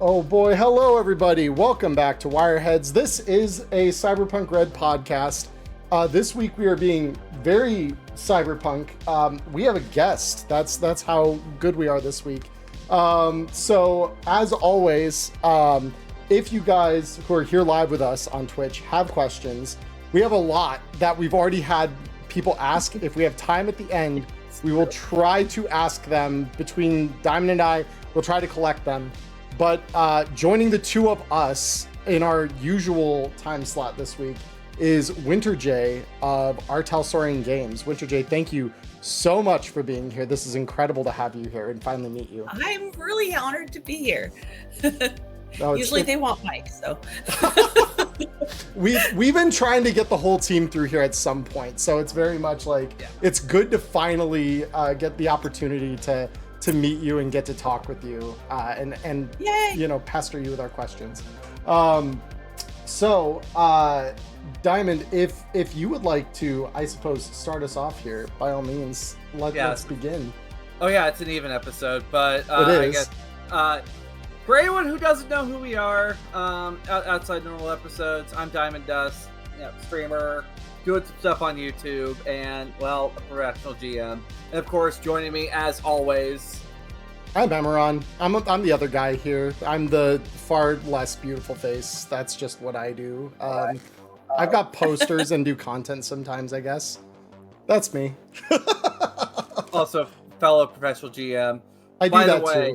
Oh boy, hello everybody. Welcome back to Wireheads. This is a Cyberpunk RED podcast. This week we are being very cyberpunk. We have a guest. That's how good we are this week. So as always, if you guys who are here live with us on Twitch have questions, we have a lot that we've already had people ask. If we have time at the end, we will try to ask them between Diamond and I. We'll try to collect them. But joining the two of us in our usual time slot this week is Winter Jaye of R Talsorian Games. Winter Jaye, thank you so much for being here. This is incredible to have you here and finally meet you. I'm really honored to be here. Usually they want Mike, so. We've been trying to get the whole team through here at some point, so it's very much like It's good to finally get the opportunity to meet you and get to talk with you and you know, pester you with our questions. So Diamond, if you would like to, I suppose, start us off here, by all means, let's begin. Oh yeah, it's an even episode, but it is. I guess for anyone who doesn't know who we are, outside normal episodes, I'm Diamond Dust, streamer, doing some stuff on YouTube, and, well, a professional GM. And, of course, joining me, as always... I'm Emmerron. I'm the other guy here. I'm the far less beautiful face. That's just what I do. I've got posters and do content sometimes, I guess. That's me. Also, fellow professional GM. I do By that the way,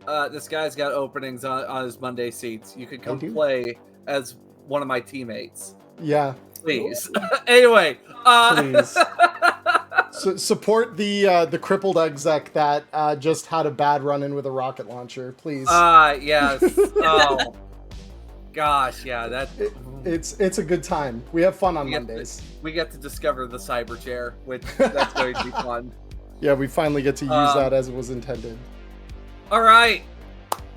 too. This guy's got openings on his Monday seats. You can come play as one of my teammates. Yeah. Please. Anyway. Please. So support the crippled exec that just had a bad run-in with a rocket launcher, please. Yes. Oh, gosh, yeah. It's a good time. We have fun on Mondays. We get to discover the cyber chair, which that's going to be fun. Yeah, we finally get to use that as it was intended. All right.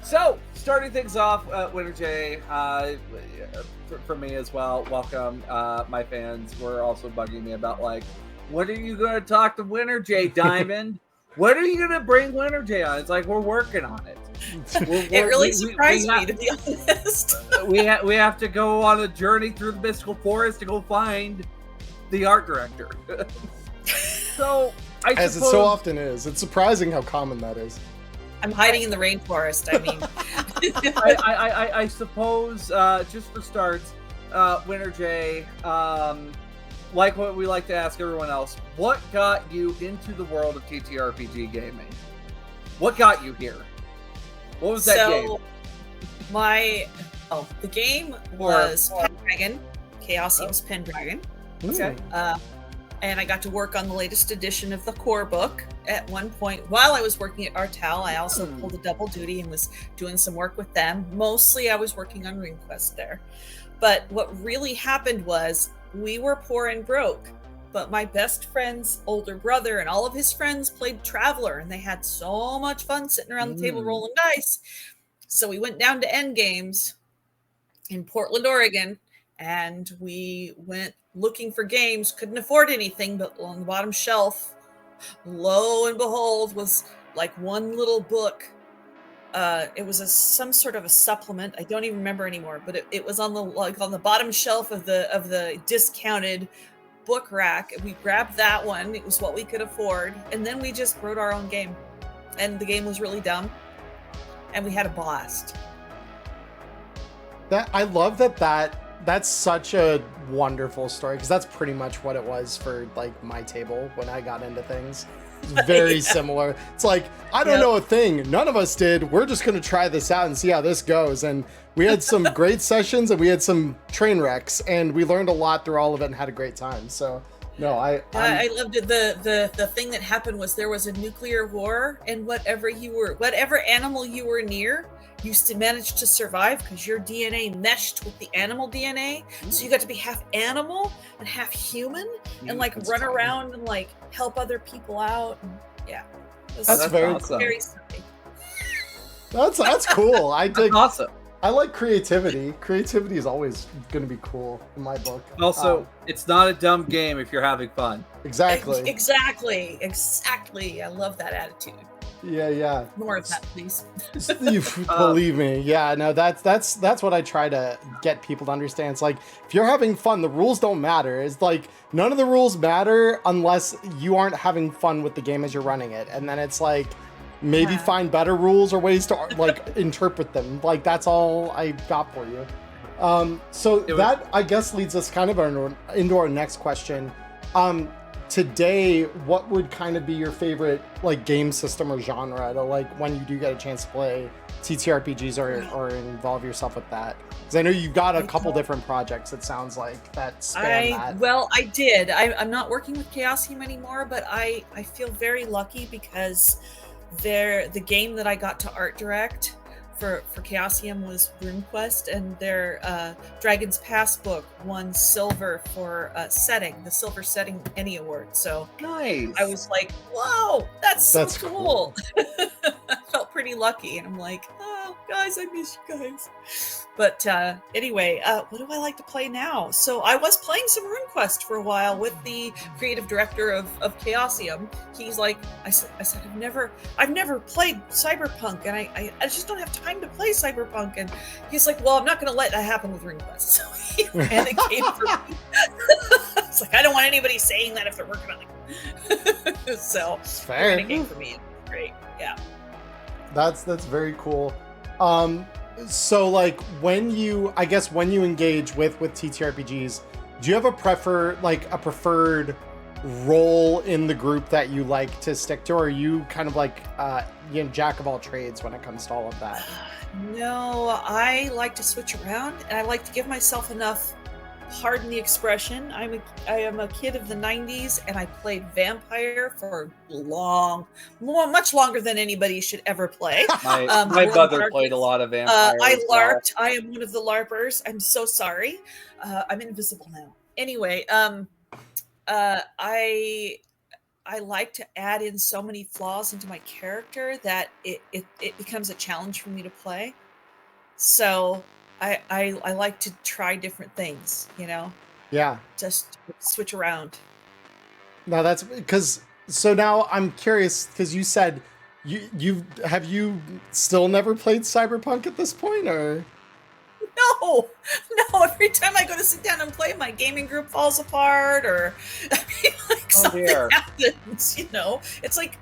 So, starting things off, Winter Jaye, for me as well, welcome. My fans were also bugging me about, like, when are you going to talk to Winter Jaye, Diamond? When are you going to bring Winter Jaye on? It's like, we're working on it. It really surprised me, to be honest. we have to go on a journey through the mystical forest to go find the art director. So, As it so often is. It's surprising how common that is. I'm hiding in the rainforest, I mean. I suppose, just for starts, Winter Jaye, like what we like to ask everyone else, what got you into the world of TTRPG gaming? What got you here? What was that game? The game was Pendragon, Chaosium's Pendragon. Okay. And I got to work on the latest edition of the core book at one point. While I was working at Artal, I also pulled a double duty and was doing some work with them. Mostly I was working on RuneQuest there. But what really happened was we were poor and broke, but my best friend's older brother and all of his friends played Traveler, and they had so much fun sitting around the table rolling dice. So we went down to Endgames in Portland, Oregon, and we went looking for games, couldn't afford anything, but on the bottom shelf, lo and behold, was like one little book. It was some sort of a supplement. I don't even remember anymore, but it was on the bottom shelf of the discounted book rack. We grabbed that one. It was what we could afford, and then we just wrote our own game. And the game was really dumb, and we had a blast. I love that's such a wonderful story, because that's pretty much what it was for like my table when I got into things. Very similar. It's like, I don't know a thing. None of us did. We're just going to try this out and see how this goes. And we had some great sessions and we had some train wrecks, and we learned a lot through all of it and had a great time. So no, I loved it. The thing that happened was there was a nuclear war, and whatever animal you were near used to manage to survive because your DNA meshed with the animal DNA. So you got to be half animal and half human, and like run around and like help other people out. And, that's very awesome. Very silly. That's cool. I dig. Awesome. I like creativity. Creativity is always going to be cool in my book. Also, it's not a dumb game if you're having fun. Exactly. Exactly. I love that attitude. Yeah. More of that, please. You believe me. Yeah, no, that's what I try to get people to understand. It's like, if you're having fun, the rules don't matter. It's like, none of the rules matter unless you aren't having fun with the game as you're running it. And then it's like, maybe find better rules or ways to like interpret them. Like, that's all I got for you. That I guess leads us kind of into our next question. Today, what would kind of be your favorite like game system or genre to, like, when you do get a chance to play TTRPGs or involve yourself with that? Because I know you've got a couple different projects, it sounds like, that span that. Well, I did. I'm not working with Chaosium anymore, but I feel very lucky because the game that I got to art direct for Chaosium was RuneQuest, and their Dragon's Passbook won silver for the Silver Setting Any Award. So Nice. I was like, whoa, that's so cool. I felt pretty lucky, and I'm like, oh, guys, I miss you guys. But anyway, what do I like to play now? So I was playing some RuneQuest for a while with the creative director of Chaosium. He's like, I said, I've never played Cyberpunk, and I just don't have time to play Cyberpunk. And he's like, well, I'm not going to let that happen with RuneQuest. So he ran a game for me. It's like, I don't want anybody saying that if they're working on it. So he ran a game for me. Great, yeah. That's very cool. So like when you engage with TTRPGs, do you have a preferred role in the group that you like to stick to, or are you kind of like jack of all trades when it comes to all of that? No, I like to switch around, and I like to give myself enough, pardon the expression, I am a kid of the 90s, and I played Vampire for much longer than anybody should ever play. My mother played a lot of Vampire. I LARPed. I am one of the LARPers. I'm so sorry. I'm invisible now. Anyway, I like to add in so many flaws into my character that it becomes a challenge for me to play. So I like to try different things, Yeah. Just switch around. No, that's because, so now I'm curious, because you said you still never played Cyberpunk at this point, or? No. Every time I go to sit down and play, my gaming group falls apart, or something happens. It's like,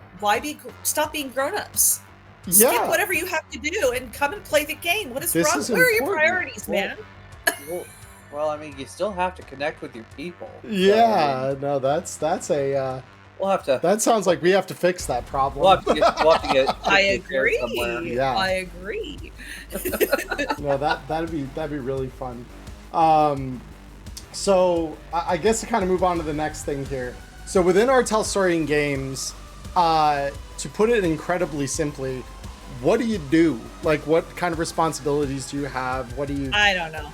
stop being grown-ups. Yeah. Skip whatever you have to do and come and play the game. What is wrong? Where are your priorities, man? Well, I mean, you still have to connect with your people. Yeah, so, no, that's a. We'll have to. That sounds like we have to fix that problem. We'll have to get I agree. Yeah, I agree. No, that'd be really fun. So I guess to kind of move on to the next thing here. So within R Talsorian Games, to put it incredibly simply, what do you do? Like, what kind of responsibilities do you have? What do you? I don't know.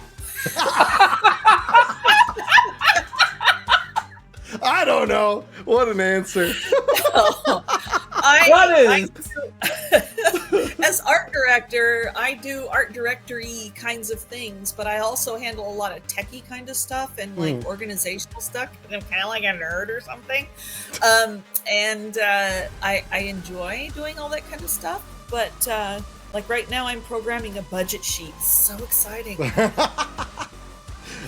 I don't know. What an answer. As art director, I do art directory kinds of things, but I also handle a lot of techie kind of stuff and like organizational stuff. I'm kind of like a nerd or something. I enjoy doing all that kind of stuff. But like right now, I'm programming a budget sheet. So exciting.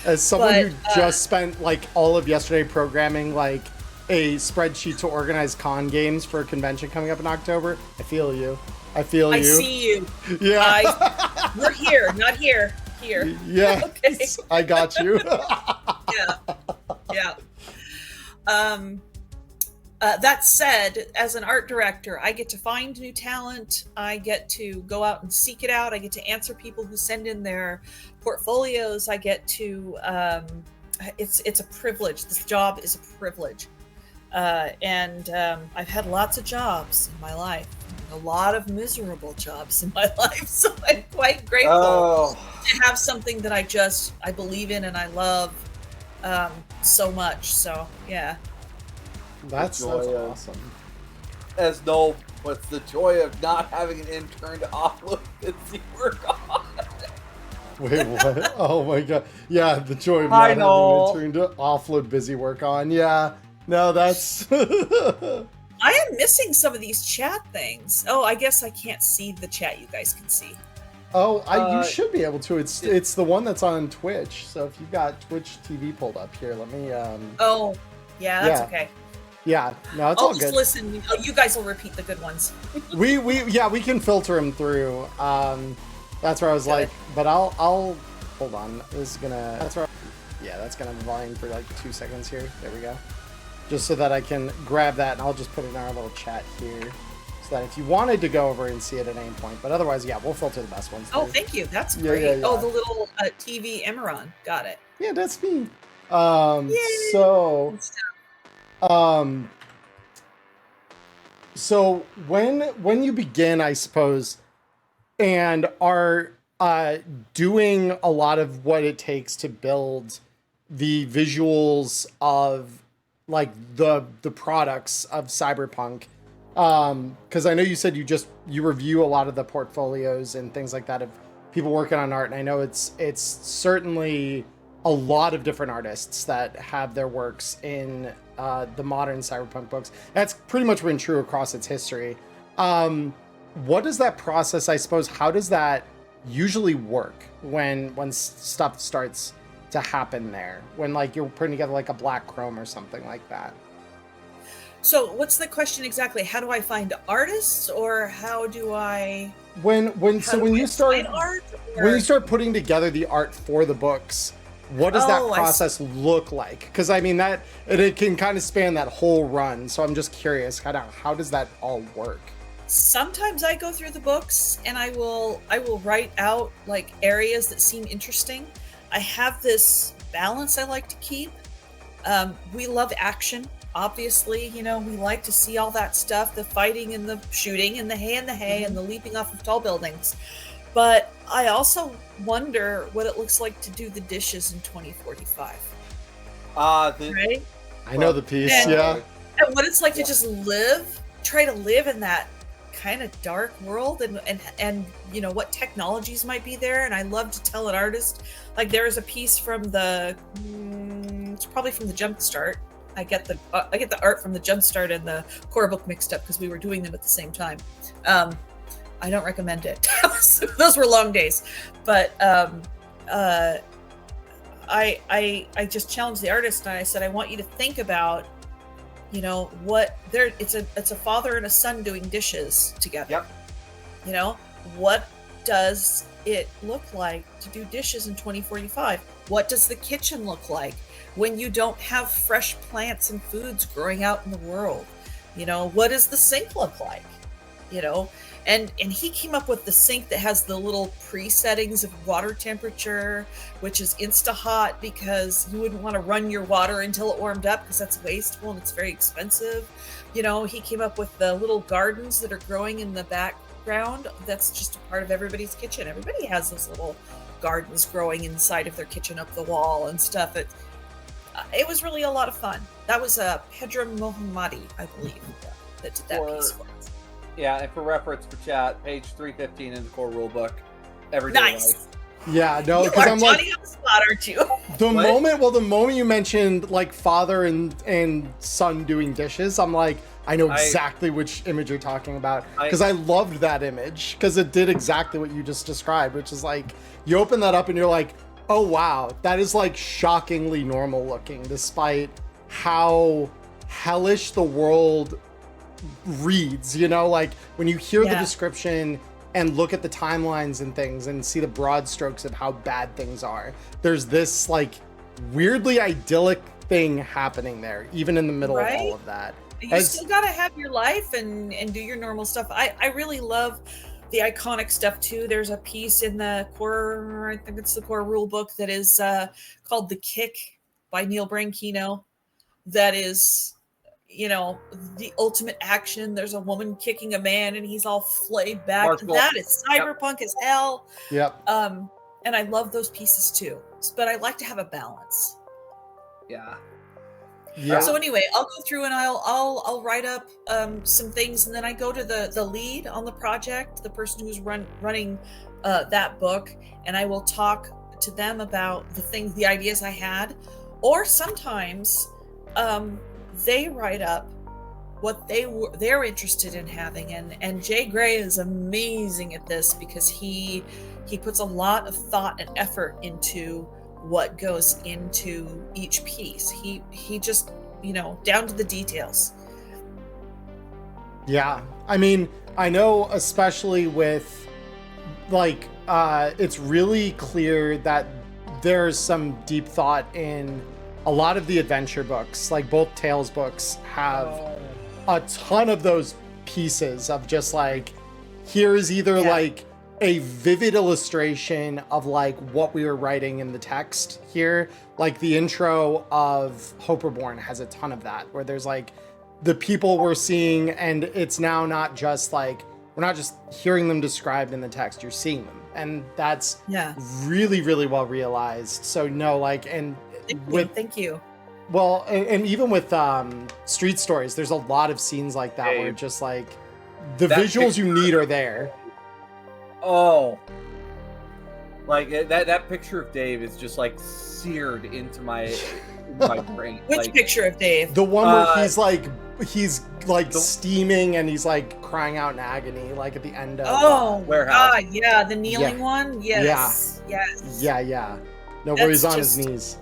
As someone who just spent like all of yesterday programming like a spreadsheet to organize con games for a convention coming up in October, I feel you. I see you. Yeah. We're here, not here. Here. Yeah. Okay. I got you. Yeah. That said, as an art director, I get to find new talent. I get to go out and seek it out. I get to answer people who send in their portfolios. I get to, it's a privilege. This job is a privilege. And I've had lots of jobs in my life, a lot of miserable jobs in my life. So I'm quite grateful to have something that I believe in and I love so much. So, yeah. That's awesome. As Noel puts, the joy of not having an intern to offload busy work on. Wait, what? Oh my god. Yeah, the joy of not having an intern to offload busy work on. Yeah. No, that's... I I am missing some of these chat things. Oh, I guess I can't see the chat you guys can see. Oh, you should be able to. It's the one that's on Twitch. So if you've got Twitch TV pulled up here, let me. Oh, yeah, that's okay. Yeah, no, it's I'll all just good. listen. Oh, you guys will repeat the good ones. we can filter them through. That's where I was like, but I'll hold on. This is gonna. That's where. Yeah, that's gonna volume for like 2 seconds here. There we go. Just so that I can grab that, and I'll just put it in our little chat here. That if you wanted to go over and see it at any point, but otherwise, yeah, we'll filter the best ones. Oh, thank you. That's great. Yeah. Oh, the little TV Emmerron. Got it. Yeah, that's me. Yay! So when you begin, I suppose, and are doing a lot of what it takes to build the visuals of like the products of Cyberpunk. Because I know you said you review a lot of the portfolios and things like that of people working on art, and I know it's certainly a lot of different artists that have their works in the modern Cyberpunk books. That's pretty much been true across its history. What is that process, I suppose? How does that usually work when stuff starts to happen there? When like you're putting together like a black chrome or something like that? So what's the question exactly? How do I find artists, or how do I when you start putting together the art for the books, what does that process look like? Because I mean it can kind of span that whole run. So I'm just curious, how does that all work? Sometimes I go through the books and I will write out like areas that seem interesting. I have this balance I like to keep. We love action. Obviously, we like to see all that stuff, the fighting and the shooting and the hay and the leaping off of tall buildings. But I also wonder what it looks like to do the dishes in 2045. Right? I know the piece, yeah. And what it's like to just try to live in that kind of dark world and what technologies might be there. And I love to tell an artist, like there is a piece from it's probably from the Jumpstart. I get the art from the Jumpstart and the core book mixed up because we were doing them at the same time. I don't recommend it. Those were long days, but I just challenged the artist and I said, I want you to think about, it's a father and a son doing dishes together. Yep. What does it look like to do dishes in 2045? What does the kitchen look like when you don't have fresh plants and foods growing out in the world? What does the sink look like? And he came up with the sink that has the little pre-settings of water temperature, which is insta-hot because you wouldn't want to run your water until it warmed up because that's wasteful and it's very expensive. He came up with the little gardens that are growing in the background. That's just a part of everybody's kitchen. Everybody has those little gardens growing inside of their kitchen up the wall and stuff. It was really a lot of fun. That was Pedro Mohammadi, I believe, that did that piece for us. Yeah, and for reference for chat, page 315 in the core rulebook. Everyday life. Yeah, no, because I'm like, on the spot, aren't you? The moment you mentioned like father and son doing dishes, I'm like, I know exactly which image you're talking about because I loved that image because it did exactly what you just described, which is like you open that up and you're like, oh wow, that is like shockingly normal looking despite how hellish the world reads, like when you hear the description and look at the timelines and things and see the broad strokes of how bad things are, there's this like weirdly idyllic thing happening there even in the middle of all of that. You still gotta have your life and do your normal stuff. I really love the iconic stuff too. There's a piece in the core, I think it's the core rule book, that is called The Kick by Neil Branchino. That is, the ultimate action. There's a woman kicking a man and he's all flayed back. Marshall. That is cyberpunk as hell. Yep. And I love those pieces too. But I like to have a balance. Yeah. Yeah. So anyway, I'll go through and I'll write up some things, and then I go to the lead on the project, the person who's running that book, and I will talk to them about the ideas I had, or sometimes they write up they're interested in having. And Jay Gray is amazing at this because he puts a lot of thought and effort into what goes into each piece. He just, down to the details. Yeah, I mean, I know especially with like it's really clear that there's some deep thought in a lot of the adventure books. Like both Tales books have a ton of those pieces of just like, here is either like a vivid illustration of like what we were writing in the text here. Like the intro of Hope Reborn has a ton of that, where there's like the people we're seeing, and it's now not just like, we're not just hearing them described in the text, you're seeing them. And that's really, really well realized. So no, like, and thank you. Well, and even with Street Stories, there's a lot of scenes like that where just like the visuals you need are there. Oh, like that picture of Dave is just like seared into my brain. Which picture of Dave? The one where he's steaming and he's like crying out in agony, like at the end of Warehouse. Yeah, the kneeling one. Yes. Yeah. No, where he's on his knees.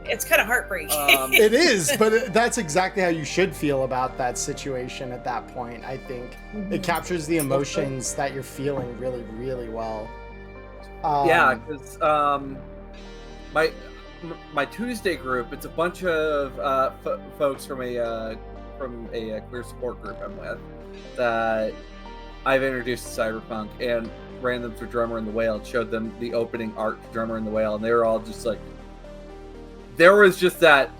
It's kind of heartbreaking. It is, but that's exactly how you should feel about that situation at that point. I think it captures the emotions that you're feeling really, really well. Because my Tuesday group, it's a bunch of folks from a queer support group I'm with that I've introduced to Cyberpunk, and ran them through Drummer and the Whale and showed them the opening art to Drummer and the Whale, and they were all just like, there was just that,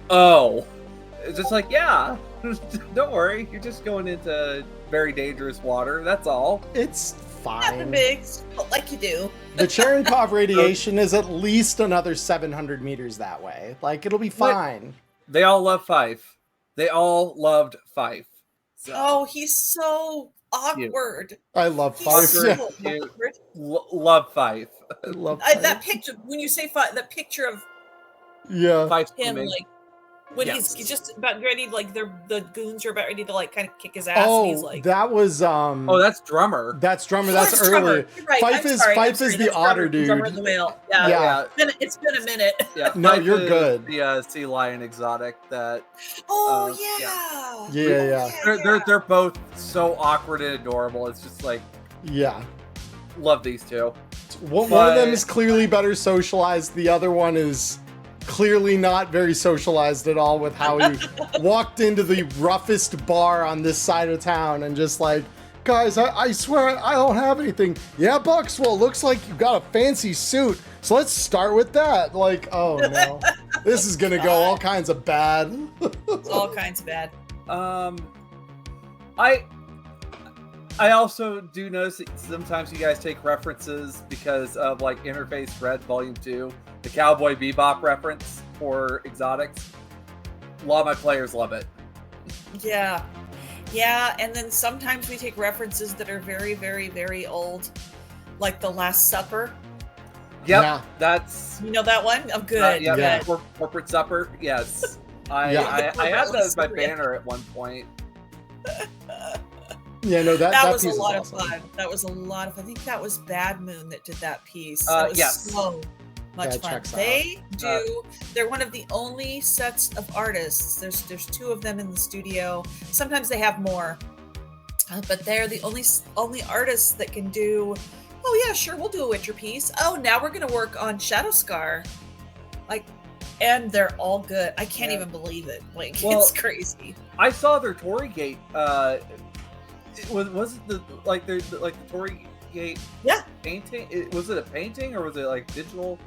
it's just like, don't worry, you're just going into very dangerous water, that's all. It's fine. Nothing big, like you do. The Cherenkov radiation is at least another 700 meters that way. Like, it'll be fine. They all love Fife. They all loved Fife. So. Oh, he's so awkward. I love Fife. Love Fife. I love Fife. That picture, when you say Fife, that picture of him, like, when he's just about ready, like the goons are about ready to like kind of kick his ass. Oh, and he's like, that was that's Drummer. That's Drummer. That's early. Right. Fife is the otter dude. Drummer the Whale. Yeah. It's been a minute. Yeah. No, Fife you're good. The sea lion exotic that. Yeah. They're both so awkward and adorable. It's just like. Yeah. Love these two. One of them is clearly better socialized. The other one is clearly not very socialized at all, with how he walked into the roughest bar on this side of town and just like, guys, I swear I don't have anything. Yeah, Bucks, well, it looks like you got a fancy suit, so let's start with that. Like, oh no, this is gonna go all kinds of bad. All kinds of bad. I also do notice that sometimes you guys take references because of like Interface Red Volume 2, the Cowboy Bebop reference for exotics. A lot of my players love it. Yeah, and then sometimes we take references that are very, very, very old, like The Last Supper. Yep, that's... You know that one? Oh, good. Corporate Supper, yes. I had that as my banner at one point. Yeah, no, that was a lot of awesome. fun. That was a lot of fun. I think that was Bad Moon that did that piece. That was so much fun. They're one of the only sets of artists. There's two of them in the studio. Sometimes they have more, but they're the only artists that can do. Oh yeah, sure, we'll do a Witcher piece. Oh, now we're gonna work on Shadow Scar, and they're all good. I can't even believe it. It's crazy. I saw their Tory Gate. Was it the Tory Gate painting? Was it a painting or was it like digital?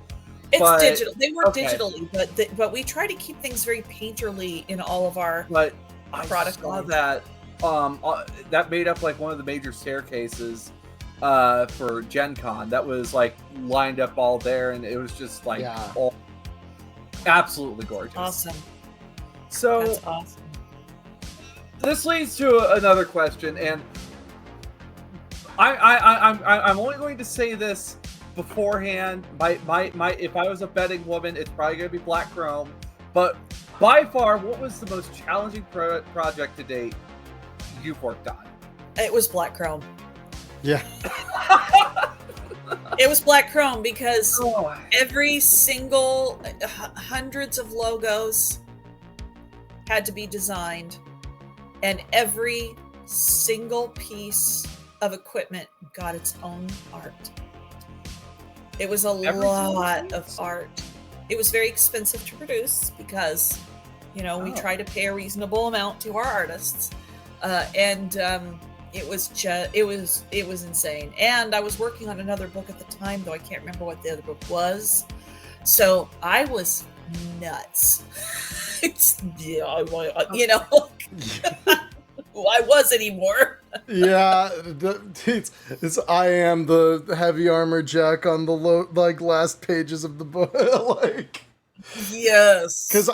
It's digital. They work digitally, but we try to keep things very painterly in all of our product I saw lines. that that made up like one of the major staircases for Gen Con. That was like lined up all there, and it was just like all absolutely gorgeous. Awesome. So that's awesome. This leads to another question, and I'm only going to say this beforehand. My if I was a betting woman, it's probably going to be Black Chrome. But By far, what was the most challenging project to date you've worked on? It was Black Chrome. Yeah. It was Black Chrome because Oh. every single hundreds of logos had to be designed, and every single piece of equipment got its own art. It was a lot of art. It was very expensive to produce because, we try to pay a reasonable amount to our artists, and it was insane. And I was working on another book at the time, though I can't remember what the other book was. So I was nuts. Who I was anymore. Yeah, it's I am the heavy armor Jack on the last pages of the book. Yes. Because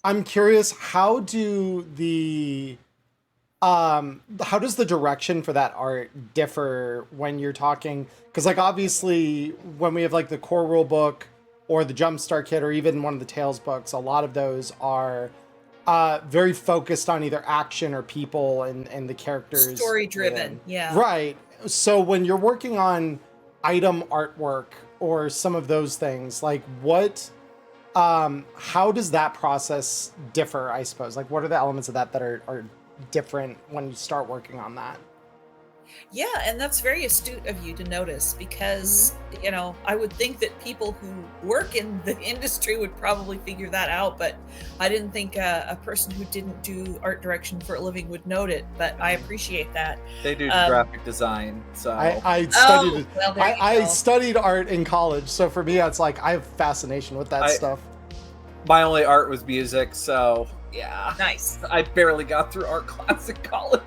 I'm curious, how does the direction for that art differ when you're talking? Because obviously when we have the core rule book or the Jumpstart Kit or even one of the Tales books, a lot of those are very focused on either action or people and the characters. Story driven, yeah. Right. So when you're working on item artwork or some of those things, how does that process differ, I suppose? What are the elements of that are different when you start working on that? Yeah, and that's very astute of you to notice because, I would think that people who work in the industry would probably figure that out, but I didn't think a person who didn't do art direction for a living would note it, but I appreciate that. They do graphic design, so... I studied art in college, so for me, it's I have fascination with that stuff. My only art was music, so yeah. Nice. I barely got through art class in college.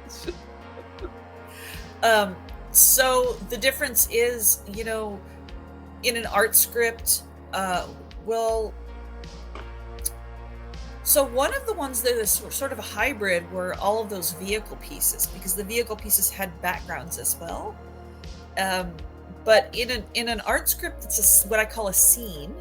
So the difference is, in an art script, so one of the ones that is sort of a hybrid were all of those vehicle pieces, because the vehicle pieces had backgrounds as well. But in an art script, it's what I call a scene.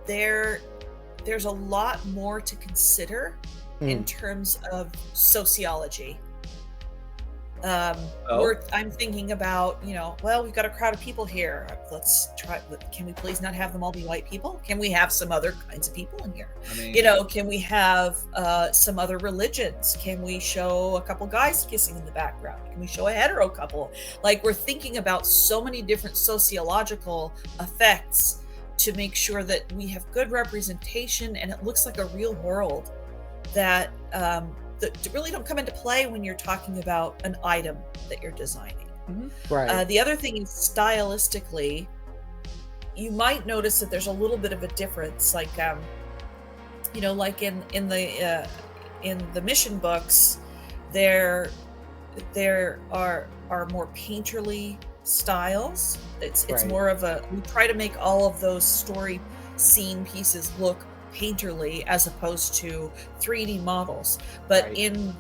There's a lot more to consider in terms of sociology. I'm thinking about, we've got a crowd of people here. Let's try. Can we please not have them all be white people? Can we have some other kinds of people in here? Can we have some other religions? Can we show a couple guys kissing in the background? Can we show a hetero couple? We're thinking about so many different sociological effects to make sure that we have good representation and it looks like a real world that really don't come into play when you're talking about an item that you're designing. Right. The other thing is stylistically, you might notice that there's a little bit of a difference. In the mission books, there are more painterly styles. It's more of we try to make all of those story scene pieces look painterly as opposed to 3D models. But in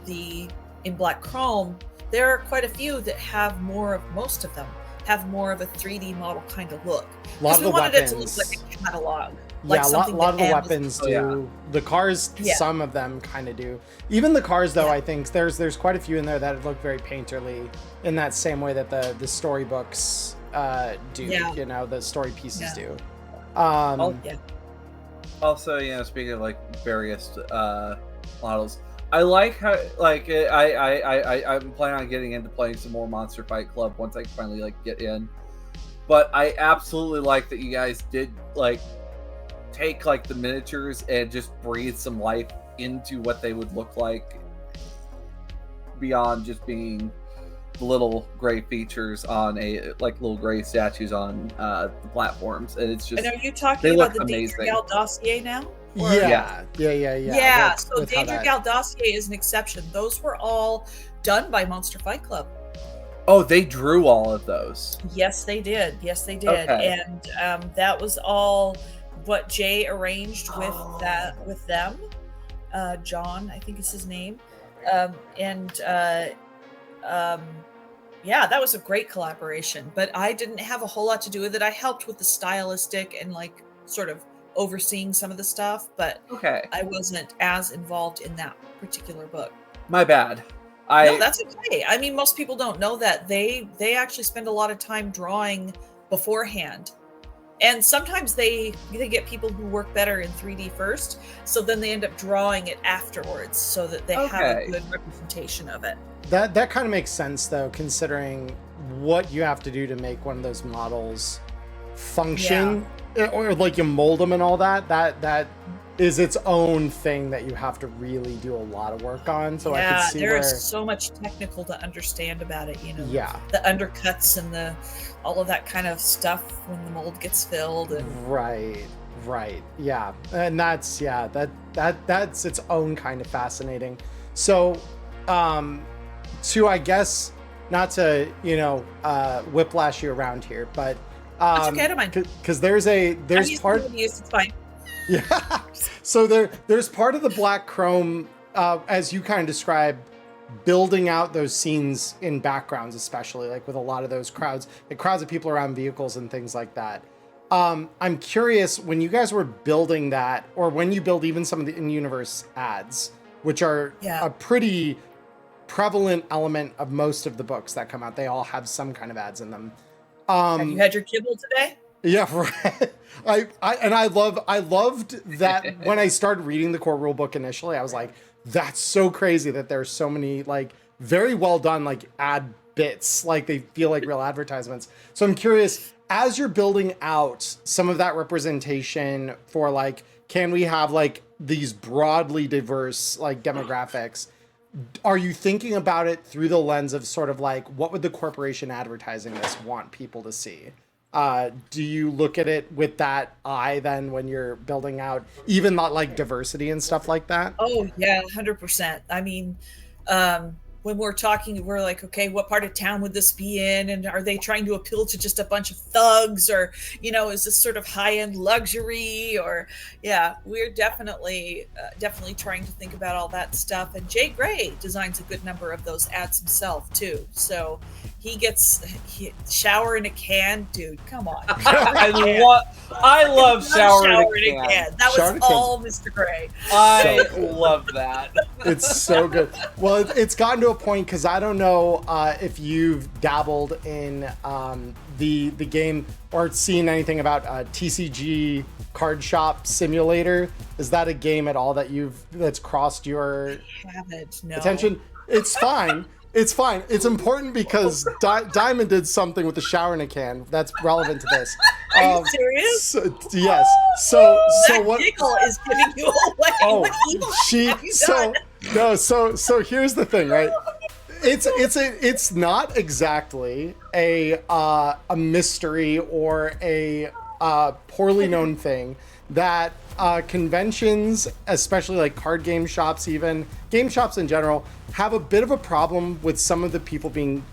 Black Chrome, there are quite a few that have most of them have more of a 3D model kind of look. Because we wanted it to look like a catalog. A lot of the weapons do. Yeah. The cars, some of them kind of do. Even the cars, though, I think there's quite a few in there that look very painterly in that same way that the storybooks do. Yeah. The story pieces do. Also, speaking of various models, I like how I'm planning on getting into playing some more Monster Fight Club once I finally get in. But I absolutely like that you guys did take the miniatures and just breathe some life into what they would look like beyond just being the little gray features on little gray statues on the platforms, and it's just. And are you talking about the Danger Gal dossier now? Yeah. Yeah. So Danger Gal dossier is an exception. Those were all done by Monster Fight Club. Oh, they drew all of those. Yes, they did. Okay. And that was all what Jay arranged with them. John, I think is his name. That was a great collaboration, but I didn't have a whole lot to do with it. I helped with the stylistic and sort of overseeing some of the stuff, but Okay. I wasn't as involved in that particular book. My bad. No, that's okay. I mean, most people don't know that they actually spend a lot of time drawing beforehand. And sometimes they get people who work better in 3D first, so then they end up drawing it afterwards so that they have a good representation of it. That kind of makes sense, though, considering what you have to do to make one of those models function, or like you mold them and all that. That is its own thing that you have to really do a lot of work on. So I can see there's so much technical to understand about it, you know. Yeah. The undercuts and all of that kind of stuff when the mold gets filled and Right. Yeah. And that's that's its own kind of fascinating. So to, I guess, not to, whiplash you around here, but it's okay, I don't mind. Because there's part. It's fine. Yeah. So there's part of the Black Chrome, as you kind of described, building out those scenes in backgrounds, especially like with a lot of those crowds of people around vehicles and things like that. I'm curious, when you guys were building that, or when you build even some of the in-universe ads, which are a pretty prevalent element of most of the books that come out, they all have some kind of ads in them. Have you had your kibble today? Yeah, right. I loved that when I started reading the core rule book initially. I was like, that's so crazy that there's so many like very well done like ad bits, like they feel like real advertisements. So I'm curious, as you're building out some of that representation for like, can we have like these broadly diverse like demographics? Are you thinking about it through the lens of sort of like, what would the corporation advertising this want people to see? Do you look at it with that eye then when you're building out even not like diversity and stuff like that? Oh yeah, 100%. I mean, when we're talking, we're like, okay, what part of town would this be in? And are they trying to appeal to just a bunch of thugs, or, is this sort of high-end luxury? Or we're definitely trying to think about all that stuff. And Jay Gray designs a good number of those ads himself too. So he gets shower in a can, dude. Come on. I love shower in a can. That was all Mr. Gray. I love that. It's so good. Well, it's gotten to a point, because I don't know if you've dabbled in the game or seen anything about TCG Card Shop Simulator. Is that a game at all that's crossed your attention? It's fine. It's fine. It's important because Diamond did something with the shower in a can that's relevant to this. Are you serious? Yes. So that what? Giggle is giving you away. What evil have you done? So here's the thing, right? It's not exactly a mystery or a poorly known thing that conventions, especially like card game shops, even game shops in general, have a bit of a problem with some of the people being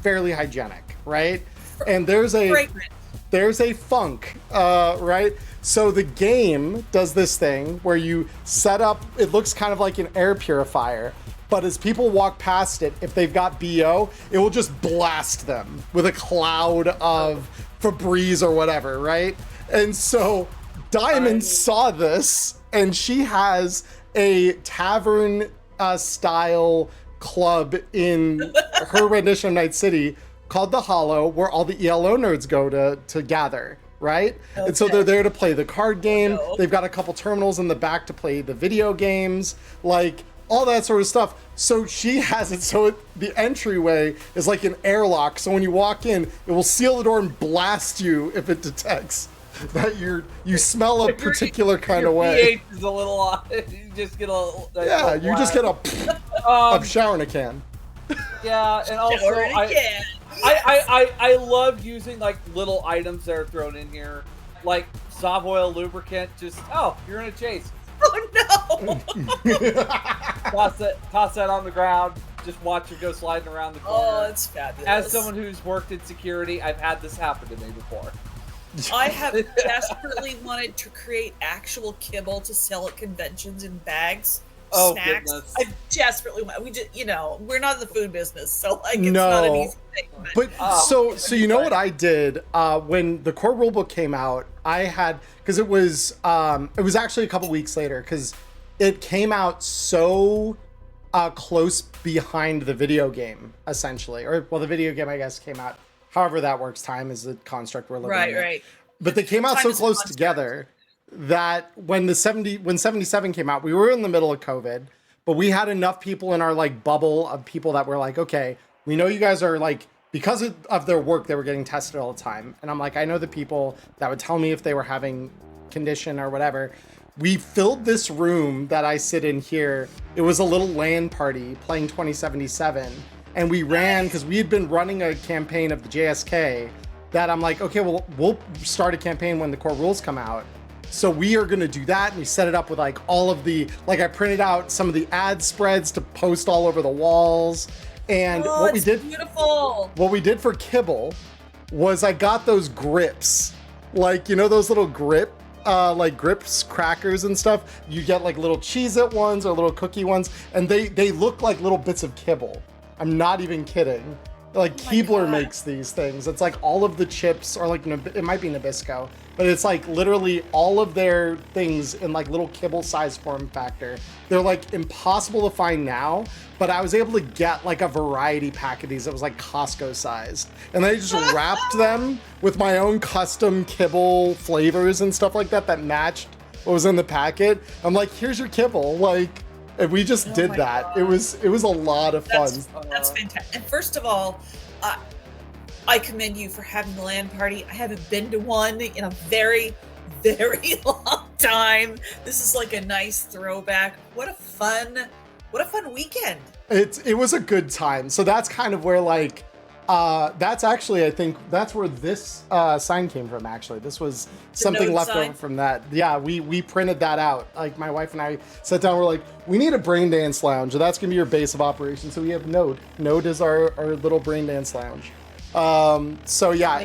fairly hygienic, right? And there's a funk, right? So the game does this thing where you set up, it looks kind of like an air purifier, but as people walk past it, if they've got BO, it will just blast them with a cloud of Febreze or whatever, right? And so Diamond saw this, and she has a tavern style club in her rendition of Night City called The Hollow, where all the ELO nerds go to gather, right? Okay. And so they're there to play the card game. No. They've got a couple terminals in the back to play the video games, like all that sort of stuff. So she has it so the entryway is like an airlock. So when you walk in, it will seal the door and blast you if it detects that you smell a particular kind of way. pH is a little off. You just get a you just get a shower in a can. Yeah, and also I love using like little items that are thrown in here, like Savoil lubricant. Just you're in a chase. Oh no! toss that on the ground. Just watch it go sliding around the corner. Oh, it's fabulous. As someone who's worked in security, I've had this happen to me before. I have desperately wanted to create actual kibble to sell at conventions in bags Oh, snacks. goodness. I desperately want. We just, we're not in the food business, so like it's not an easy thing. But Oh, so you know what I did when the core rulebook came out? I had, because it was actually a couple weeks later, because it came out so close behind the video game, essentially, or well, the video game I guess came out. However that works. Time is the construct we're living in. Right. But they came out Time so is a close construct. together that when 77 came out, we were in the middle of COVID, but we had enough people in our like bubble of people that were like, okay, we know you guys are like, because of their work, they were getting tested all the time. And I'm like, I know the people that would tell me if they were having condition or whatever. We filled this room that I sit in here. It was a little LAN party playing 2077. And we ran, because we had been running a campaign of the JSK that I'm like, okay, well, we'll start a campaign when the core rules come out. So we are going to do that. And we set it up with like all of the, like I printed out some of the ad spreads to post all over the walls. And what we did, beautiful. What we did for Kibble was I got those grips, like, those little grips, crackers and stuff. You get like little Cheez-It ones or little cookie ones, and they look like little bits of kibble. I'm not even kidding. Like Keebler makes these things. It's like all of the chips, or like it might be Nabisco, but it's like literally all of their things in like little kibble size form factor. They're like impossible to find now, but I was able to get like a variety pack of these that was like Costco sized. And I just wrapped them with my own custom kibble flavors and stuff like that matched what was in the packet. I'm like, here's your kibble. Like, and we just did that. God. It was a lot of fun. That's fantastic. And first of all, I commend you for having the LAN party. I haven't been to one in a very, very long time. This is like a nice throwback. What a fun weekend. It was a good time. So that's kind of where like that's actually, I think that's where this sign came from. Actually, this was something left over from that. Yeah, we printed that out. Like my wife and I sat down. We're like, we need a brain dance lounge, and that's gonna be your base of operations. So we have Node. Node is our little brain dance lounge. So yeah,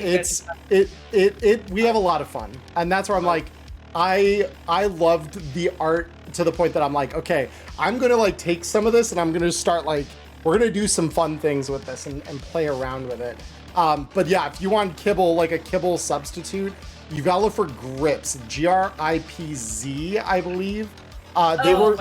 we have a lot of fun, and that's where I'm like, I loved the art to the point that I'm like, okay, I'm gonna like take some of this and I'm gonna start like, we're gonna do some fun things with this and play around with it. But yeah, if you want kibble, like a kibble substitute, you gotta look for grips, GRIPZ, I believe. They were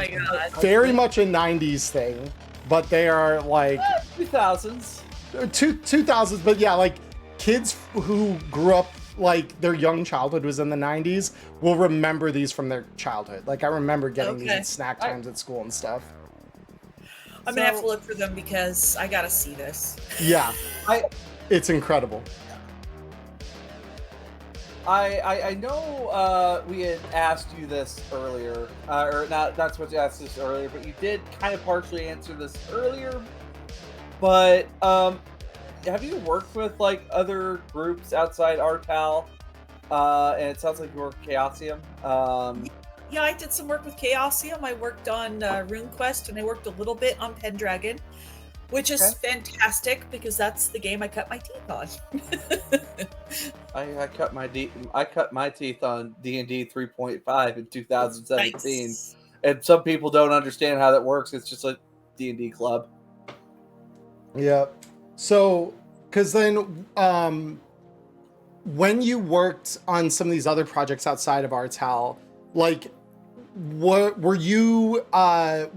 very much a 90s thing, but they are like 2000s. 2000s, but yeah, like kids who grew up, like their young childhood was in the 90s, will remember these from their childhood. Like I remember getting these at snack times at school and stuff. I'm gonna have to look for them because I gotta see this. Yeah, it's incredible. I know we had asked you this earlier, or not so much asked this earlier, but you did kind of partially answer this earlier. But have you worked with like other groups outside RTAL? And it sounds like you work with Chaosium. Yeah, I did some work with Chaosium. I worked on RuneQuest, and I worked a little bit on Pendragon, which is fantastic because that's the game I cut my teeth on. I cut my teeth on D&D 3.5 in 2017, nice. And some people don't understand how that works. It's just a D&D club. Yeah. So, because then when you worked on some of these other projects outside of RTAL, like, what were you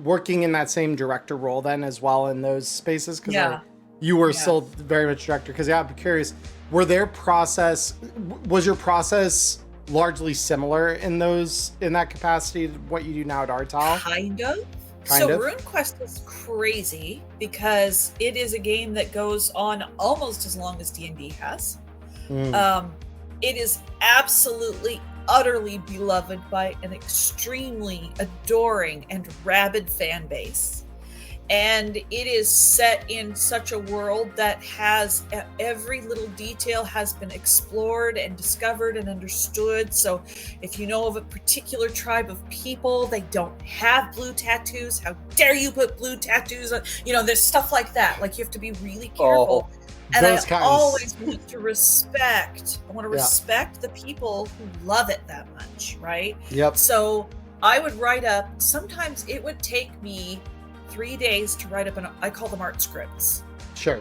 working in that same director role then as well in those spaces? Because you were still very much director. Because I'm curious, was your process largely similar in that capacity to what you do now at RTAL? Kind of. RuneQuest is crazy because it is a game that goes on almost as long as D&D has. It is absolutely, utterly beloved by an extremely adoring and rabid fan base. And it is set in such a world that has every little detail has been explored and discovered and understood. So if you know of a particular tribe of people, they don't have blue tattoos. How dare you put blue tattoos on? There's stuff like that. Like you have to be really careful. And always want to respect. I want to respect the people who love it that much, right? Yep. So I would write up, sometimes it would take me 3 days to write up I call them art scripts. Sure.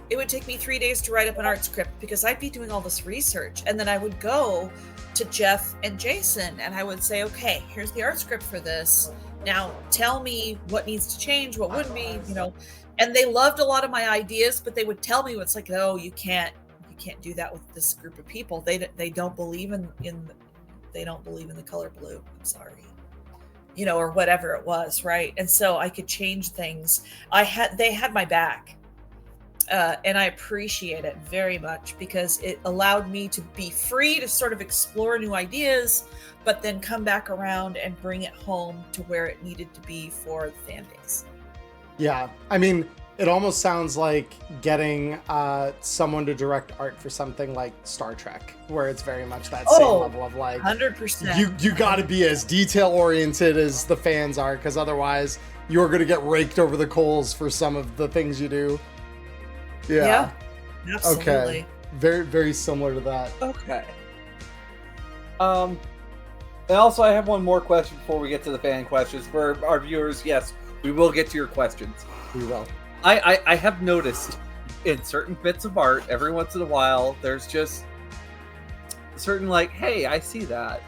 It would take me 3 days to write up an art script because I'd be doing all this research, and then I would go to Jeff and Jason and I would say, okay, here's the art script for this. Now tell me what needs to change, what wouldn't be, and they loved a lot of my ideas, but they would tell me what's like, oh, you can't do that with this group of people. They don't believe in they don't believe in the color blue. I'm sorry. Or whatever it was, right? And so I could change things. They had my back. And I appreciate it very much because it allowed me to be free to sort of explore new ideas, but then come back around and bring it home to where it needed to be for the fan base. Yeah, I mean, it almost sounds like getting someone to direct art for something like Star Trek, where it's very much that same level of like 100%. You got to be as detail oriented as the fans are, because otherwise you're going to get raked over the coals for some of the things you do. Yeah. Absolutely. Okay. Very, very similar to that. Okay. And also, I have one more question before we get to the fan questions. For our viewers, yes, we will get to your questions. We will. I have noticed in certain bits of art, every once in a while, there's just certain like, hey, I see that.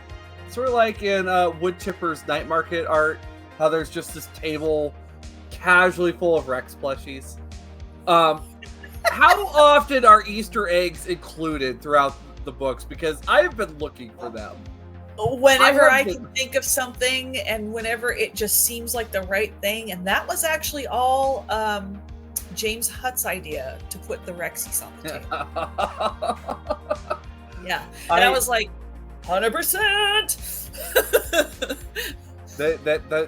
Sort of like in Wood Chipper's Night Market art, how there's just this table casually full of Rex plushies. How often are Easter eggs included throughout the books? Because I've been looking for them. Whenever I can think of something and whenever it just seems like the right thing. And that was actually all James Hutt's idea to put the Rexies on the table. Yeah. And I was like, 100%!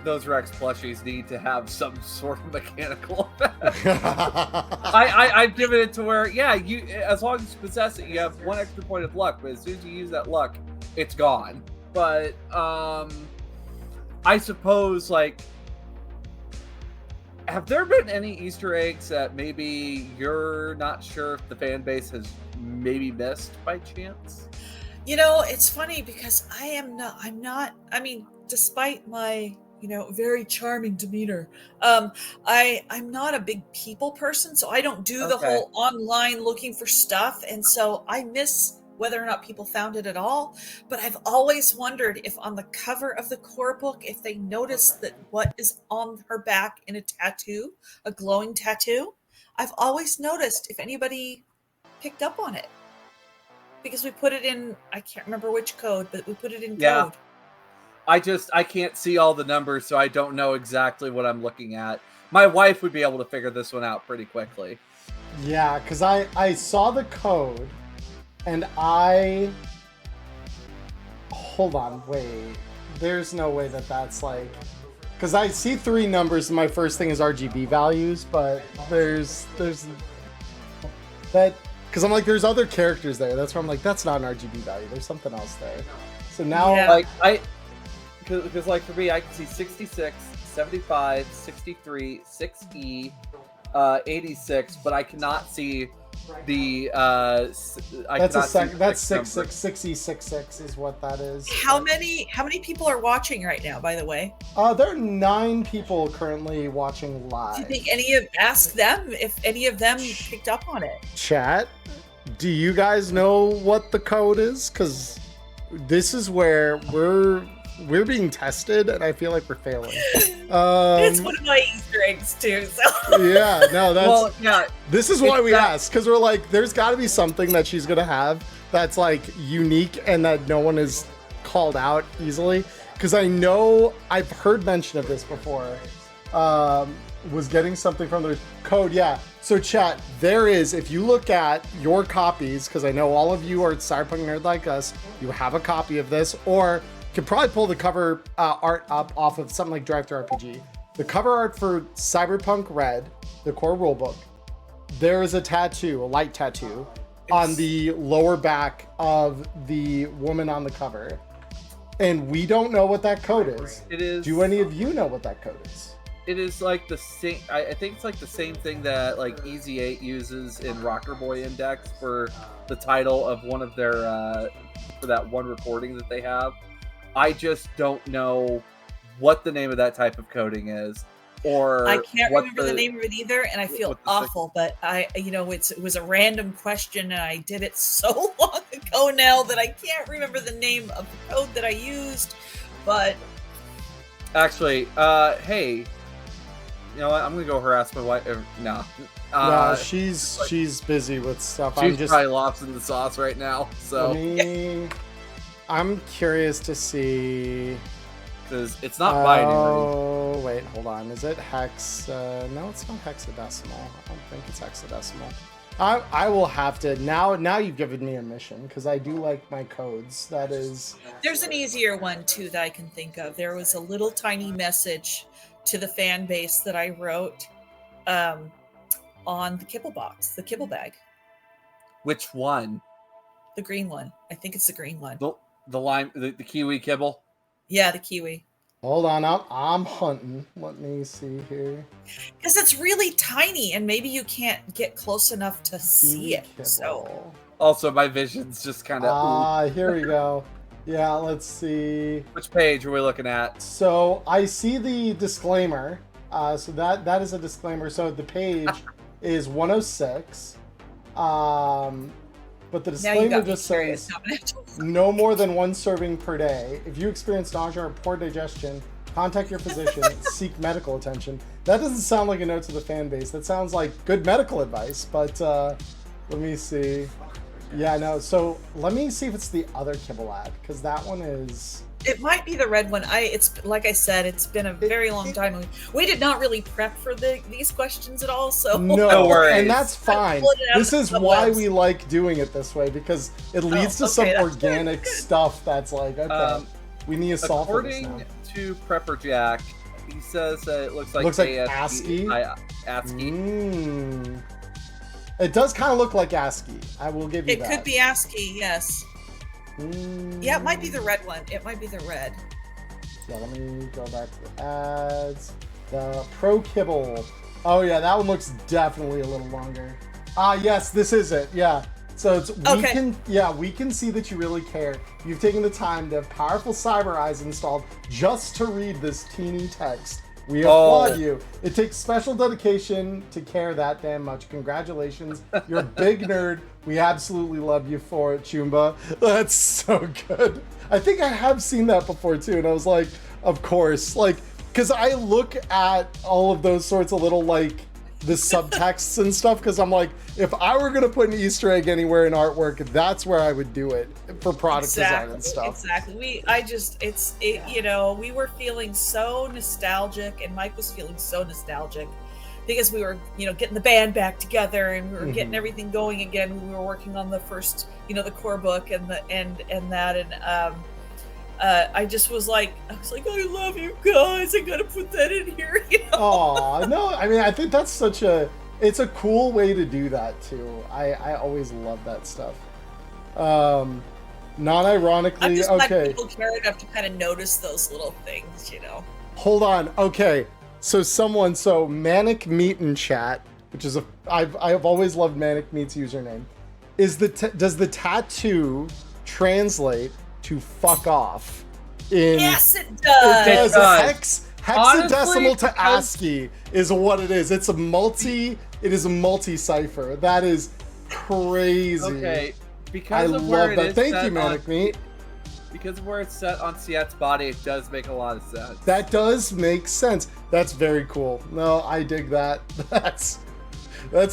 Those Rex plushies need to have some sort of mechanical effect. I've given it to where, yeah, you as long as you possess it, you have 1 extra point of luck, but as soon as you use that luck, it's gone. But I suppose, like, have there been any Easter eggs that maybe you're not sure if the fan base has maybe missed by chance? It's funny because I'm not, despite my, very charming demeanor, I'm not a big people person, so I don't do the whole online looking for stuff. And so I miss whether or not people found it at all. But I've always wondered if on the cover of the core book, if they noticed that what is on her back in a tattoo, a glowing tattoo, I've always noticed if anybody picked up on it. Because we put it in, I can't remember which code, but we put it in code. I can't see all the numbers, so I don't know exactly what I'm looking at. My wife would be able to figure this one out pretty quickly. Yeah, because I saw the code, and hold on, wait. There's no way that's like... Because I see 3 numbers, and my first thing is RGB values, but there's that... Because I'm like, there's other characters there. That's where I'm like, that's not an RGB value. There's something else there. So now, because like for me, I can see 66, 75, 63, 6E, 86, but I cannot see the that's 6E66 is what that is. How many people are watching right now, by the way? There are 9 people currently watching live. Do you think ask them if any of them picked up on it? Chat, do you guys know what the code is? Because this is where we're being tested, and I feel like we're failing. It's one of my Easter eggs too. So yeah, no, that's this is why we asked, because we're like, there's got to be something that she's gonna have that's like unique and that no one is called out easily. Because I know I've heard mention of this before. Was getting something from the code. Yeah. So chat, there is, if you look at your copies, because I know all of you are Cyberpunk nerd like us, you have a copy of this, or you can probably pull the cover art up off of something like TTRPG. The cover art for Cyberpunk RED, the core rulebook, there is a tattoo, a light tattoo, on the lower back of the woman on the cover. And we don't know what that code is. It is. Do any of you know what that code is? It is like the same. I think it's like the same thing that like Easy 8 uses in Rocker Boy Index for the title of one of their for that one recording that they have. I just don't know what the name of that type of coding is, or I can't what remember the name of it either, and I feel what the awful. But it was a random question, and I did it so long ago now that I can't remember the name of the code that I used. But actually, hey, you know what? I'm gonna go harass my wife. No, No, she's busy with stuff. she's probably lost in the sauce right now. So I'm curious to see. because it's not binary. Oh, wait, hold on. Is it hex? No, it's not hexadecimal. I don't think it's hexadecimal. I will have to now. You've given me a mission because I do like my codes. That is. there's an easier one too that I can think of. There was a little tiny message to the fan base that I wrote on the kibble box, the kibble bag, Which one? the green one. I think it's the green one. The lime, the kiwi kibble. Yeah, the kiwi. Hold on, I'm hunting. Let me see here. Because it's really tiny, and maybe you can't get close enough to see it. Kibble. So Also, my vision's just kind of. here we go. Yeah, let's see. Which page are we looking at? So I see the disclaimer. So that is a disclaimer. So the page is 106. But the disclaimer just says no more than one serving per day. If you experience nausea or poor digestion, contact your physician, seek medical attention. That doesn't sound like a note to the fan base. That sounds like good medical advice, but let me see. Yeah, no, so let me see if it's the other kibble ad, because that one is... It might be the red one. It's like I said, it's been a very long time. We did not really prep for these questions at all, so no worries. And that's fine. This is why we like doing it this way, because it leads to some organic stuff that's like, okay, we need to solve for this now. According to Prepper Jack, he says that it looks like ASCII. ASCII. It does kind of look like ASCII. I will give you that. It could be ASCII, yes. Yeah, it might be the red one. It might be the red. Yeah, let me go back to the ads. The Pro Kibble. Oh yeah, that one looks definitely a little longer. Yes, this is it. Yeah. So it's we can see that you really care. You've taken the time to have powerful cyber eyes installed just to read this teeny text. We applaud you. It takes special dedication to care that damn much. Congratulations. You're a big nerd. We absolutely love you for it, Chumba. That's so good. I think I have seen that before too. And I was like, of course. Like, because I look at all of those sorts of little, like, the subtexts and stuff, because I'm like, if I were going to put an Easter egg anywhere in artwork, that's where I would do it for product design and stuff. Exactly. We were feeling so nostalgic, and Mike was feeling so nostalgic because we were, getting the band back together, and we were getting everything going again. We were working on the first, the core book and I just was like, I love you guys. I gotta put that in here. Oh no! I mean, I think that's it's a cool way to do that too. I always love that stuff. Non-ironically, I'm just glad people care enough to kind of notice those little things, Hold on. Okay, so Manic Meat in chat, which is I've always loved Manic Meat's username. Does the tattoo translate to fuck off? Yes, it does. It does. Hexadecimal to ASCII is what it is. It is a multi-cipher. That is crazy. Okay, I love that. Thank you, Manic Meat. Because of where it's set on Siet's body, it does make a lot of sense. That does make sense. That's very cool. No, I dig that. That's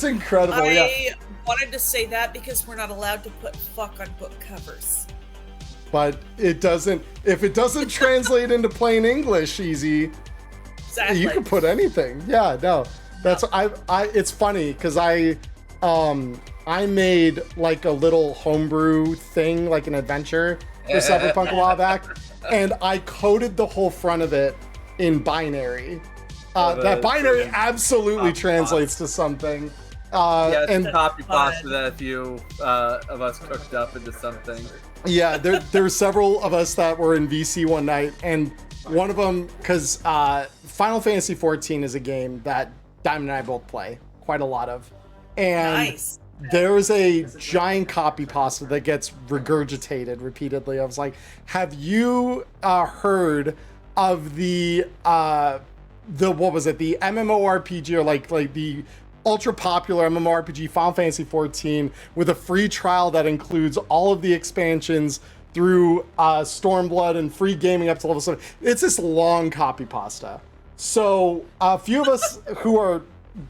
incredible. I wanted to say that because we're not allowed to put fuck on book covers. But it doesn't. If it doesn't translate into plain English, easy. Exactly. You can put anything. Yeah. No. That's It's funny because I made like a little homebrew thing, like an adventure for Cyberpunk a while back, and I coded the whole front of it in binary. That binary absolutely translates to something. And copy pasta that a few of us cooked up into something. Yeah, there were several of us that were in VC one night, and one of them, because Final Fantasy XIV is a game that Diamond and I both play quite a lot of. And nice. there's a giant copy pasta that gets regurgitated repeatedly. I was like, have you heard of the what was it, the MMORPG, or like the ultra popular MMORPG Final Fantasy 14 with a free trial that includes all of the expansions through Stormblood and free gaming up to level 7. It's this long copy pasta. So a few of us who are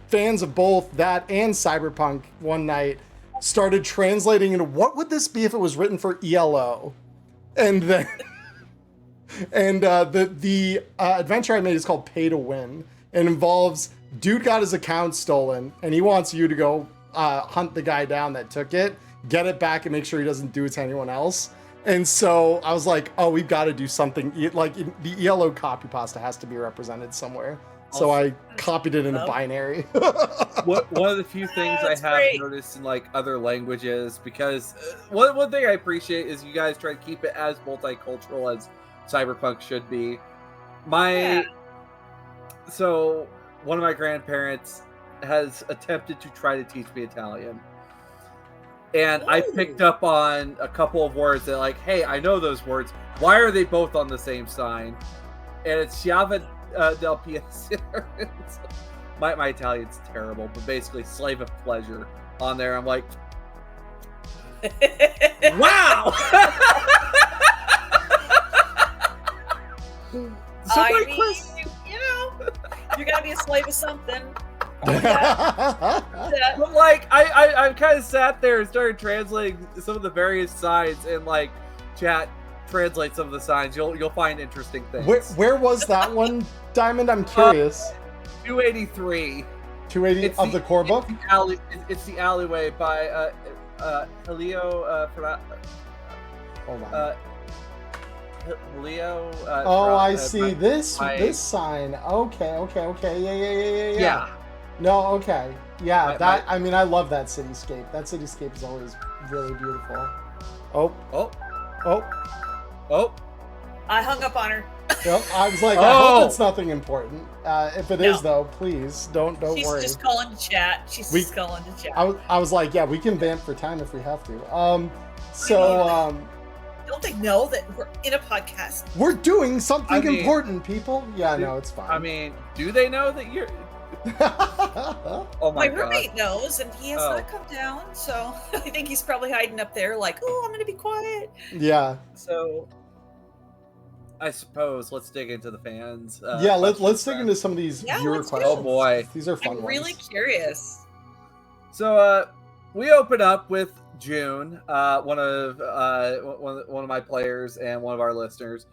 fans of both that and Cyberpunk one night started translating into what would this be if it was written for ELO, and then the adventure I made is called Pay to Win and involves dude got his account stolen and he wants you to go hunt the guy down that took it, get it back, and make sure he doesn't do it to anyone else. And so I was like, oh, we've got to do something. Like the ELO copy pasta has to be represented somewhere. So I copied it in a binary. One of the few things I have great. noticed in like other languages, because one thing I appreciate is you guys try to keep it as multicultural as Cyberpunk should be. So one of my grandparents has attempted to try to teach me Italian. And I picked up on a couple of words that like, hey, I know those words. Why are they both on the same sign? And it's Schiava del Piacere. My Italian's terrible, but basically slave of pleasure on there. I'm like, wow. So I mean, you know, you gotta be a slave of something. But like I kind of sat there and started translating some of the various signs, and like chat translate some of the signs. You'll find interesting things. Where was that one, Diamond? I'm curious. 283. 280 of the core book? It's the alleyway by Helio. Hold on. Leo. I see this sign. Okay. Yeah. No, okay. Yeah, I mean, I love that cityscape. That cityscape is always really beautiful. Oh. I hung up on her. Yep, I was like, I hope it's nothing important. If it is, though, please don't She's worry. just calling to chat. She's calling to chat. I was like, yeah, we can vamp for time if we have to. Don't they know that we're in a podcast? We're doing something important, people. Yeah, no, it's fine. I mean, do they know that you're... Oh my roommate knows, and he has not come down, so I think he's probably hiding up there like, oh, I'm gonna be quiet. Yeah. So I suppose let's dig into the fans. Let's dig into some of these viewer questions. Oh boy, these are fun ones. I'm really curious. So we open up with June, one of my players and one of our listeners.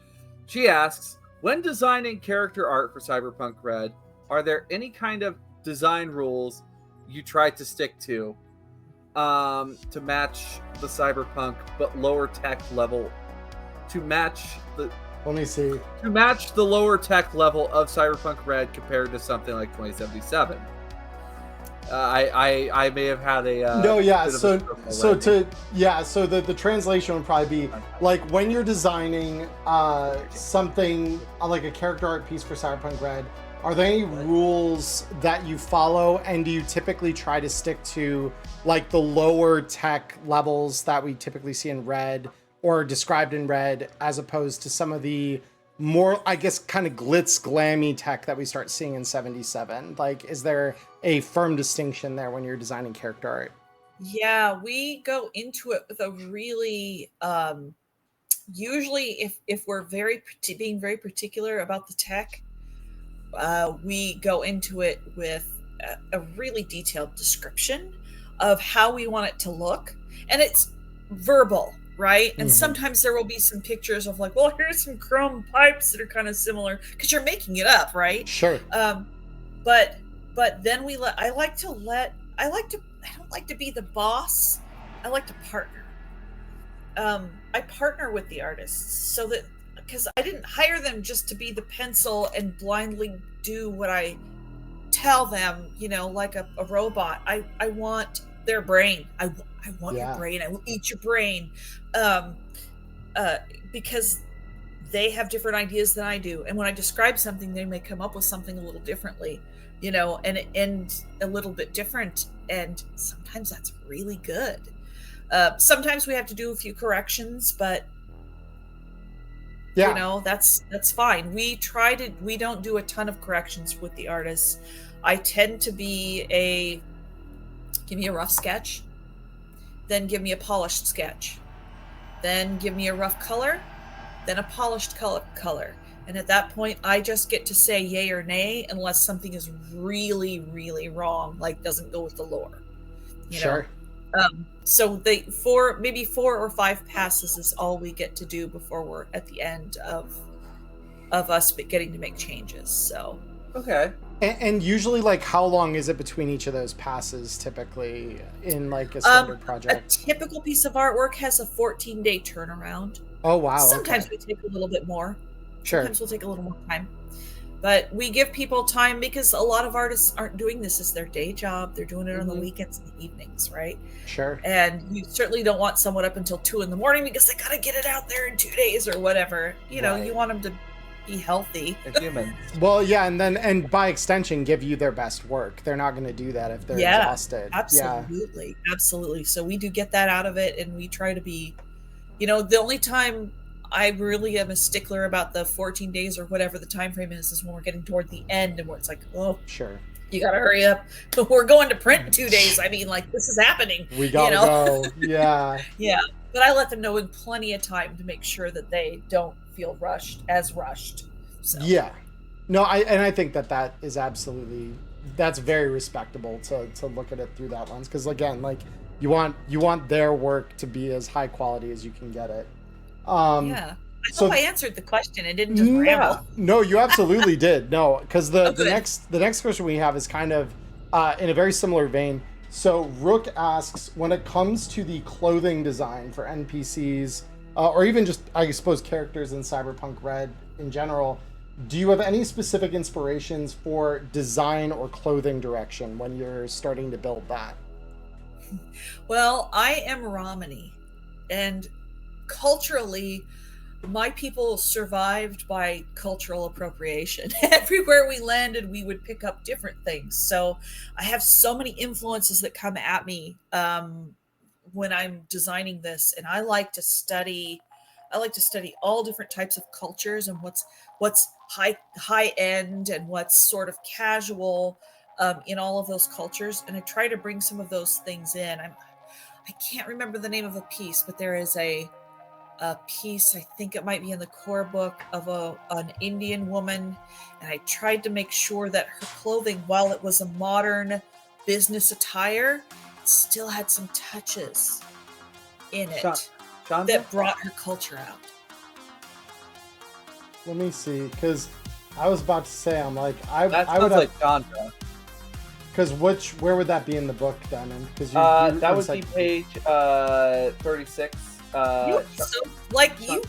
She asks, when designing character art for Cyberpunk RED, are there any kind of design rules you try to stick to match the Cyberpunk but lower tech level, to match the lower tech level of Cyberpunk RED compared to something like 2077? I may have had a so the translation would probably be like, when you're designing something like a character art piece for Cyberpunk RED, are there any rules that you follow, and do you typically try to stick to like the lower tech levels that we typically see in RED or described in RED, as opposed to some of the more, I guess, kind of glitz glammy tech that we start seeing in 77? Like, is there a firm distinction there when you're designing character art? Yeah, we go into it with a really usually if we're being very particular about the tech, we go into it with a really detailed description of how we want it to look, and it's verbal, right? And sometimes there will be some pictures of like, well, here's some chrome pipes that are kind of similar, because you're making it up, right? Sure. But then I don't like to be the boss. I like to partner. I partner with the artists so that, because I didn't hire them just to be the pencil and blindly do what I tell them, like a robot. I want their brain. I want your brain. I will eat your brain. Because they have different ideas than I do. And when I describe something, they may come up with something a little differently, and a little bit different and sometimes that's really good. Sometimes we have to do a few corrections, but Yeah. you know, that's fine. We don't do a ton of corrections with the artists. I tend to be give me a rough sketch, then give me a polished sketch, then give me a rough color, then a polished color. And at that point, I just get to say yay or nay unless something is really, really wrong, like doesn't go with the lore. You Sure. know? So maybe 4 or 5 passes is all we get to do before we're at the end of us getting to make changes. So Okay. And usually, like, how long is it between each of those passes typically in like a standard a project? typical piece of artwork has a 14-day turnaround. Oh wow. Sometimes Okay. we take a little bit more. Sure. Sometimes we'll take a little more time. But we give people time because a lot of artists aren't doing this as their day job. They're doing it on the weekends and the evenings, right? Sure. And you certainly don't want someone up until 2 a.m. because they gotta get it out there in 2 days or whatever. You know, Right. you want them to be healthy. A human. Well, yeah, and by extension, give you their best work. They're not going to do that if they're exhausted. Absolutely. Absolutely. So we do get that out of it, and we try to be, you know, the only time I really am a stickler about the 14 days or whatever the time frame is when we're getting toward the end and where it's like, oh, Sure. you gotta hurry up. We're going to print in 2 days. I mean, like, this is happening. We gotta go. Yeah. Yeah. But I let them know in plenty of time to make sure that they don't feel rushed. So. Yeah. No, I think that is absolutely, that's very respectable to look at it through that lens, because again, like, you want their work to be as high quality as you can get it. Yeah. I hope I answered the question. It didn't just ramble. No, you absolutely did. No, because the good. next question we have is kind of in a very similar vein. So Rook asks, when it comes to the clothing design for NPCs, or even just, I suppose, characters in Cyberpunk RED in general, do you have any specific inspirations for design or clothing direction when you're starting to build that? Well, I am Romani, and culturally, my people survived by cultural appropriation. Everywhere we landed, we would pick up different things. So I have so many influences that come at me when I'm designing this, and I like to study all different types of cultures and what's high end and what's sort of casual in all of those cultures, and I try to bring some of those things in. I can't remember the name of a piece, but there is a piece, I think it might be in the core book, of an Indian woman, and I tried to make sure that her clothing, while it was a modern business attire, still had some touches in it that brought her culture out. Let me see, because I was about to say, I'm like, I have, would like Chandra. Because where would that be in the book then? Because that would be page 36. How do you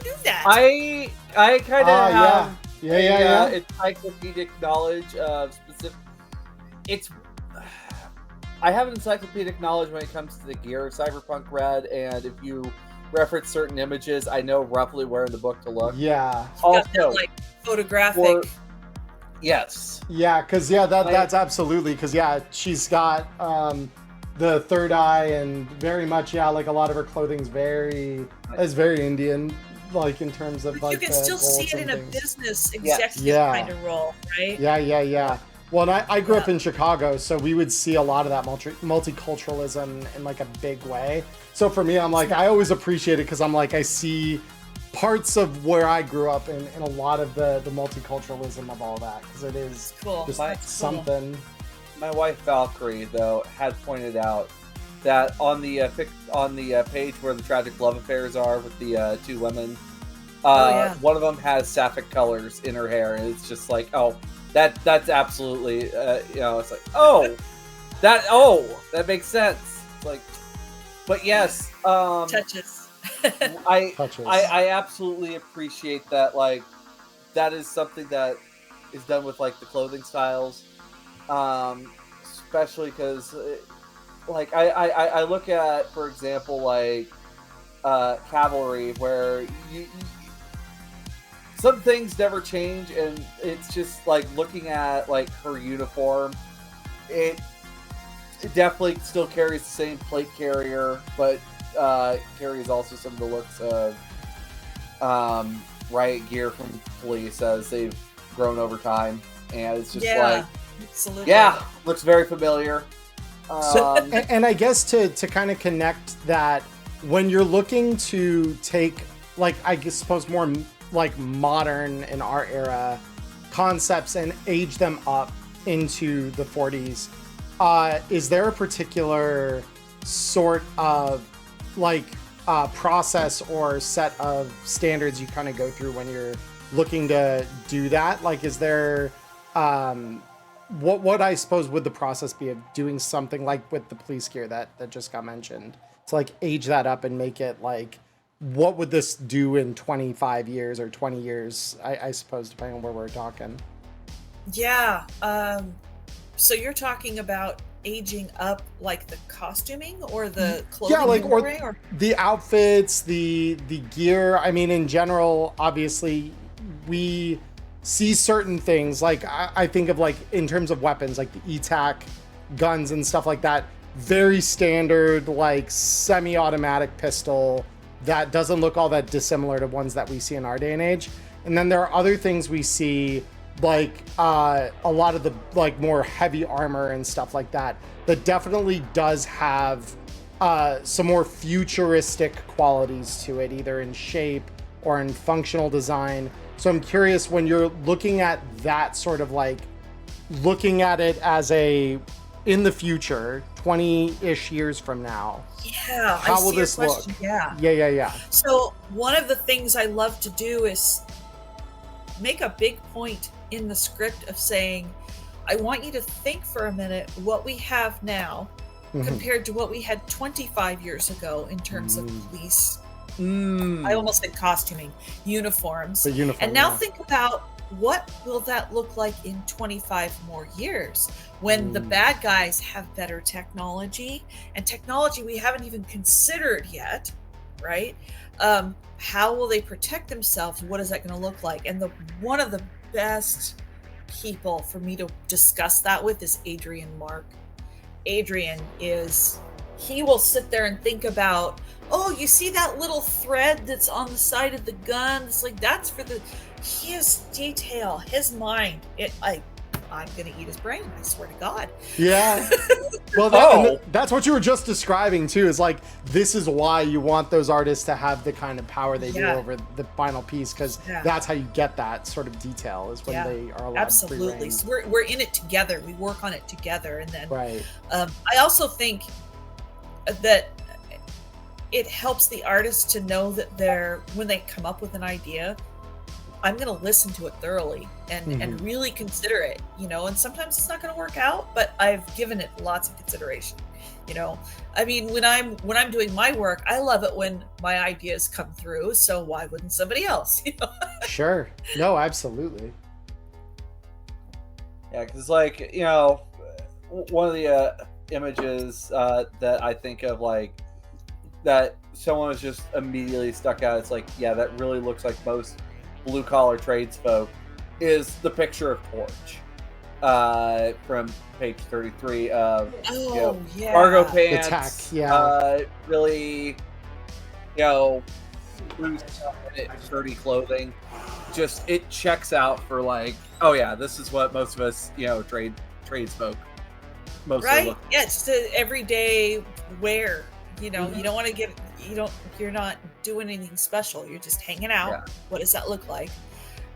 do that? I kind of have yeah. Encyclopedic knowledge of specific. I have encyclopedic knowledge when it comes to the gear of Cyberpunk RED, and if you reference certain images, I know roughly where in the book to look. Yeah. Also, that, like, photographic. Yes. Yeah, because that's absolutely, because she's got the third eye, and very much like a lot of her clothing's very Indian, like in terms of, like, you can still see it in a business executive kind of role, right? Yeah. Well, and I grew up in Chicago, so we would see a lot of that multiculturalism in like a big way. So for me, I'm like, I always appreciate it because I'm like, I see parts of where I grew up in a lot of the multiculturalism of all that, because it is cool. Just something. My wife Valkyrie, though, had pointed out that on the page where the tragic love affairs are with the two women, one of them has sapphic colors in her hair, and it's just like, that's absolutely, it's like, that makes sense. It's like, but yes, touches. I absolutely appreciate that. Like, that is something that is done with, like, the clothing styles, especially because, like, I look at, for example, like, Cavalry, where you some things never change, and it's just like looking at, like, her uniform. it definitely still carries the same plate carrier, but carries also some of the looks of riot gear from police as they've grown over time, and it's just like, absolutely. Yeah, looks very familiar. And I guess to kind of connect that, when you're looking to take, like, I suppose more like modern in our era concepts and age them up into the 40s, is there a particular sort of like process or set of standards you kind of go through when you're looking to do that? Like, is there what I suppose would the process be of doing something like with the police gear that just got mentioned, to like age that up and make it like, what would this do in 25 years or 20 years, I suppose, depending on where we're talking? Yeah. So you're talking about aging up, like the costuming or the clothing? Yeah, like, or wearing, or the outfits, the gear. I mean, in general, obviously, we see certain things. Like, I think of, like, in terms of weapons, like the ETAC guns and stuff like that. Very standard, like, semi-automatic pistol that doesn't look all that dissimilar to ones that we see in our day and age. And then there are other things we see, like a lot of the like more heavy armor and stuff like that definitely does have some more futuristic qualities to it, either in shape or in functional design. So I'm curious, when you're looking at that sort of like looking at it as a in the future, 20-ish years from now, how will this look? Yeah. So one of the things I love to do is make a big point in the script of saying, I want you to think for a minute what we have now compared to what we had 25 years ago in terms of police. I almost said costuming, uniforms. And now think about, what will that look like in 25 more years when the bad guys have better technology, and technology we haven't even considered yet, right? How will they protect themselves? What is that going to look like? And one of the best people for me to discuss that with is Adrian Mark. Adrian he will sit there and think about, oh, you see that little thread that's on the side of the gun? It's like, that's for his detail, his mind. I'm gonna eat his brain, I swear to God. Yeah. Well, that's what you were just describing too, is like, this is why you want those artists to have the kind of power they do over the final piece, because that's how you get that sort of detail, is when they are allowed absolutely. So we're in it together, we work on it together. And then right. I also think that it helps the artist to know that when they come up with an idea, I'm going to listen to it thoroughly and really consider it, and sometimes it's not going to work out, but I've given it lots of consideration. I mean, when I'm doing my work, I love it when my ideas come through. So why wouldn't somebody else? Sure. No, absolutely. Yeah. Cause like, one of the images that I think of, like, that someone was just immediately stuck out. It's like, yeah, that really looks like most blue collar tradesfolk, is the picture of Torch from page 33 of cargo pants, really, loose, dirty clothing. Just, it checks out for like, oh yeah, this is what most of us, tradesfolk mostly right? look. Yeah, it's the everyday wear. You don't want to you're not doing anything special. You're just hanging out. Yeah. What does that look like?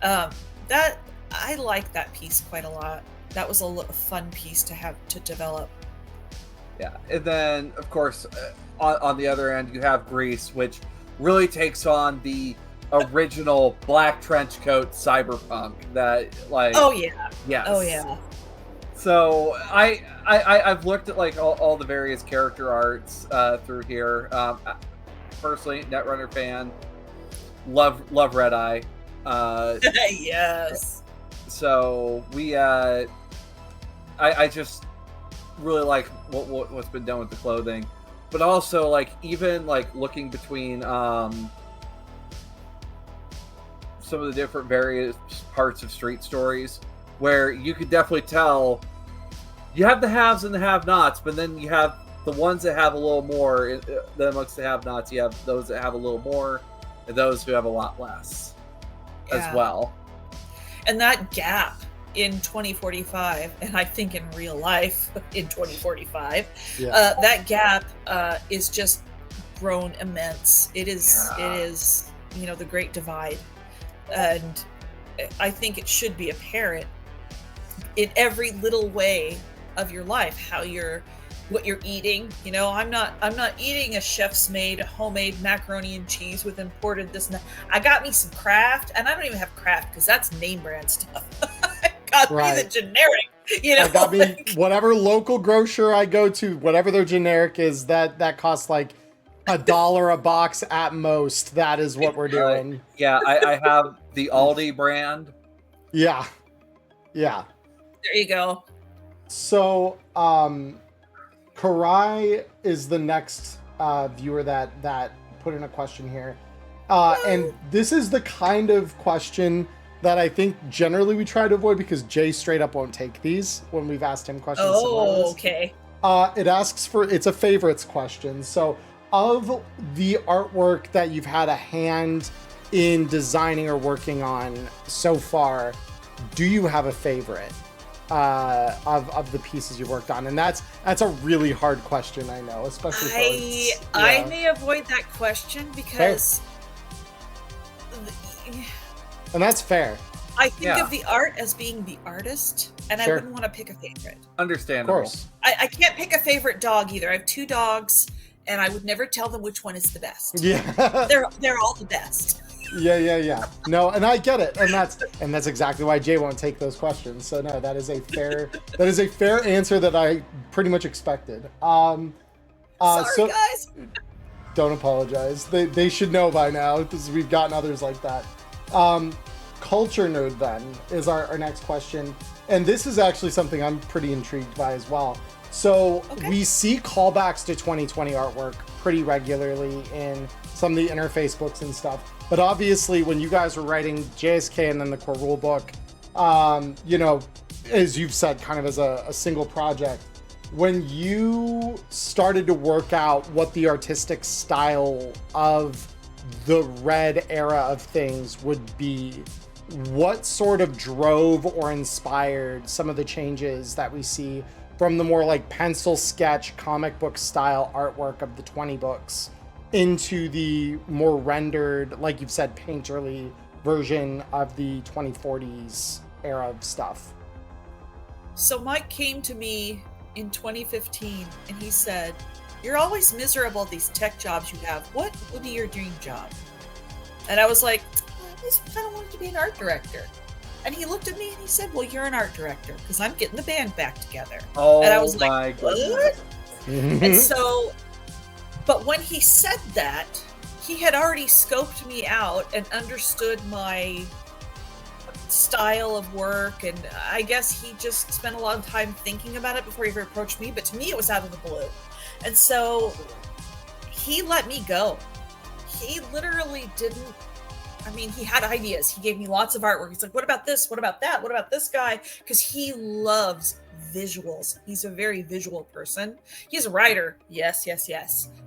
That I like that piece quite a lot. That was a fun piece to have to develop. Yeah, and then of course, on the other end, you have Grease, which really takes on the original black trench coat cyberpunk. That like, oh yeah, yes, oh yeah. So I've looked at like all the various character arts through here. Personally, Netrunner fan, love Red Eye. Yes. So we I just really like what's been done with the clothing, but also like even like looking between some of the different various parts of Street Stories, where you could definitely tell you have the haves and the have-nots, but then you have the ones that have a little more. Then amongst the have-nots, you have those that have a little more, and those who have a lot less as well. And that gap in 2045, and I think in real life in 2045, that gap is just grown immense. It is, you know, the Great Divide, and I think it should be apparent in every little way of your life, what you're eating. You know, I'm not eating a chef's made homemade macaroni and cheese with imported this and that. I got me some Kraft, and I don't even have Kraft because that's name brand stuff. I got me the generic, you know. I got me whatever local grocer I go to, whatever their generic is, that costs like $1 a box at most. That is what we're doing. Yeah, I have the Aldi brand. Yeah. There you go. So, Karai is the next viewer that put in a question here. And this is the kind of question that I think generally we try to avoid because Jay straight up won't take these when we've asked him questions. Oh, okay. It asks it's a favorites question. So, of the artwork that you've had a hand in designing or working on so far, do you have a favorite of the pieces you worked on? And that's a really hard question, I know, especially I may avoid that question because and that's fair. I think of the art as being the artist, and I wouldn't want to pick a favorite. Understandable. Of course. I can't pick a favorite dog either. I have 2 dogs, and I would never tell them which one is the best. Yeah. They're all the best. Yeah. No, and I get it. And that's exactly why Jay won't take those questions. So no, that is a fair answer that I pretty much expected. Sorry, guys. Don't apologize. They should know by now because we've gotten others like that. Culture Nerd then is our next question. And this is actually something I'm pretty intrigued by as well. So we see callbacks to 2020 artwork pretty regularly in some of the interface books and stuff. But obviously, when you guys were writing JSK and then the core rulebook, you know, as you've said, kind of as a single project, when you started to work out what the artistic style of the Red era of things would be, what sort of drove or inspired some of the changes that we see from the more like pencil sketch comic book style artwork of the 20 books into the more rendered, like you've said, painterly version of the 2040s era of stuff? So Mike came to me in 2015 and he said, "You're always miserable at these tech jobs you have. What would be your dream job?" And I was like, I just kind of wanted to be an art director. And he looked at me and he said, "Well, you're an art director because I'm getting the band back together." Oh, and I was my like, goodness. "What?" And so, but when he said that, he had already scoped me out and understood my style of work, and I guess he just spent a lot of time thinking about it before he ever approached me. But to me, it was out of the blue, and so he let me go. He literally didn't. I mean, he had ideas. He gave me lots of artwork. He's like, "What about this? What about that? What about this guy?" Because he loves visuals. He's a very visual person. He's a writer, yes,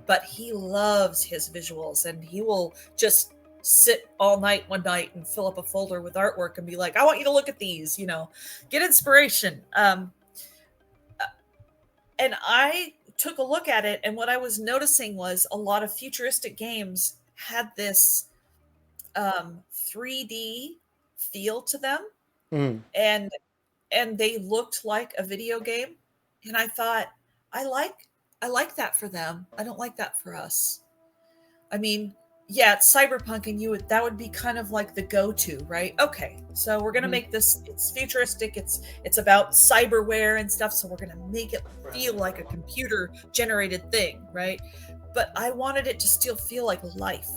but he loves his visuals, and he will just sit all night one night and fill up a folder with artwork and be like, "I want you to look at these, you know, get inspiration." And I took a look at it, and what I was noticing was a lot of futuristic games had this 3D feel to them, and they looked like a video game, and I thought, I like that for them. I don't like that for us. I mean, yeah, it's cyberpunk, and that would be kind of like the go-to, right? Okay, so we're gonna make this. It's futuristic. It's about cyberware and stuff. So we're gonna make it feel like a computer-generated thing, right? But I wanted it to still feel like life.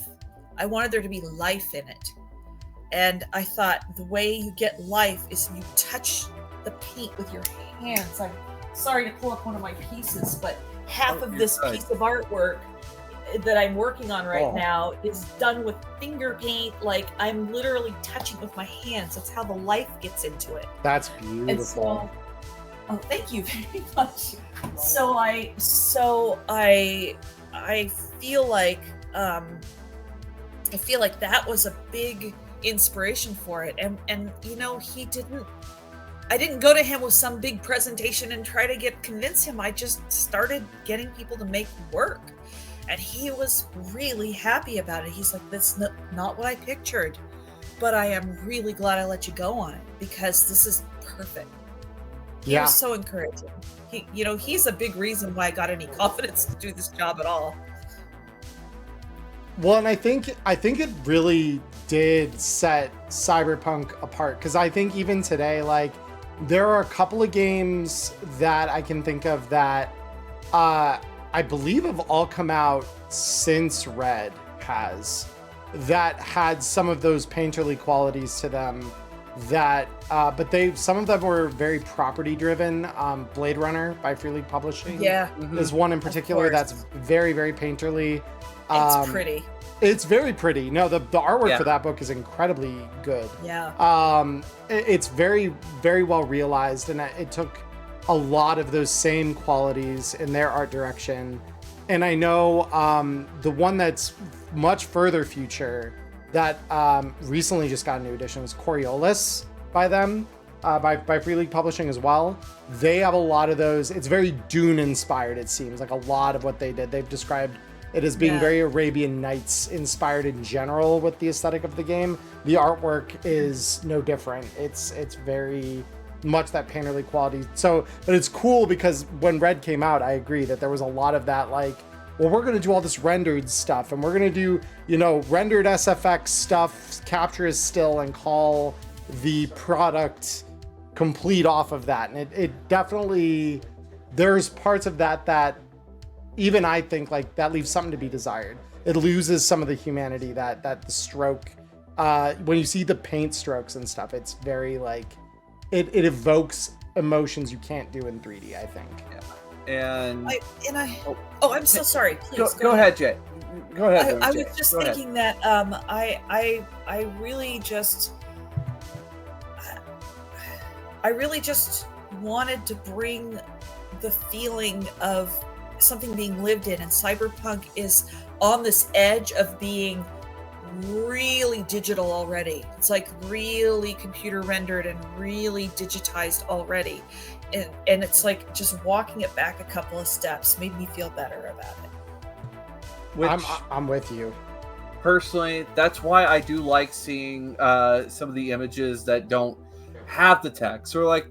I wanted there to be life in it. And I thought the way you get life is you touch the paint with your hands. I'm sorry to pull up one of my pieces, but half of this piece of artwork that I'm working on right now is done with finger paint. Like, I'm literally touching with my hands. That's how the life gets into it. That's beautiful. And so Oh, thank you very much. So I feel like that was a big inspiration for it, and you know, I didn't go to him with some big presentation and try to convince him. I just started getting people to make work, and he was really happy about it. He's like, "That's not what I pictured, but I am really glad I let you go on it because this is perfect." He was so encouraging. He's a big reason why I got any confidence to do this job at all. Well, and I think it really did set Cyberpunk apart, because I think even today, like, there are a couple of games that I can think of that I believe have all come out since Red that had some of those painterly qualities to them. That but some of them were very property driven. Blade Runner by Free League Publishing is one in particular that's very, very painterly. It's pretty. It's very pretty. No, the artwork for that book is incredibly good. It's very, very well realized, and it took a lot of those same qualities in their art direction. And I know the one that's much further future that recently just got a new edition is Coriolis by them, by Free League Publishing as well. They have a lot of those. It's very Dune inspired, it seems. Like, a lot of what they did, they've described it as being very Arabian Nights inspired in general with the aesthetic of the game. The artwork is no different. It's very much that painterly quality. So, but it's cool because when Red came out, I agree that there was a lot of that, like, well, we're going to do all this rendered stuff, and we're going to do, rendered SFX stuff, capture as still, and call the product complete off of that. And it definitely, there's parts of that even I think, like, that leaves something to be desired. It loses some of the humanity that the stroke, when you see the paint strokes and stuff, it's very, like, it evokes emotions you can't do in 3D, I think. And I'm so sorry. Please go ahead, Jay. Go ahead. I was just thinking that I really just wanted to bring the feeling of something being lived in, and Cyberpunk is on this edge of being really digital already. It's like really computer rendered and really digitized already. And it's like just walking it back a couple of steps made me feel better about it. I'm with you. Personally, that's why I do like seeing some of the images that don't have the text, or like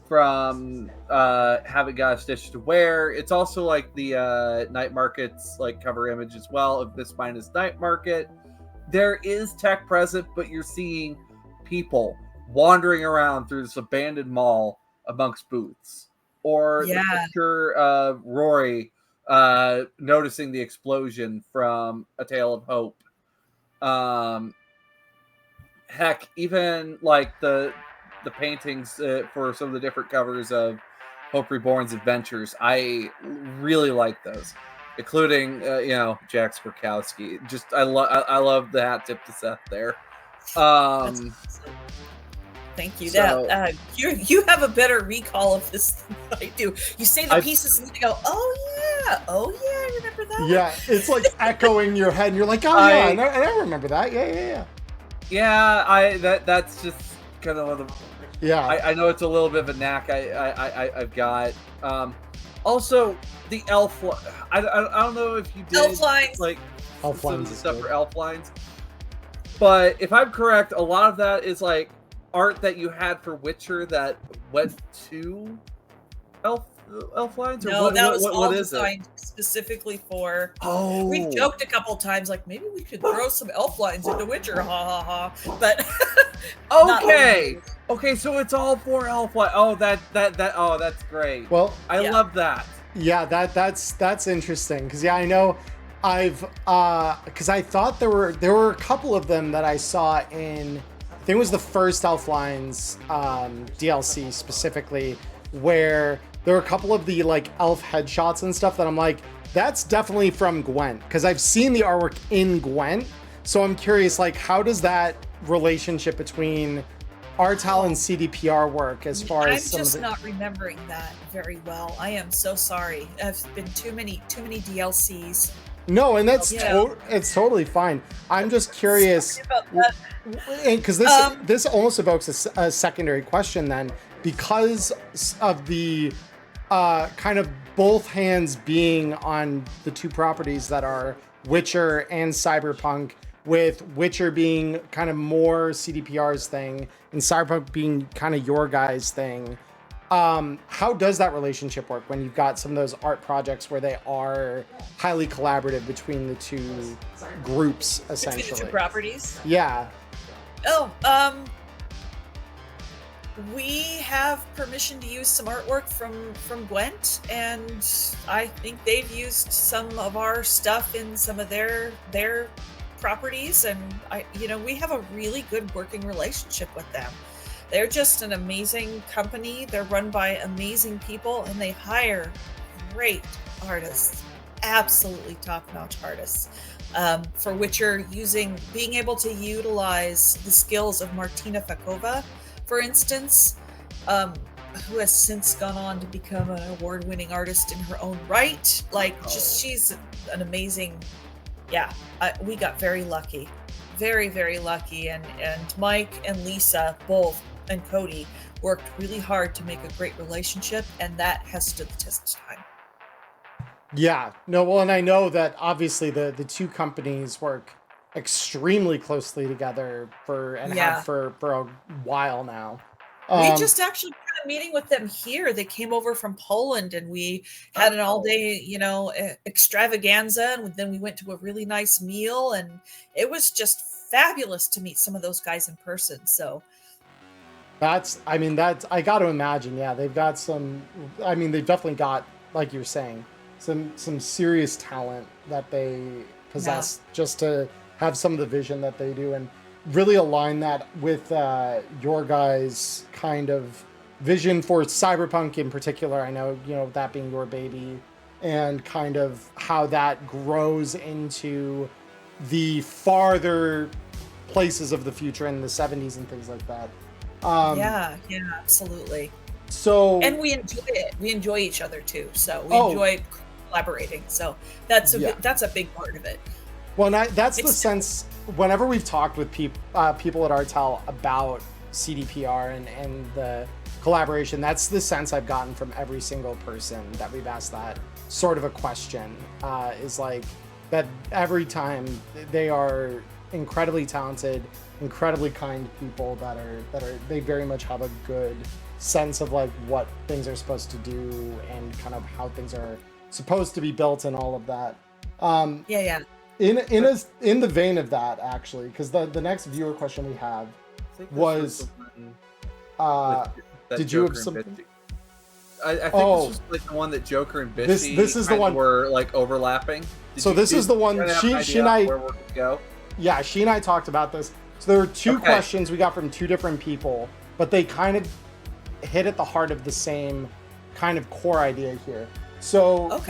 from Haven't Got a Stitch to Wear. It's also like the Night Market's like cover image as well of This Finest Night Market. There is tech present, but you're seeing people wandering around through this abandoned mall amongst booths. Or the picture of Rory noticing the explosion from A Tale of Hope. Heck, even like the paintings for some of the different covers of Hope Reborn's adventures, I really like those, including Jack Skorkowski. Just I love the hat tip to Seth there. Thank you. So, you have a better recall of this than I do. You say the pieces and you go, oh yeah, I remember that. Yeah, it's like echoing your head, and you're like, oh yeah, I remember that. Yeah. Yeah, that's just kind of one of the. Yeah, I know it's a little bit of a knack I've got. Also, the elf. I don't know if you did elf lines. Like elf some lines stuff good. For elf lines, but if I'm correct, a lot of that is like art that you had for Witcher that went to elf lines. Or no, what, that was what all is designed specifically for. Oh, we joked a couple times, like maybe we should throw some elf lines into Witcher, ha ha ha. But okay, so it's all for elf line. Oh, that's great. Well, I love that. Yeah, that's interesting, because I know because I thought there were a couple of them that I saw in, I think it was the first Elf Lines DLC specifically, where there were a couple of the like elf headshots and stuff that I'm like, that's definitely from Gwent, because I've seen the artwork in Gwent. So I'm curious, like, how does that relationship between RTAL and CDPR work as far I'm as some just of the... not remembering that very well. I am so sorry. It's been too many DLCs. No, and that's Yeah. it's totally fine. I'm just curious, Sorry about that. because this almost evokes a secondary question then, because of the kind of both hands being on the two properties that are Witcher and Cyberpunk, with Witcher being kind of more CDPR's thing and Cyberpunk being kind of your guys' thing. How does that relationship work when you've got some of those art projects where they are highly collaborative between the two groups, essentially? Between the two properties? Yeah. Oh, we have permission to use some artwork from Gwent, and I think they've used some of our stuff in some of their properties, and we have a really good working relationship with them. They're just an amazing company. They're run by amazing people, and they hire great artists, absolutely top-notch artists. For Witcher, being able to utilize the skills of Martina Fakova, for instance, who has since gone on to become an award-winning artist in her own right. She's an amazing. Yeah, we got very lucky, very, very lucky, and Mike and Lisa both, and Cody worked really hard to make a great relationship, and that has stood the test of time. Yeah, no, well, and I know that obviously the two companies work extremely closely together have for a while now. We just actually had a meeting with them here. They came over from Poland, and we had an all-day, extravaganza, and then we went to a really nice meal, and it was just fabulous to meet some of those guys in person. So that's I got to imagine, yeah, they've definitely got, like you're saying, some serious talent that they possess, just to have some of the vision that they do and really align that with your guys' kind of vision for Cyberpunk in particular. I know, that being your baby, and kind of how that grows into the farther places of the future in the 70s and things like that. Yeah, absolutely. So, and we enjoy it. We enjoy each other too. So we enjoy collaborating. So that's a big part of it. Well, that's the sense whenever we've talked with people at RTAL about CDPR and the collaboration. That's the sense I've gotten from every single person that we've asked that sort of a question. Is like that every time they are incredibly talented, incredibly kind people that are they very much have a good sense of like what things are supposed to do and kind of how things are supposed to be built and all of that. In the vein of that, actually, because the next viewer question we have was did you have something? I think this was like the one that Joker and Bishy this is the one were like overlapping. This is the one she and I where we're gonna go? Yeah, she and I talked about this. So there were two questions we got from two different people, but they kind of hit at the heart of the same kind of core idea here. So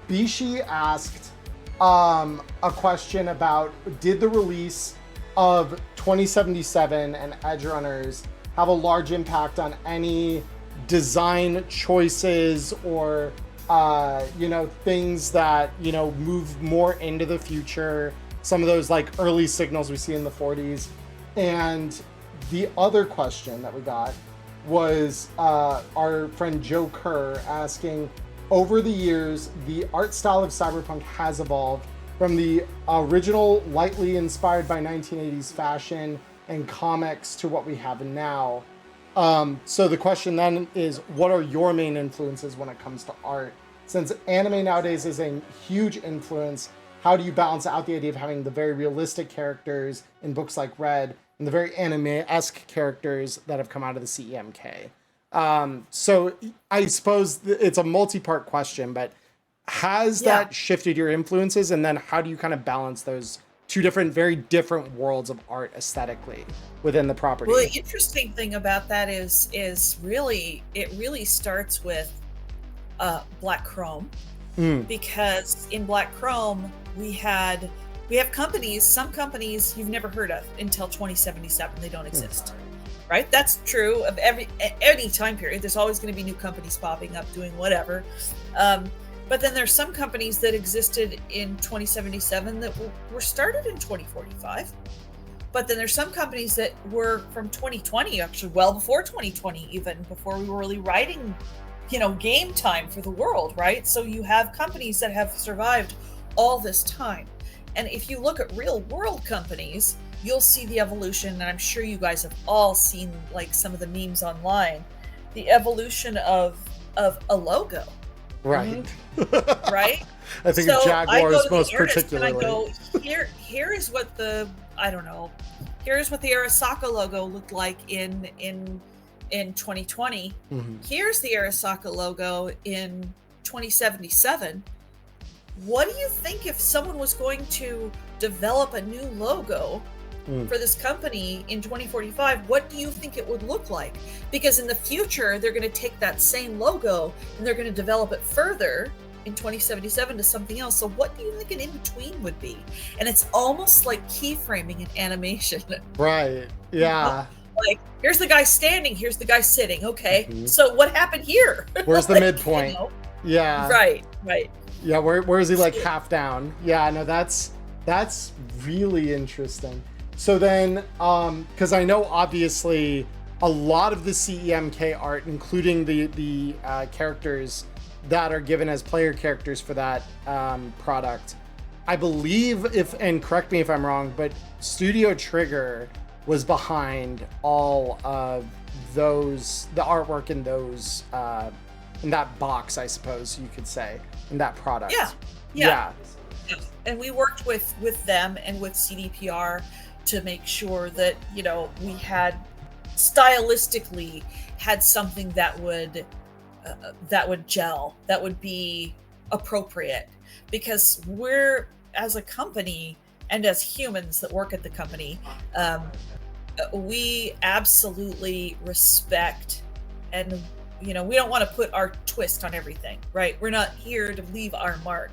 Bishi asked a question about, did the release of 2077 and Edge Runners have a large impact on any design choices or things that move more into the future, some of those like early signals we see in the 40s. And the other question that we got was our friend Joe Kerr asking, over the years, the art style of Cyberpunk has evolved from the original lightly inspired by 1980s fashion and comics to what we have now. So the question then is, what are your main influences when it comes to art? Since anime nowadays is a huge influence, how do you balance out the idea of having the very realistic characters in books like Red and the very anime-esque characters that have come out of the CEMK? So I suppose it's a multi-part question, but has that shifted your influences? And then how do you kind of balance those two very different worlds of art aesthetically within the property? Well, the interesting thing about that is it really starts with Black Chrome, because in Black Chrome we have companies, some companies you've never heard of until 2077. They don't exist. right? That's true of any time period. There's always going to be new companies popping up doing whatever. But then there's some companies that existed in 2077 that were started in 2045. But then there's some companies that were from 2020, actually well before 2020, even before we were really writing, game time for the world, right? So you have companies that have survived all this time. And if you look at real world companies, you'll see the evolution, and I'm sure you guys have all seen like some of the memes online, the evolution of a logo. Right. Right? I think of Jaguars most particularly. And I go, here is what here's what the Arasaka logo looked like in 2020. Mm-hmm. Here's the Arasaka logo in 2077. What do you think if someone was going to develop a new logo for this company in 2045? What do you think it would look like? Because in the future, they're going to take that same logo and they're going to develop it further in 2077 to something else. So what do you think an in-between would be? And it's almost like keyframing in animation. Right. Yeah. Like, here's the guy standing, here's the guy sitting. Okay. So what happened here? Where's the midpoint? Yeah. Right. Yeah, where is he like half down? Yeah, no, that's really interesting. So then, because I know obviously a lot of the CEMK art, including the characters that are given as player characters for that product, I believe, and correct me if I'm wrong, but Studio Trigger was behind all of those, the artwork in those, in that box, I suppose you could say, in that product. Yeah. And we worked with them and with CDPR to make sure that, we had stylistically had something that would gel, that would be appropriate, because we're, as a company and as humans that work at the company, we absolutely respect, and we don't want to put our twist on everything, right? We're not here to leave our mark.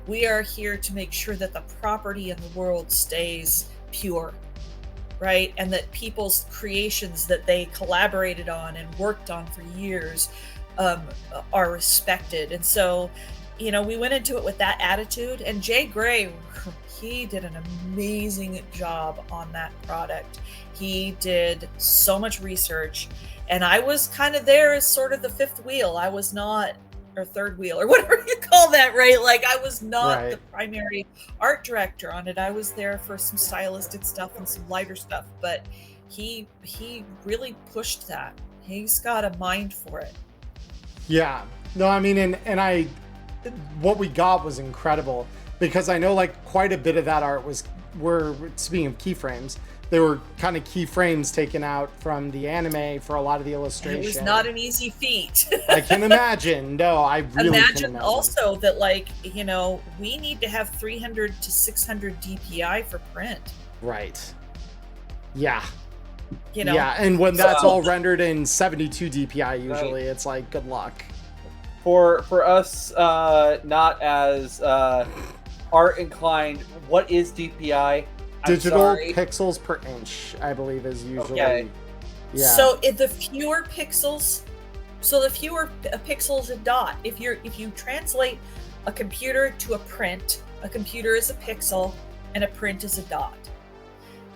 We are here to make sure that the property and the world stays pure, right? And that people's creations that they collaborated on and worked on for years are respected. And so, we went into it with that attitude, and Jay Gray, he did an amazing job on that product. He did so much research, and I was kind of there as sort of the fifth wheel. I was not, or third wheel, or whatever you call that, right? Like, I was not the primary art director on it. I was there for some stylistic stuff and some lighter stuff, but he really pushed that. He's got a mind for it. Yeah. No, I mean, and what we got was incredible, because I know like quite a bit of that art were speaking of keyframes, there were kind of keyframes taken out from the anime for a lot of the illustration. It was not an easy feat. I can imagine. No, I really can imagine. Also that, like, we need to have 300 to 600 DPI for print. Right. Yeah. Yeah, and when that's all rendered in 72 DPI, usually it's like, good luck. For us, not as art inclined, what is DPI? Digital pixels per inch, I believe, is usually. Okay. Yeah. So the fewer pixels, a pixel is a dot. If you translate a computer to a print, a computer is a pixel and a print is a dot.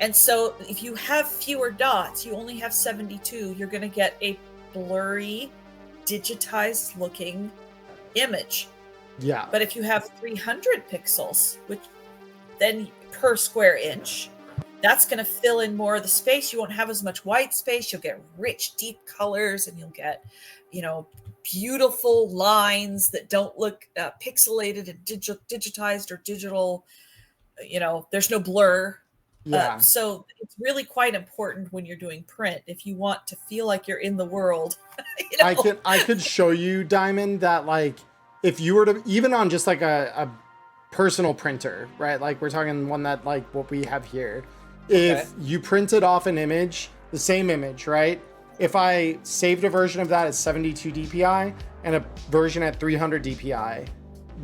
And so if you have fewer dots, you only have 72, you're going to get a blurry, digitized looking image. Yeah. But if you have 300 pixels, which then per square inch, that's going to fill in more of the space. You won't have as much white space. You'll get rich, deep colors, and you'll get, beautiful lines that don't look pixelated and digitized or digital. There's no blur. Yeah. So it's really quite important when you're doing print, if you want to feel like you're in the world. I could show you, Diamond, that like if you were to, even on just like a personal printer, right? Like we're talking one that like what we have here. If you printed off an image, the same image, right? If I saved a version of that at 72 DPI and a version at 300 DPI,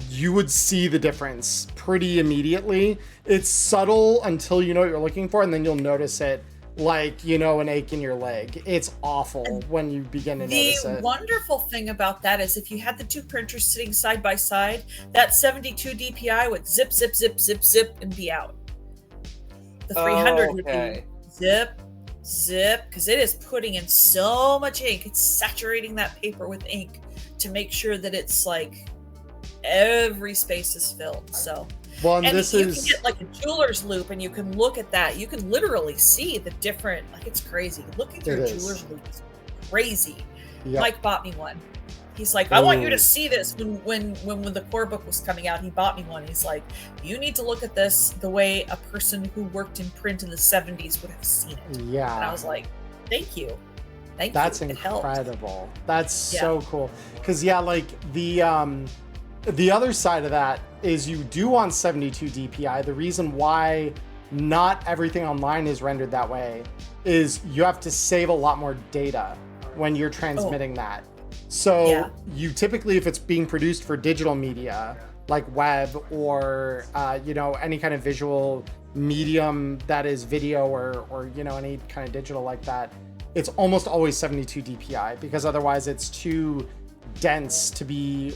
you would see the difference pretty immediately. It's subtle until you know what you're looking for, and then you'll notice it like, an ache in your leg. It's awful when you begin to notice The it. wonderful thing about that is if you had the two printers sitting side by side, that 72 DPI would zip, zip, zip, zip, zip, and be out. The 300 would be zip, zip, because it is putting in so much ink. It's saturating that paper with ink to make sure that it's like every space is filled. So, well, and you can get like a jeweler's loop, and you can look at that. You can literally see the different. Like, it's crazy. Looking through a jeweler's loop is crazy. Yep. Mike bought me one. He's like, I want you to see this. When the core book was coming out, he bought me one. He's like, you need to look at this the way a person who worked in print in the 70s would have seen it. Yeah. And I was like, thank you. That's incredible. That's so cool. Because like the other side of that is you do want 72 DPI. The reason why not everything online is rendered that way is you have to save a lot more data when you're transmitting that. So you typically, if it's being produced for digital media, like web or, any kind of visual medium that is video or any kind of digital like that, it's almost always 72 DPI because otherwise it's too dense to be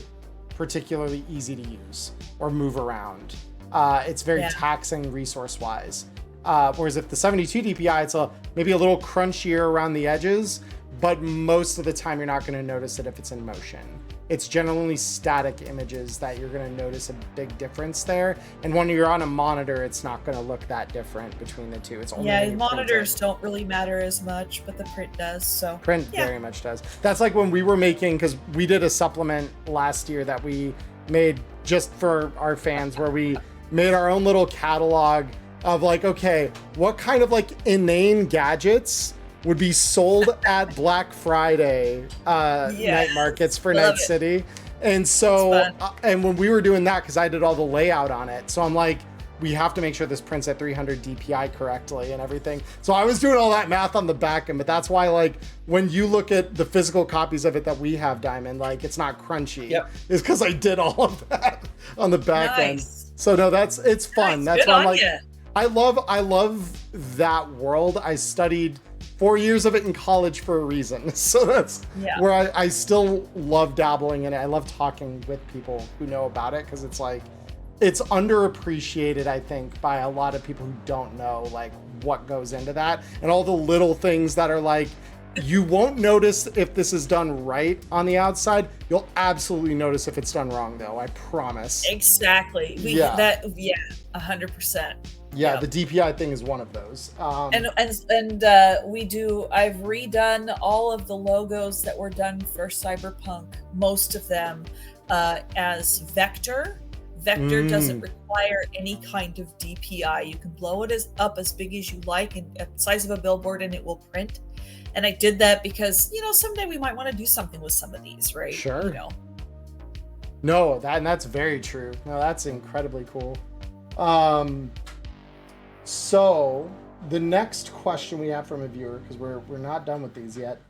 particularly easy to use or move around. It's very taxing resource-wise. Whereas if the 72 DPI, it's maybe a little crunchier around the edges, but most of the time you're not going to notice it if it's in motion. It's generally static images that you're going to notice a big difference there. And when you're on a monitor, it's not going to look that different between the two. It's only monitors don't really matter as much, but the print does. So print very much does. That's like when we were making, because we did a supplement last year that we made just for our fans, where we made our own little catalog of like, okay, what kind of like inane gadgets would be sold at Black Friday night markets for Night City. And so, and when we were doing that, because I did all the layout on it, so I'm like, we have to make sure this prints at 300 DPI correctly and everything. So I was doing all that math on the back end, but that's why, like, when you look at the physical copies of it that we have, Diamond, like, it's not crunchy. It's because I did all of that on the back end. So no, it's fun. That's why I'm like, I love that world. I studied 4 years of it in college for a reason. So that's where I still love dabbling in it. I love talking with people who know about it because it's like, it's underappreciated, I think, by a lot of people who don't know like what goes into that and all the little things that are like, you won't notice if this is done right on the outside. You'll absolutely notice if it's done wrong, though. I promise. Exactly. 100%. Yeah, the DPI thing is one of those. I've redone all of the logos that were done for Cyberpunk, most of them as vector. Vector doesn't require any kind of DPI. You can blow it up as big as you like and at the size of a billboard and it will print. And I did that because, someday we might want to do something with some of these, right? Sure. No, that's very true. No, that's incredibly cool. So the next question we have from a viewer, because we're not done with these yet.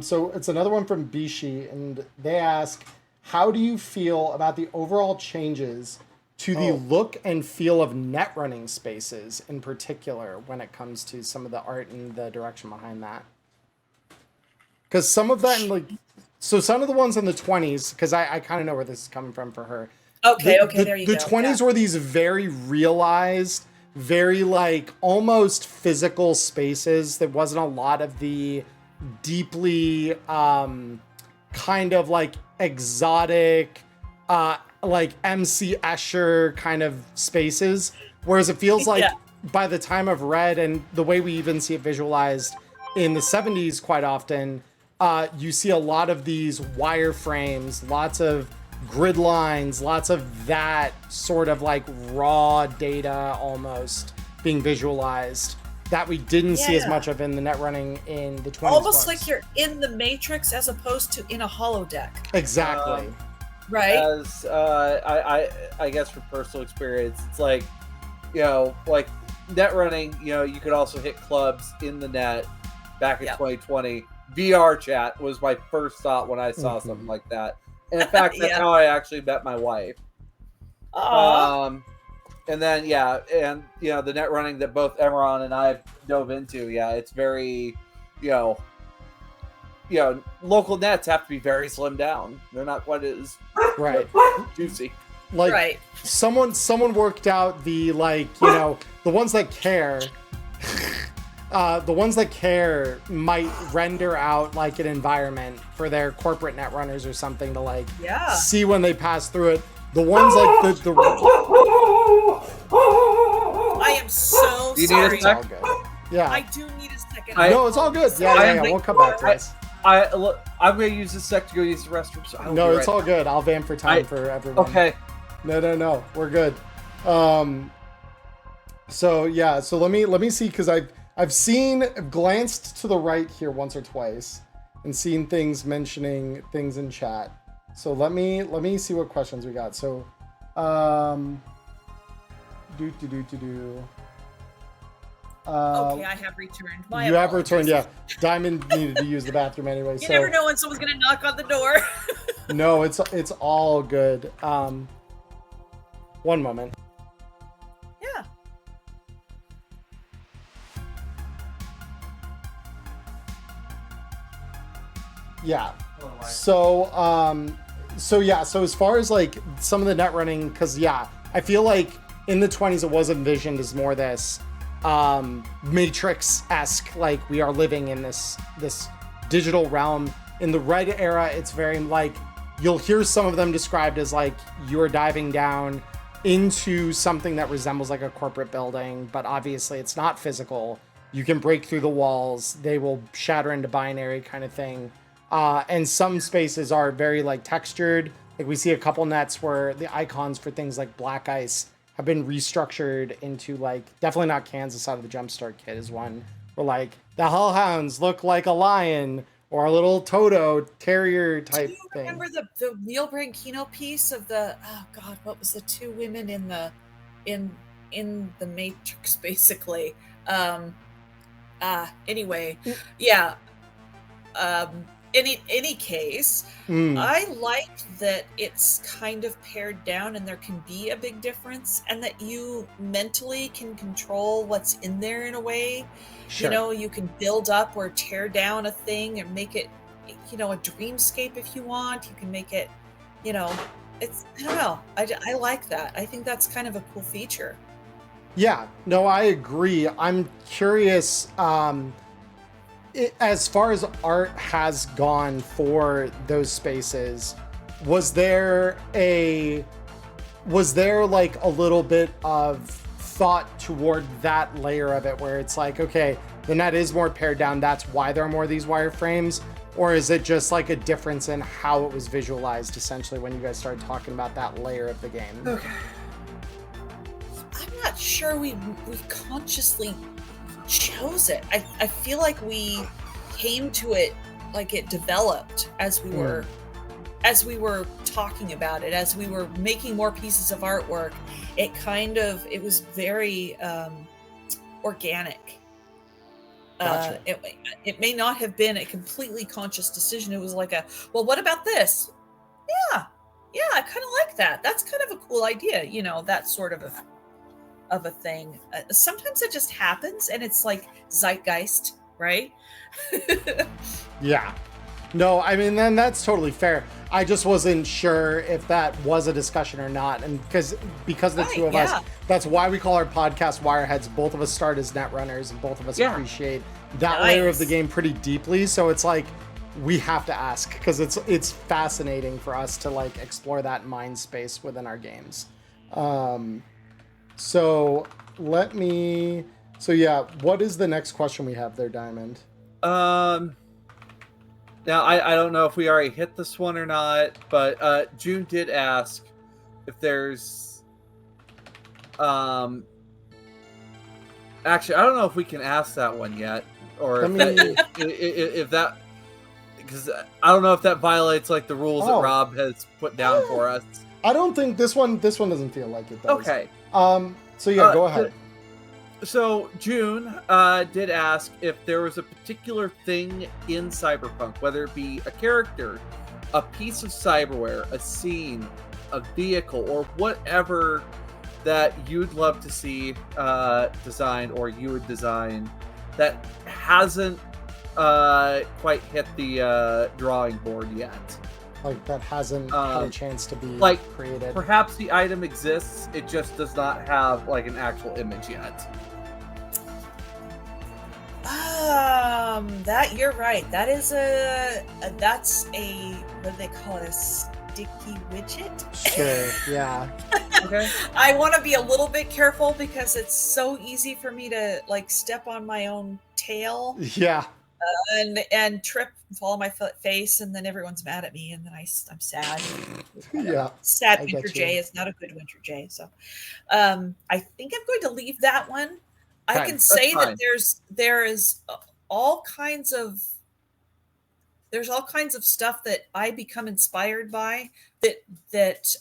So it's another one from Bishi, and they ask, how do you feel about the overall changes to the look and feel of net running spaces in particular when it comes to some of the art and the direction behind that? Because some of that, some of the ones in the 20s, because I kind of know where this is coming from for her. Okay, there you go. The 20s were these very realized, very like almost physical spaces. There wasn't a lot of the deeply kind of like exotic, like MC Escher kind of spaces. Whereas it feels like by the time of Red and the way we even see it visualized in the 70s quite often, you see a lot of these wireframes, lots of grid lines, lots of that sort of like raw data almost being visualized that we didn't see as much of in the net running in the 20s. Almost like you're in the Matrix as opposed to in a holodeck. Exactly. Right? As I guess from personal experience, it's like, like net running, you could also hit clubs in the net back in 2020. VR chat was my first thought when I saw something like that. And in fact, that's how I actually met my wife. And then and the net running that both Emmerron and I dove into, it's very, local nets have to be very slimmed down. They're not quite as juicy. Like right. someone worked out the the ones that care. The ones that care might render out like an environment for their corporate net runners or something to see when they pass through it. The ones like the I am so you sorry. Need a sec? Yeah. I do need a second. No, it's all good. Yeah. We'll come back to this. I'm going to use this sec to go use the restroom. So no, it's all good. I'll vamp for time for everyone. Okay. No. We're good. So let me see, because I've glanced to the right here once or twice and seen things mentioning things in chat. So let me see what questions we got. So okay, I have returned. You have returned, yeah. Diamond needed to use the bathroom anyway. You never know when someone's gonna knock on the door. No, it's all good. One moment. Yeah. Yeah. So as far as like some of the net running, because I feel like in the 20s it was envisioned as more this Matrix-esque, like we are living in this digital realm. In the Red era, it's very like, you'll hear some of them described as like you're diving down into something that resembles like a corporate building, but obviously it's not physical. You can break through the walls, they will shatter into binary kind of thing. And some spaces are very like textured. Like we see a couple nets where the icons for things like black ice have been restructured into like, definitely not Kansas out of the Jumpstart Kit is one, where like the Hellhounds look like a lion or a little Toto terrier type thing. Do you remember the Neil Branchino piece of the, what was the two women in the Matrix basically? Anyway, yeah. In any case, I like that it's kind of pared down and there can be a big difference, and that you mentally can control what's in there in a way. Sure. You can build up or tear down a thing and make it, a dreamscape if you want. You can make it, it's, I don't know. I like that. I think that's kind of a cool feature. Yeah, no, I agree. I'm curious, as far as art has gone for those spaces, was there like a little bit of thought toward that layer of it where it's like, okay, the net is more pared down, that's why there are more of these wireframes? Or is it just like a difference in how it was visualized essentially when you guys started talking about that layer of the game? Okay. I'm not sure we consciously chose it. I feel like we came to it like it developed as we were talking about it, as we were making more pieces of artwork. It was very organic. Gotcha. It may not have been a completely conscious decision. It was like what about this? Yeah, I kind of like that. That's kind of a cool idea, that sort of a thing. Sometimes it just happens and it's like zeitgeist, right? Yeah. No, I mean, then that's totally fair. I just wasn't sure if that was a discussion or not. And because the two of us, that's why we call our podcast Wireheads. Both of us start as net runners and both of us appreciate that layer of the game pretty deeply. So it's like, we have to ask because it's fascinating for us to like explore that mind space within our games. So what is the next question we have there, Diamond? Now, I don't know if we already hit this one or not, but June did ask if there's... Actually, I don't know if we can ask that one yet, or if that... Because I don't know if that violates like the rules that Rob has put down for us. I don't think this one doesn't feel like it does. Okay. So yeah, go ahead. So June did ask if there was a particular thing in Cyberpunk, whether it be a character, a piece of cyberware, a scene, a vehicle, or whatever that you'd love to see designed, or you would design, that hasn't quite hit the drawing board yet? Like that hasn't had a chance to be like created. Perhaps the item exists, it just does not have like an actual image yet. That you're right. That is that's a what do they call it? A sticky widget. Sure. Yeah. Okay. I want to be a little bit careful because it's so easy for me to like step on my own tail. Yeah. And trip and fall on my face, and then everyone's mad at me, and then I'm sad. Yeah. Sad I Winter get Jaye you. is not a good Winter Jaye. So I think I'm going to leave that one. I Okay, can say fine. that there is all kinds of stuff that I become inspired by that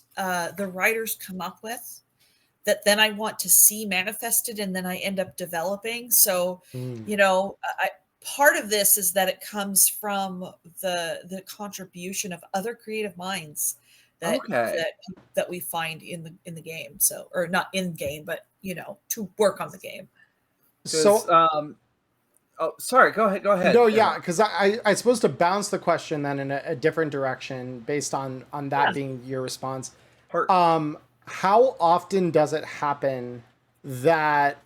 the writers come up with that then I want to see manifested, and then I end up developing. So, you know, part of this is that it comes from the contribution of other creative minds that we find in the game. So, or not in game, but you know, to work on the game. So, oh, sorry. Go ahead. No, yeah, because I supposed to bounce the question then in a different direction based on that being your response. How often does it happen that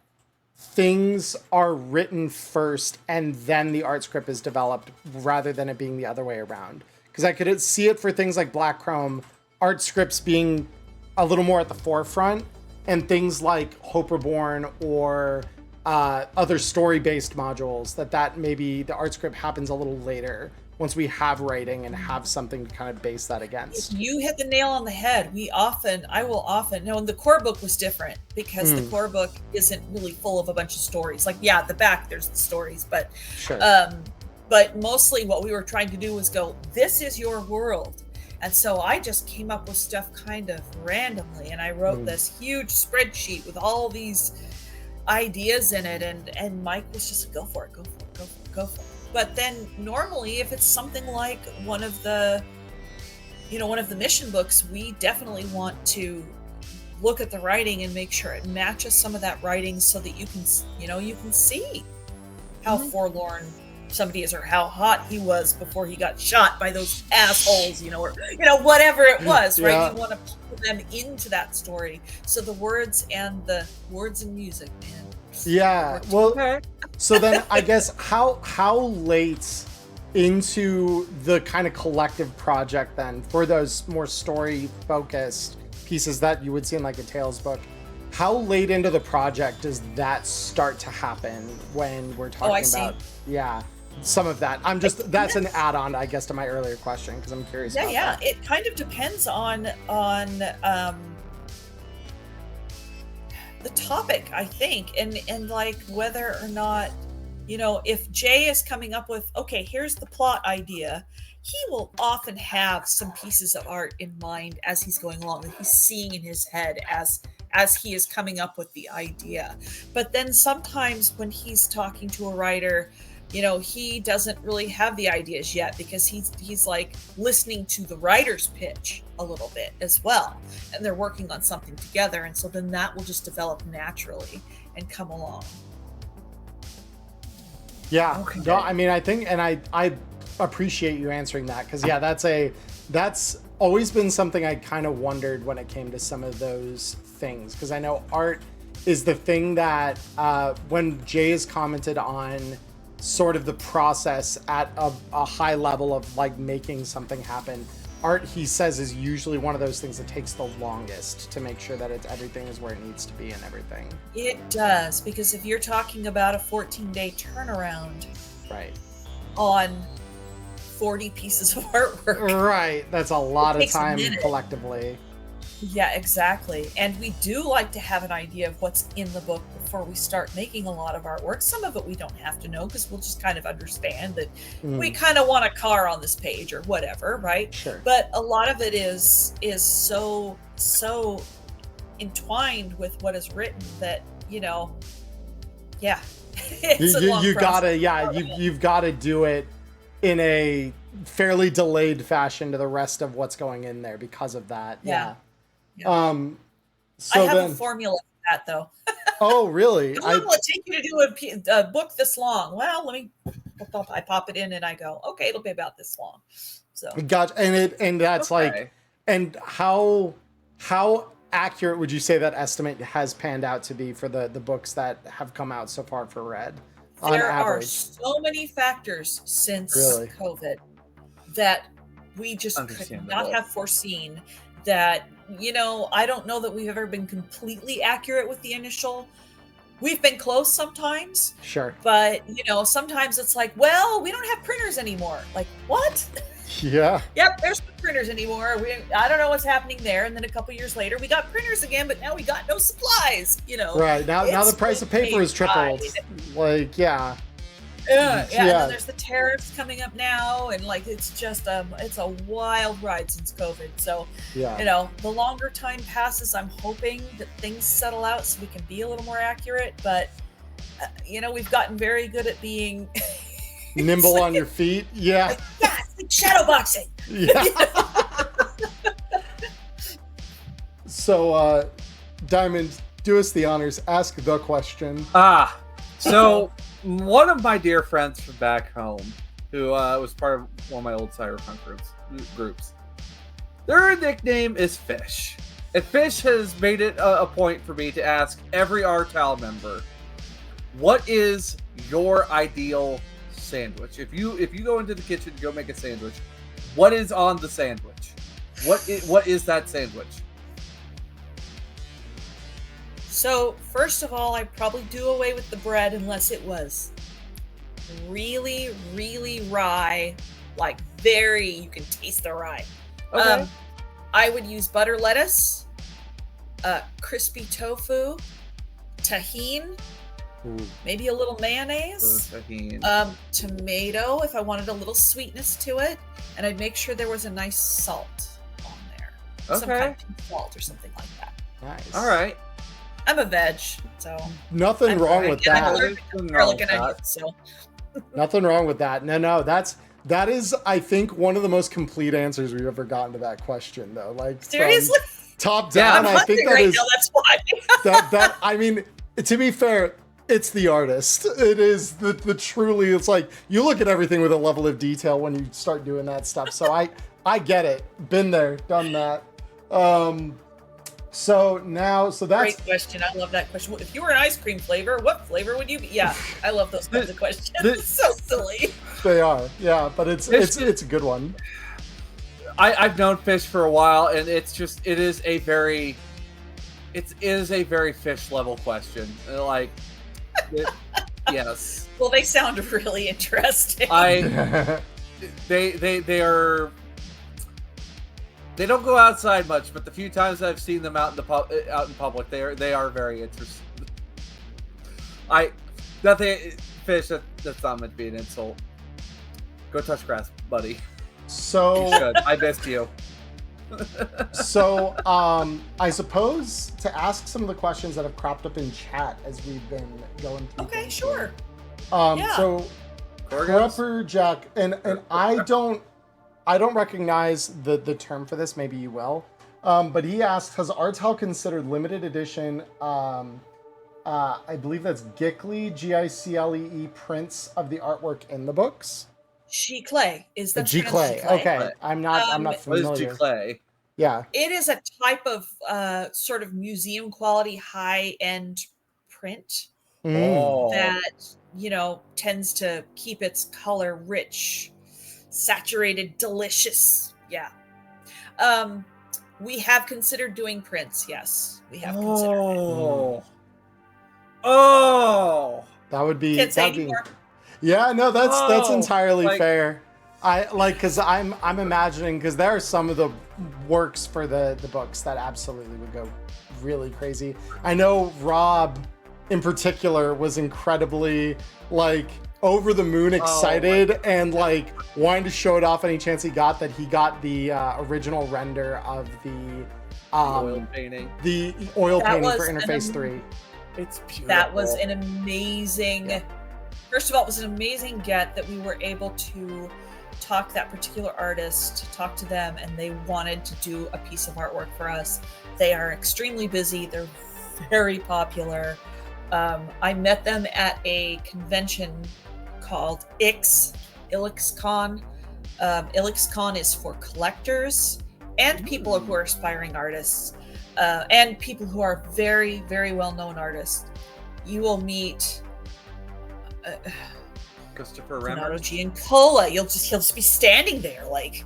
things are written first and then the art script is developed rather than it being the other way around? Because I could see it for things like Black Chrome, art scripts being a little more at the forefront, and things like Hope Reborn or other story-based modules, that maybe the art script happens a little later once we have writing and have something to kind of base that against. You hit the nail on the head. I will often know, and the core book was different because the core book isn't really full of a bunch of stories. Like, yeah, at the back there's the stories, but Sure. But mostly what we were trying to do was go, this is your world. And so I just came up with stuff kind of randomly, and I wrote this huge spreadsheet with all these ideas in it, and Mike was just go for it. But then normally if it's something like one of the mission books, we definitely want to look at the writing and make sure it matches some of that writing so that you can see how forlorn somebody is, or how hot he was before he got shot by those assholes, or whatever it was, right? Yeah. You want to pull them into that story. So the words and music, man. Yeah. Well, Okay. so then I guess how late into the kind of collective project then, for those more story focused pieces that you would see in like a Tales book, how late into the project does that start to happen when we're talking about some of that? That's an add-on, I guess, to my earlier question, because I'm curious about that. It kind of depends on the topic, I think, and like whether or not, if Jay is coming up with, okay, here's the plot idea, he will often have some pieces of art in mind as he's going along, that he's seeing in his head as he is coming up with the idea. But then sometimes when he's talking to a writer, he doesn't really have the ideas yet, because he's like listening to the writer's pitch a little bit as well, and they're working on something together, and so then that will just develop naturally and come along. Yeah. Okay. No, I mean, I think, and I appreciate you answering that, because that's always been something I kind of wondered when it came to some of those things, because I know art is the thing that when Jay has commented on sort of the process at a high level of like making something happen, art, he says, is usually one of those things that takes the longest to make sure that everything is where it needs to be and everything. It does, because if you're talking about a 14-day turnaround Right. on 40 pieces of artwork, Right. That's a lot of takes a time minute. collectively. Yeah, exactly. And we do like to have an idea of what's in the book before we start making a lot of artwork. Some of it we don't have to know, because we'll just kind of understand that we kind of want a car on this page or whatever, right? Sure. But a lot of it is so entwined with what is written that, it's a long you process. you've got to do it in a fairly delayed fashion to the rest of what's going in there because of that. Yeah. So I have then, a formula for that, though. oh, really? How long will it take you to do a book this long? Well, I pop it in and I go, okay, it'll be about this long. So Gotcha. And that's like, Okay. and how accurate would you say that estimate has panned out to be for the books that have come out so far for Red on there are average? so many factors since Really? COVID that we just could Understandable. not have foreseen. That, you know, I don't know that we've ever been completely accurate with the initial. We've been close sometimes, Sure. but, you know, sometimes it's like, well, we don't have printers anymore. Like, what? Yeah. Yep, there's no printers anymore. I don't know what's happening there. And then a couple years later, we got printers again, but now we got no supplies, you know. Right. Now the price of paper is tripled. Like, yeah. Yeah. Yeah. And then there's the tariffs coming up now, and like it's just it's a wild ride since COVID. So, Yeah. you know, the longer time passes, I'm hoping that things settle out so we can be a little more accurate. But you know, we've gotten very good at being Nimble on your feet. Yeah. yeah, it's like shadow boxing. Yeah. So, Diamond, do us the honors. Ask the question. So one of my dear friends from back home, who was part of one of my old Cyberpunk groups, their nickname is Fish. And Fish has made it a point for me to ask every RTAL member, what is your ideal sandwich? If you go into the kitchen to go make a sandwich, what is on the sandwich? What is that sandwich? So, first of all, I'd probably do away with the bread unless it was really, really rye, like you can taste the rye. Okay. I would use butter lettuce, crispy tofu, tahine, maybe a little mayonnaise, tomato if I wanted a little sweetness to it, and I'd make sure there was a nice salt on there. Some kind of salt or something like that. Nice. All right. I'm a veg, so Nothing wrong with I'm that. allergic to garlic and onions, so Nothing wrong with that. No, that is, I think, one of the most complete answers we've ever gotten to that question, though. Like, seriously, top down, I'm I think that right is now, that's why. that. I mean, to be fair, it's the artist. It is the truly. It's like you look at everything with a level of detail when you start doing that stuff. So I get it. Been there, done that. So that's Great question. I love that question. If you were an ice cream flavor, what flavor would you be? Yeah, I love those kinds of questions. It's so silly. They are, yeah, but it's a good one. I've known Fish for a while, and it is a very Fish level question. Like, yes. Well, they sound really interesting. They don't go outside much, but the few times I've seen them out in public, they are very interesting. Fish. That's not meant to be an insult. Go touch grass, buddy. So You should. I missed you. So, I suppose to ask some of the questions that have cropped up in chat as we've been going through. Okay, sure. Yeah. So, Prepper Jack, and I don't recognize the term for this. Maybe you will. But he asked, has RTAL considered limited edition? I believe that's Giclee, Giclee prints of the artwork in the books. Giclee is the Giclee. Okay, I'm not familiar. What is Giclee? Yeah, it is a type of sort of museum quality high end print that tends to keep its color rich, saturated, delicious. Yeah. We have considered doing prints. Yes, we have considered. Oh, that would be. Can't say anymore. Yeah, no, that's entirely fair. Because I'm imagining, because there are some of the works for the books that absolutely would go really crazy. I know Rob in particular was incredibly over the moon excited and wanted to show it off any chance he got that he got the original render of the oil painting. The oil painting for Interface 3. It's beautiful. That was an amazing. First of all, it was an amazing get that we were able to talk that particular artist, talk to them, and they wanted to do a piece of artwork for us. They are extremely busy. They're very popular. I met them at a convention called ILXCon. ILXCon is for collectors and people who are aspiring artists, and people who are very, very well-known artists. You will meet Christopher Renato Remmers. Giancola. He'll just be standing there like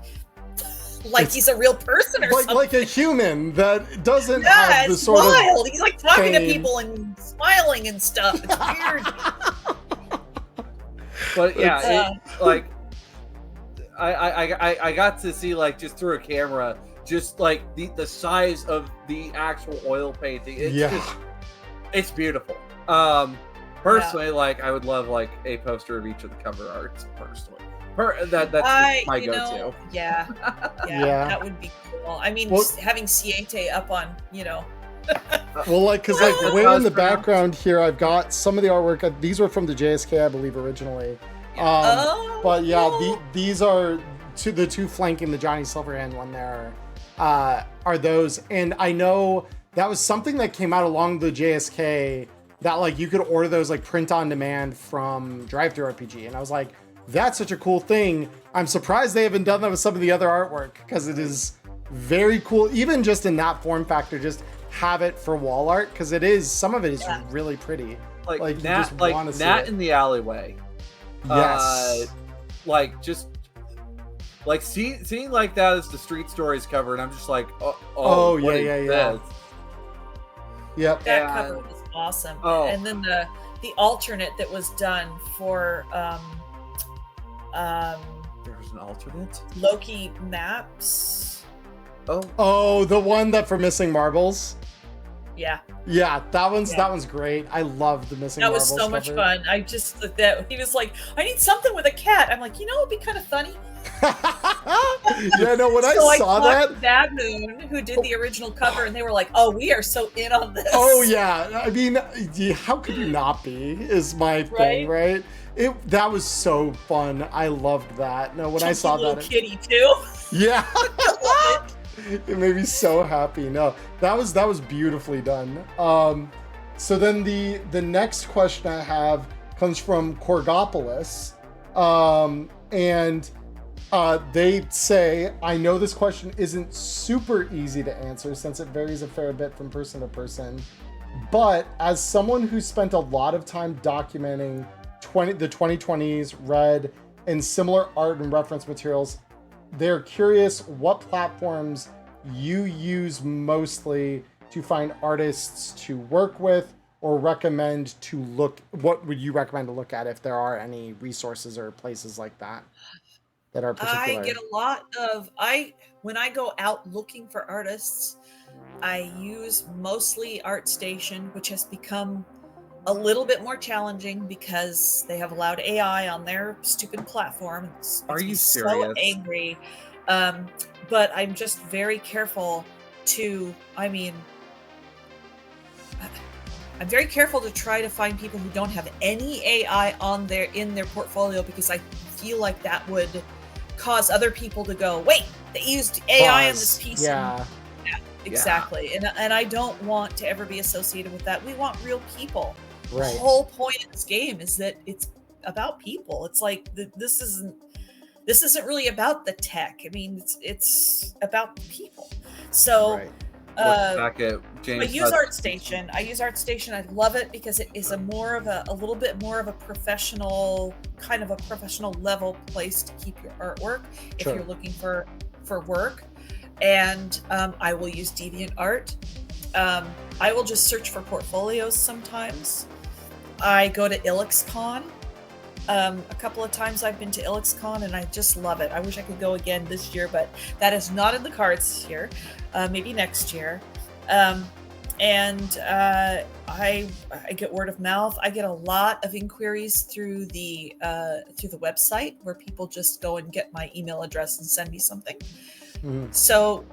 he's a real person or something. Like a human that doesn't Yeah, have the it's sort wild. of He's like talking to pain. people and smiling and stuff. It's weird. But yeah, It's, like I got to see, like, just through a camera, just like the size of the actual oil painting. It's just, it's beautiful. Personally, like, I would love like a poster of each of the cover arts personally. That's my go-to. Yeah, that would be cool. I mean, Well- having Siete up on, well, like, because like That's way how in it's the pronounced. background here, I've got some of the artwork. These were from the JSK, I believe, originally. But yeah, cool. these are the two flanking the Johnny Silverhand one there are those. And I know that was something that came out along the JSK that like you could order those like print on demand from Drive-Thru RPG. And I was like, that's such a cool thing. I'm surprised they haven't done that with some of the other artwork because it is very cool. Even just in that form factor, just have it for wall art because it is, some of it is really pretty. Like you Nat, just wanna see Nat it. in the alleyway. Yes. Like just like seeing like that as the Street Stories cover, and I'm just like, Oh, what yeah, is yeah. this? Yep. That And- cover was awesome. Oh. And then the alternate that was done for There was an alternate. Loki Maps. Oh, the one that for Missing Marbles. Yeah, Yeah, that one's great. I love the Missing that Marbles. was so much cover. fun. I just that he was like, I need something with a cat. I'm like, it'd be kind of funny. Yeah, no, when I So saw talked that. to Bad Moon, who did the original cover, and they were like, "Oh, we are so in on this." Oh yeah, I mean, how could you not be? Is my thing, right? That was so fun. I loved that. No, when I Chunky saw little that, kitty too. yeah, it made me so happy. No, that was beautifully done. So then the next question I have comes from Corgopolis, and they say, I know this question isn't super easy to answer since it varies a fair bit from person to person, but as someone who spent a lot of time documenting the 2020s, RED, and similar art and reference materials, they're curious what platforms you use mostly to find artists to work with, or recommend to look. What would you recommend to look at if there are any resources or places like that that are particular? I get a lot of when I go out looking for artists, I use mostly ArtStation, which has become a little bit more challenging because they have allowed AI on their stupid platform. Are you so serious? angry. But I'm just very careful I'm very careful to try to find people who don't have any AI in their portfolio, because I feel like that would cause other people to go, wait, they used AI in this piece. Yeah. Exactly. And I don't want to ever be associated with that. We want real people. Right. The whole point of this game is that it's about people. It's like this isn't really about the tech. I mean, it's about the people. So Right. Back at James. I use ArtStation. I love it because it is a little bit more of a professional level place to keep your artwork if Sure. you're looking for work. And I will use DeviantArt. I will just search for portfolios sometimes. I go to ILXCon. A couple of times I've been to ILXCon and I just love it. I wish I could go again this year, but that is not in the cards this year. Maybe next year. I get word of mouth. I get a lot of inquiries through the website, where people just go and get my email address and send me something. Mhm. So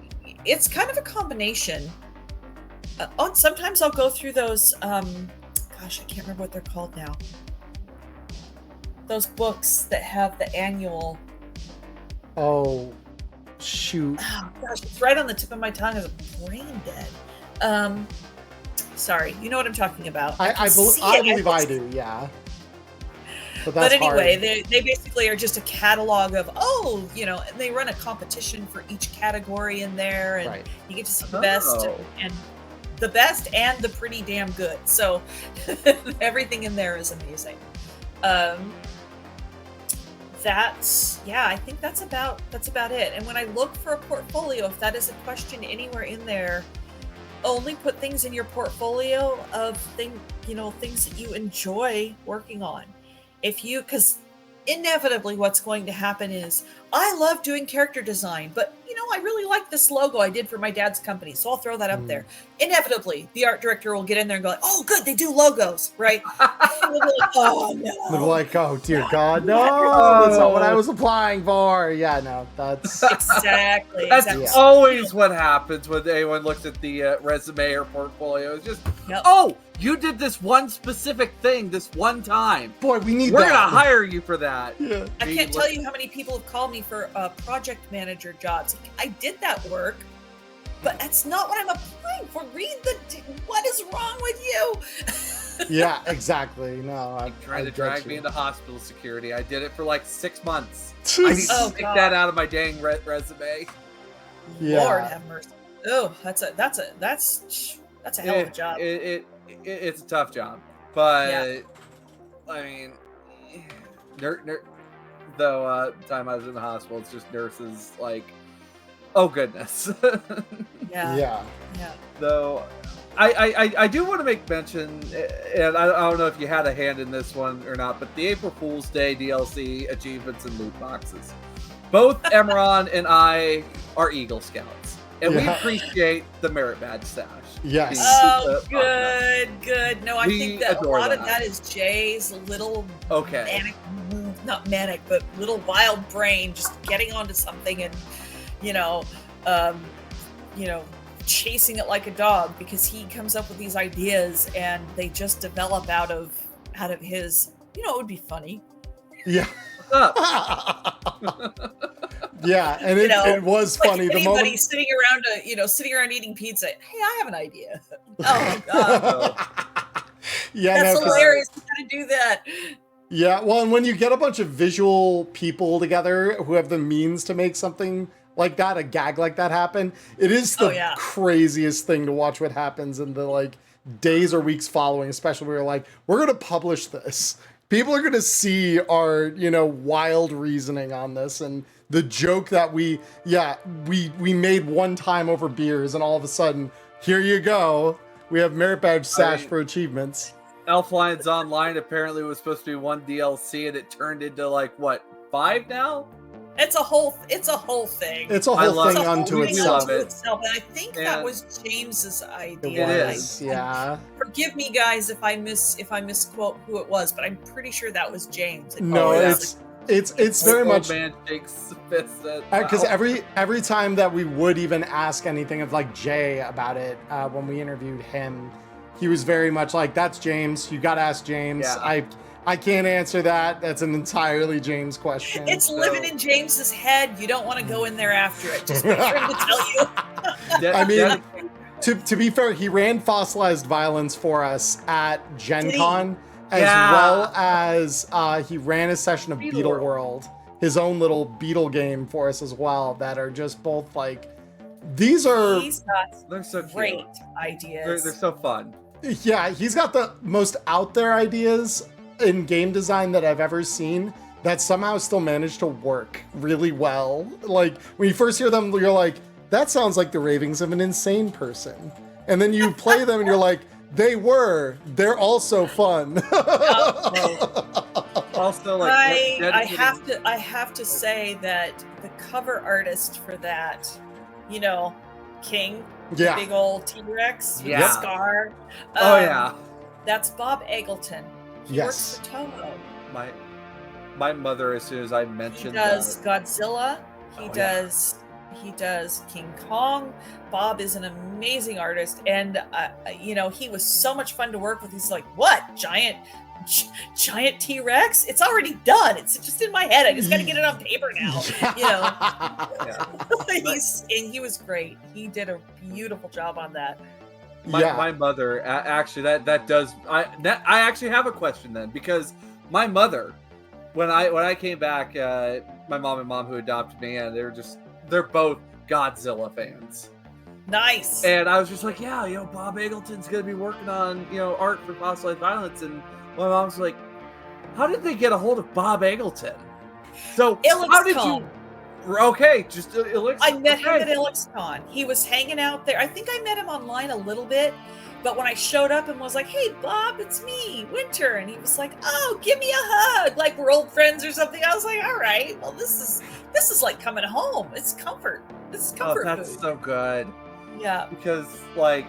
it's kind of a combination. Sometimes I'll go through those. I can't remember what they're called now. Those books that have the annual Oh, shoot. Oh gosh, it's right on the tip of my tongue. As a brain dead. Sorry, you know what I'm talking about. I believe I do, yeah. But anyway, hard. they basically are just a catalog of, and they run a competition for each category in there, and Right. you get to see the best and the pretty damn good. So everything in there is amazing. I think that's about it. And when I look for a portfolio, if that is a question anywhere in there, only put things in your portfolio of things that you enjoy working on. Because inevitably what's going to happen is, I love doing character design, but I really like this logo I did for my dad's company, so I'll throw that up there. Inevitably, the art director will get in there and go, oh, good, they do logos, right? And they'll be like, oh, no. They're like, oh, dear God, no, that's not what I was applying for. Yeah, no, that's... Exactly. That's always what happens when anyone looks at the resume or portfolio. It's just, oh, you did this one specific thing this one time. Boy, we're going to hire you for that. Yeah. I can't tell you how many people have called me for project manager jobs. I did that work, but that's not what I'm applying for. What is wrong with you? Yeah, exactly. No, I'm trying to drag me into hospital security. I did it for like 6 months. Jeez. I need to stick that out of my dang resume. Yeah. Lord have mercy. Oh, that's a hell of a job. It's a tough job, but I mean, though time I was in the hospital, it's just nurses like, oh goodness. Yeah. Though I do want to make mention, and I don't know if you had a hand in this one or not, but the April Fool's Day DLC achievements and loot boxes. Both Emmerron and I are Eagle Scouts, and we appreciate the merit badge stash. Yes. Oh, good. No, I think that a lot of that is Jay's little not manic, but little wild brain just getting onto something and, chasing it like a dog, because he comes up with these ideas and they just develop out of his, it would be funny. Yeah. What's up? Yeah, and it was funny. Like the moment he's sitting around eating pizza. Hey, I have an idea. Oh God. Yeah, that's hilarious. You gotta do that. Yeah, well, and when you get a bunch of visual people together who have the means to make something like that, a gag like that happen, it is the craziest thing to watch what happens in the days or weeks following, especially where you're like, we're gonna publish this. People are gonna see our, wild reasoning on this, and the joke that we made one time over beers, and all of a sudden, here you go. We have merit badge stash for achievements. Elf Lions Online apparently was supposed to be one DLC, and it turned into 5 now? It's a whole thing. It's a whole thing unto itself. And I think that was James's idea. It is, yeah. Forgive me, guys, if I misquote who it was, but I'm pretty sure that was James. No, it's very much man shakes fist because every time that we would even ask anything of Jay about it, when we interviewed him, he was very much like, "That's James. You got to ask James." Yeah. I can't answer that. That's an entirely James question. It's living in James's head. You don't want to go in there after it. Just wait for him to tell you. I mean, to be fair, he ran Fossilized Violence for us at Gen Con, as well as he ran a session of Beetle World, his own little Beetle game for us as well, that are just both these are... They're so cute. Great ideas. They're so fun. Yeah, he's got the most out there ideas in game design that I've ever seen that somehow still managed to work really well. When you first hear them, you're like, that sounds like the ravings of an insane person. And then you play them and you're like, they're also fun. Also, I have to say that the cover artist for that, King, the big old T-Rex with the scar. That's Bob Eggleton. He works for Toho. My mother, as soon as I mentioned, he does Godzilla. He does King Kong. Bob is an amazing artist, and he was so much fun to work with. He's like, what, giant giant T-Rex. It's already done. It's just in my head. I just got to get it on paper now. You know, he was great. He did a beautiful job on that. My mother actually that does. I actually have a question then, because my mother, when I came back, my mom and mom who adopted me, and they're both Godzilla fans. Nice. And I was just like, yeah, Bob Eggleton's gonna be working on art for fossilized violence, and my mom's like, how did they get a hold of Bob Eggleton? So how did you? Okay, just Elixir. I met him at ElixCon. He was hanging out there. I think I met him online a little bit, but when I showed up and was like, "Hey, Bob, it's me, Winter," and he was like, "Oh, give me a hug, like we're old friends or something." I was like, "All right, well, this is like coming home. It's comfort. This is comfort food." That's so good. Yeah, because like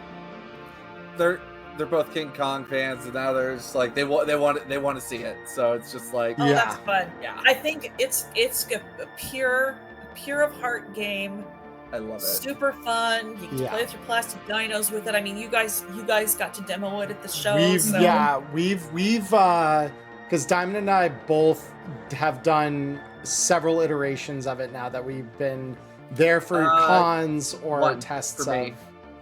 they're both King Kong fans, and now they're just like they want to see it. So it's just like, oh, that's fun. Yeah, I think it's a pure of heart game. I love it. Super fun. You can play with your plastic dinos with it. I mean, you guys got to demo it at the show. We've because Diamond and I both have done several iterations of it now that we've been there for cons or tests of.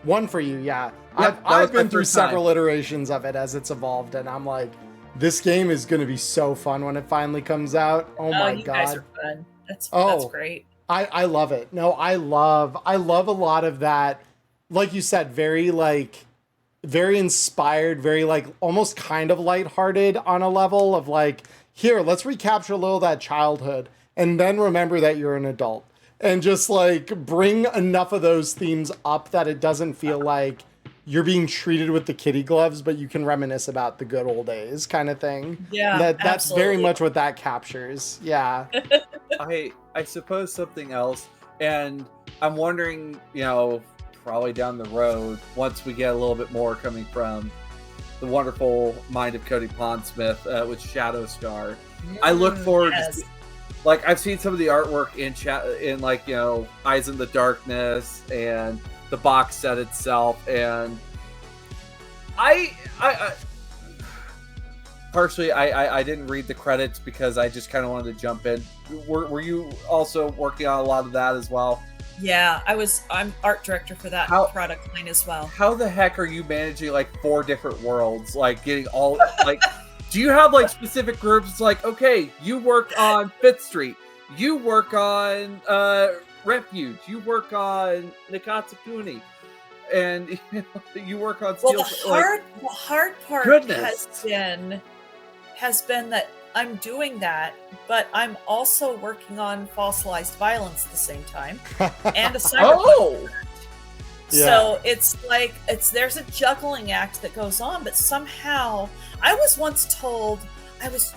One for you, yeah. I've been through several iterations of it as it's evolved, and I'm like, this game is going to be so fun when it finally comes out. Oh my god, you guys are fun. That's great. I love it. No, I love a lot of that. Like you said, very inspired, very like almost kind of lighthearted on a level of like, here, let's recapture a little of that childhood, and then remember that you're an adult. And just like bring enough of those themes up that it doesn't feel like you're being treated with the kitty gloves, but you can reminisce about the good old days kind of thing. Yeah, that's very much what that captures. Yeah. I suppose something else, and I'm wondering, probably down the road, once we get a little bit more coming from the wonderful mind of Cody Pondsmith with Shadow Star. I look forward to. Like, I've seen some of the artwork in like, Eyes in the Darkness and the box set itself, and I partially I didn't read the credits because I just kind of wanted to jump in. Were you also working on a lot of that as well? Yeah, I'm art director for that product line as well. How the heck are you managing like 4 different worlds, like getting all like do you have like specific groups? It's like, okay, you work on 5th Street, you work on Refuge, you work on Nakatsukuni, and you work on Steel. Well, the hard part has been that I'm doing that, but I'm also working on fossilized violence at the same time, and a cyberpunk. So it's like there's a juggling act that goes on, but somehow I was once told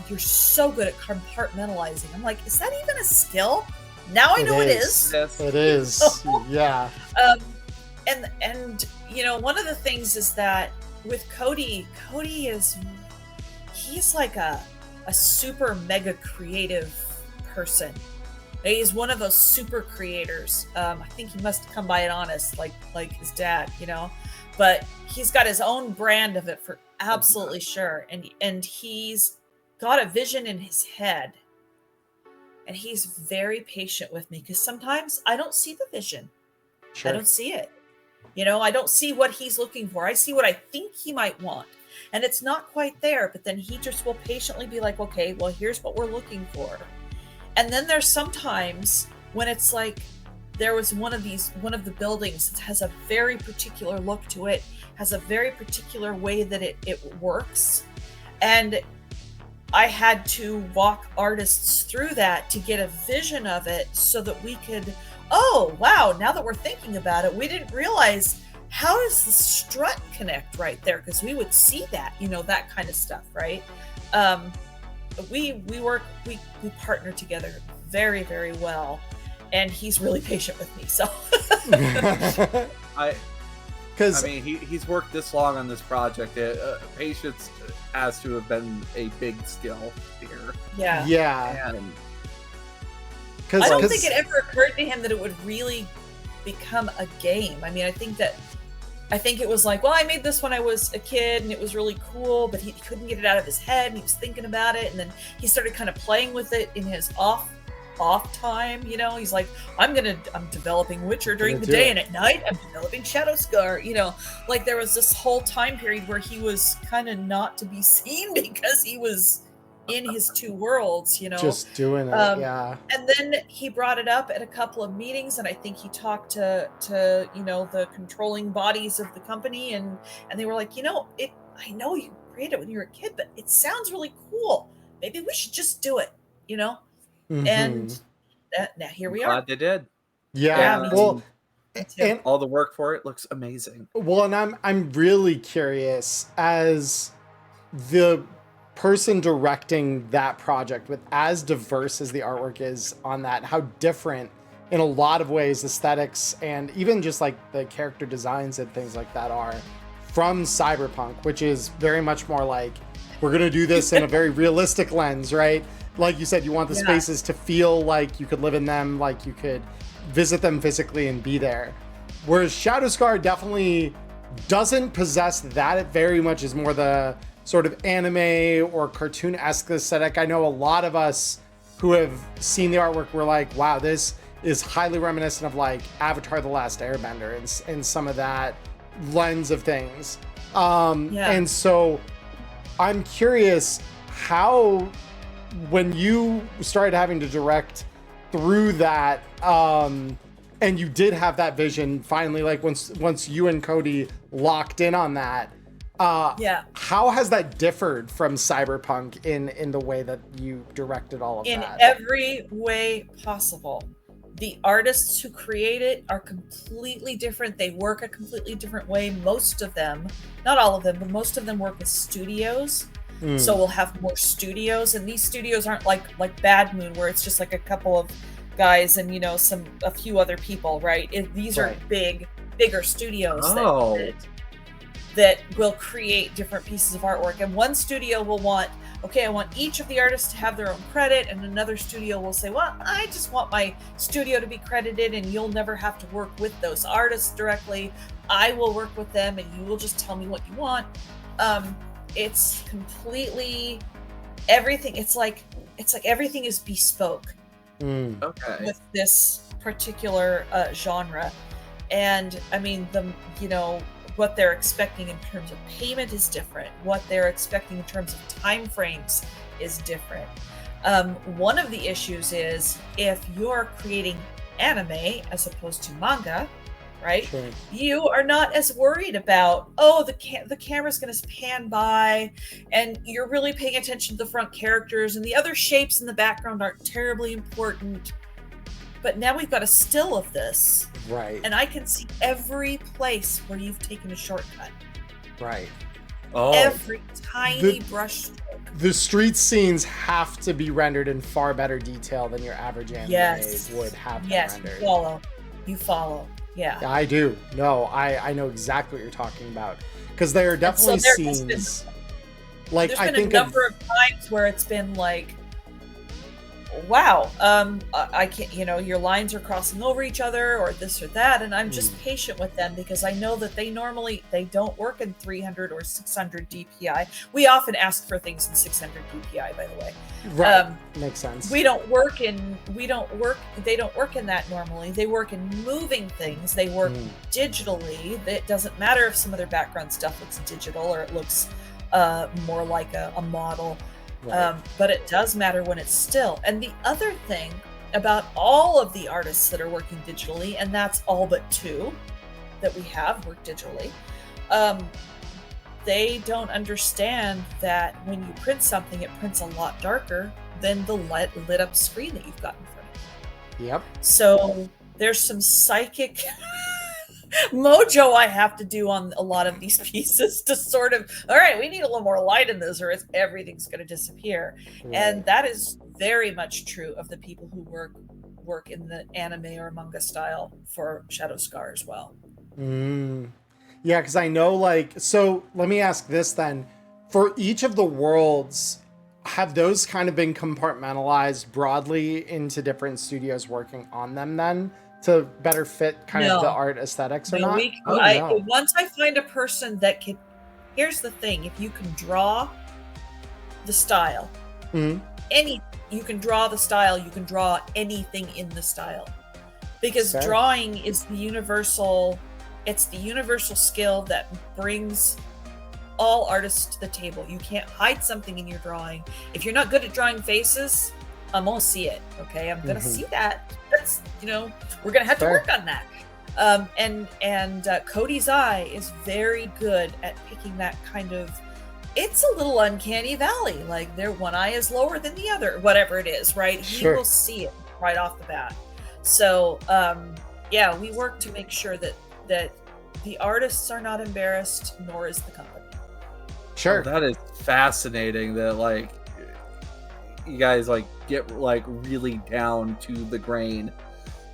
you're so good at compartmentalizing. I'm like, is that even a skill? Now I know it is. Yes. It is. Yeah. And one of the things is that with Cody he's like a super mega creative person. He's one of those super creators. I think he must come by it honest, like his dad, but he's got his own brand of it for absolutely sure. And he's got a vision in his head, and he's very patient with me because sometimes I don't see the vision. Sure. I don't see it. I don't see what he's looking for. I see what I think he might want, and it's not quite there, but then he just will patiently be like, okay, well, here's what we're looking for. And then there's sometimes when it's like there was one of the buildings that has a very particular look to it, has a very particular way that it works. And I had to walk artists through that to get a vision of it so that we could, oh, wow, now that we're thinking about it, we didn't realize how does the strut connect right there? Because we would see that, that kind of stuff, right? We partner together very, very well, and he's really patient with me. So, he's worked this long on this project. Patience has to have been a big skill here. Yeah. I don't think it ever occurred to him that it would really become a game. I mean, I think that I think it was like, well, I made this when I was a kid and it was really cool, but he couldn't get it out of his head and he was thinking about it. And then he started kind of playing with it in his off time, you know. He's like, I'm developing Witcher during the day, and at night I'm developing Shadowscar, you know. Like there was this whole time period where he was kind of not to be seen because he was in his two worlds, you know, just doing it. Yeah. And then he brought it up at a couple of meetings, and I think he talked to you know, the controlling bodies of the company, and they were like, you know, I know you created it when you were a kid, but it sounds really cool. Maybe we should just do it, you know. And now here we are. Glad they did. Yeah. Well, and all the work for it looks amazing. Well, and I'm really curious, as the person directing that project, with as diverse as the artwork is on that, how different in a lot of ways aesthetics and even just like the character designs and things like that are from Cyberpunk, which is very much more like, we're going to do this in a very realistic lens, right? Like you said, you want the spaces to feel like you could live in them, like you could visit them physically and be there. Whereas Shadowscar definitely doesn't possess that. It very much is more the sort of anime or cartoon-esque aesthetic. I know a lot of us who have seen the artwork were like, wow, this is highly reminiscent of like Avatar: The Last Airbender and some of that lens of things. And so I'm curious how, when you started having to direct through that, and you did have that vision finally, like once you and Cody locked in on that, how has that differed from Cyberpunk in the way that you directed all of that? In every way possible. The artists who create it are completely different. They work a completely different way. Most of them, not all of them, but most of them work with studios. So we'll have more studios, and these studios aren't like Bad Moon, where it's just like a couple of guys and, you know, a few other people, right? These are bigger studios that will create different pieces of artwork. And one studio will want, okay, I want each of the artists to have their own credit, and another studio will say, well, I just want my studio to be credited, and you'll never have to work with those artists directly. I will work with them, and you will just tell me what you want. It's completely everything. It's like everything is bespoke with this particular genre. And I mean, what they're expecting in terms of payment is different. What they're expecting in terms of time frames is different. One of the issues is if you're creating anime as opposed to manga, right? Sure. You are not as worried about, the camera's going to pan by, and you're really paying attention to the front characters, and the other shapes in the background aren't terribly important. But now we've got a still of this, right? And I can see every place where you've taken a shortcut, right? Every tiny brush stroke. The street scenes have to be rendered in far better detail than your average anime would have them rendered. You follow. Yeah, I do. No, I know exactly what you're talking about, because there are definitely scenes. There's been a number of times where it's been like, wow, I can't, your lines are crossing over each other or this or that, and I'm just patient with them because I know that they don't work in 300 or 600 DPI. We often ask for things in 600 DPI, by the way. Right, makes sense. They don't work in that normally. They work in moving things. They work digitally. It doesn't matter if some of their background stuff looks digital or it looks more like a model. Right. But it does matter when it's still. And the other thing about all of the artists that are working digitally, and that's all but 2 that we have work digitally, they don't understand that when you print something, it prints a lot darker than the lit up screen that you've got in front of you. Yep. So there's some psychic mojo I have to do on a lot of these pieces to sort of, all right, we need a little more light in this or everything's going to disappear. Right. And that is very much true of the people who work in the anime or manga style for Shadowscar as well. Yeah, because I know, so let me ask this then. For each of the worlds, have those kind of been compartmentalized broadly into different studios working on them then? to better fit kind of the No. art aesthetics or No, not? Oh, no. once I find a person that can, here's the thing: if you can draw the style, Mhm. you can draw the style, you can draw anything in the style, because Fair. drawing is the universal. It's the universal skill that brings all artists to the table. You can't hide something in your drawing. If you're not good at drawing faces, I'm gonna see it. Okay, I'm gonna see that. That's, we're gonna have to Fair. work on that. And Cody's eye is very good at picking that kind of. It's a little uncanny valley. Like their one eye is lower than the other, whatever it is, right? Sure. He will see it right off the bat. So yeah, we work to make sure that the artists are not embarrassed, nor is the company. Sure. Oh, that is fascinating that like you guys like get like really down to the grain.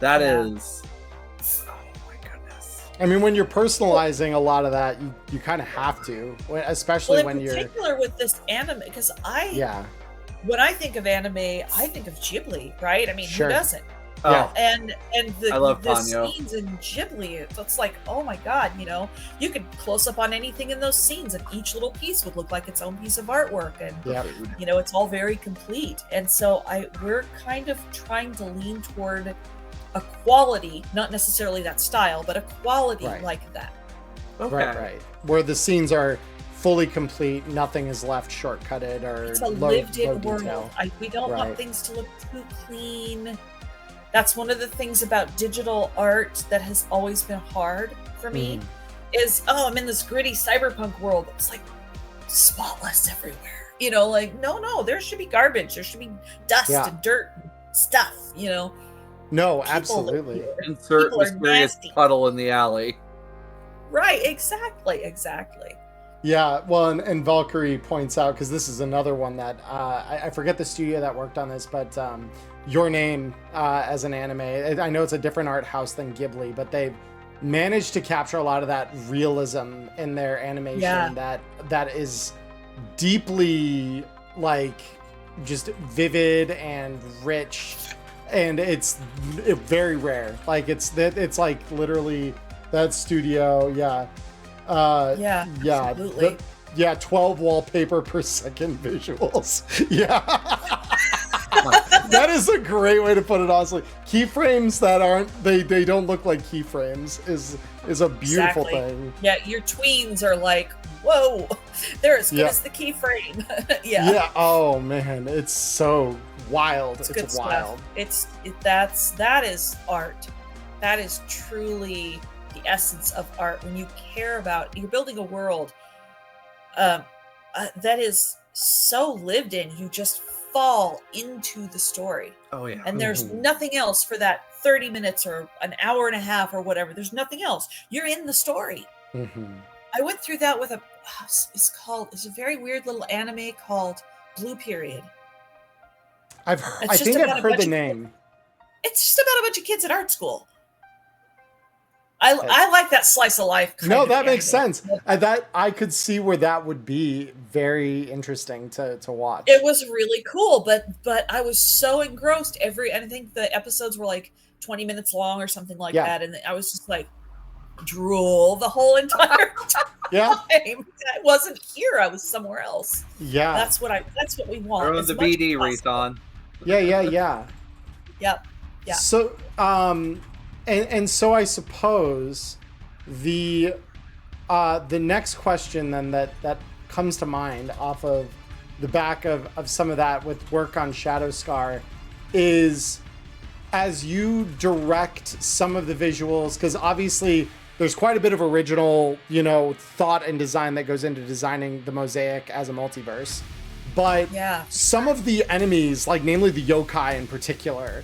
That is, oh my goodness. I mean, when you're personalizing a lot of that, you kind of have to, especially when you're. In particular with this anime, because when I think of anime, I think of Ghibli, right? I mean, Sure. who doesn't? Yeah. And I love the Ponyo. scenes in Ghibli, it's like, oh my god, you could close up on anything in those scenes, and each little piece would look like its own piece of artwork, and Yep. it's all very complete. And so we're kind of trying to lean toward a quality, not necessarily that style, but a quality Right. like that. Okay. Right. Where the scenes are fully complete, nothing is left shortcutted or It's a low lived-in detail. world. We don't Right. want things to look too clean. That's one of the things about digital art that has always been hard for me. Is I'm in this gritty cyberpunk world. It's like spotless everywhere. No, there should be garbage. There should be dust Yeah. and dirt and stuff. No, People absolutely. Insert People are mysterious nasty. puddle in the alley. Right, exactly. Yeah, well, and Valkyrie points out, because this is another one that I forget the studio that worked on this, but Your Name as an anime, I know it's a different art house than Ghibli, but they've managed to capture a lot of that realism in their animation that is deeply like just vivid and rich, and it's very rare. Like it's like literally that studio, Absolutely. 12 wallpaper per second visuals. Yeah. That is a great way to put it, honestly. Keyframes that they don't look like keyframes is a beautiful Exactly. thing. Yeah, your tweens are like, whoa, they're as good Yeah. as the keyframe. Yeah. Oh man, it's so wild. It's It's good wild. stuff. That is art. That is truly the essence of art. When you care about, you're building a world that is so lived in, you just fall into the story. Oh yeah. And there's nothing else for that 30 minutes or an hour and a half or whatever. There's nothing else. You're in the story. I went through that with it's a very weird little anime called Blue Period. I just think about I've a heard bunch the of name. It's just about a bunch of kids at art school. I like that slice of life. No, that makes sense. That I could see where that would be very interesting to watch. It was really cool, but I was so engrossed. And I think the episodes were like 20 minutes long or something like that, and I was just like drool the whole entire time. Yeah. I wasn't here. I was somewhere else. Yeah. That's what we want. Throw as the much as BD wreath possible. on. Yeah. Yep. Yeah. So, and so I suppose the next question then that comes to mind off of the back of some of that with work on Shadow Scar is, as you direct some of the visuals, because obviously there's quite a bit of original, thought and design that goes into designing the Mosaic as a multiverse. But some of the enemies, like namely the yokai in particular,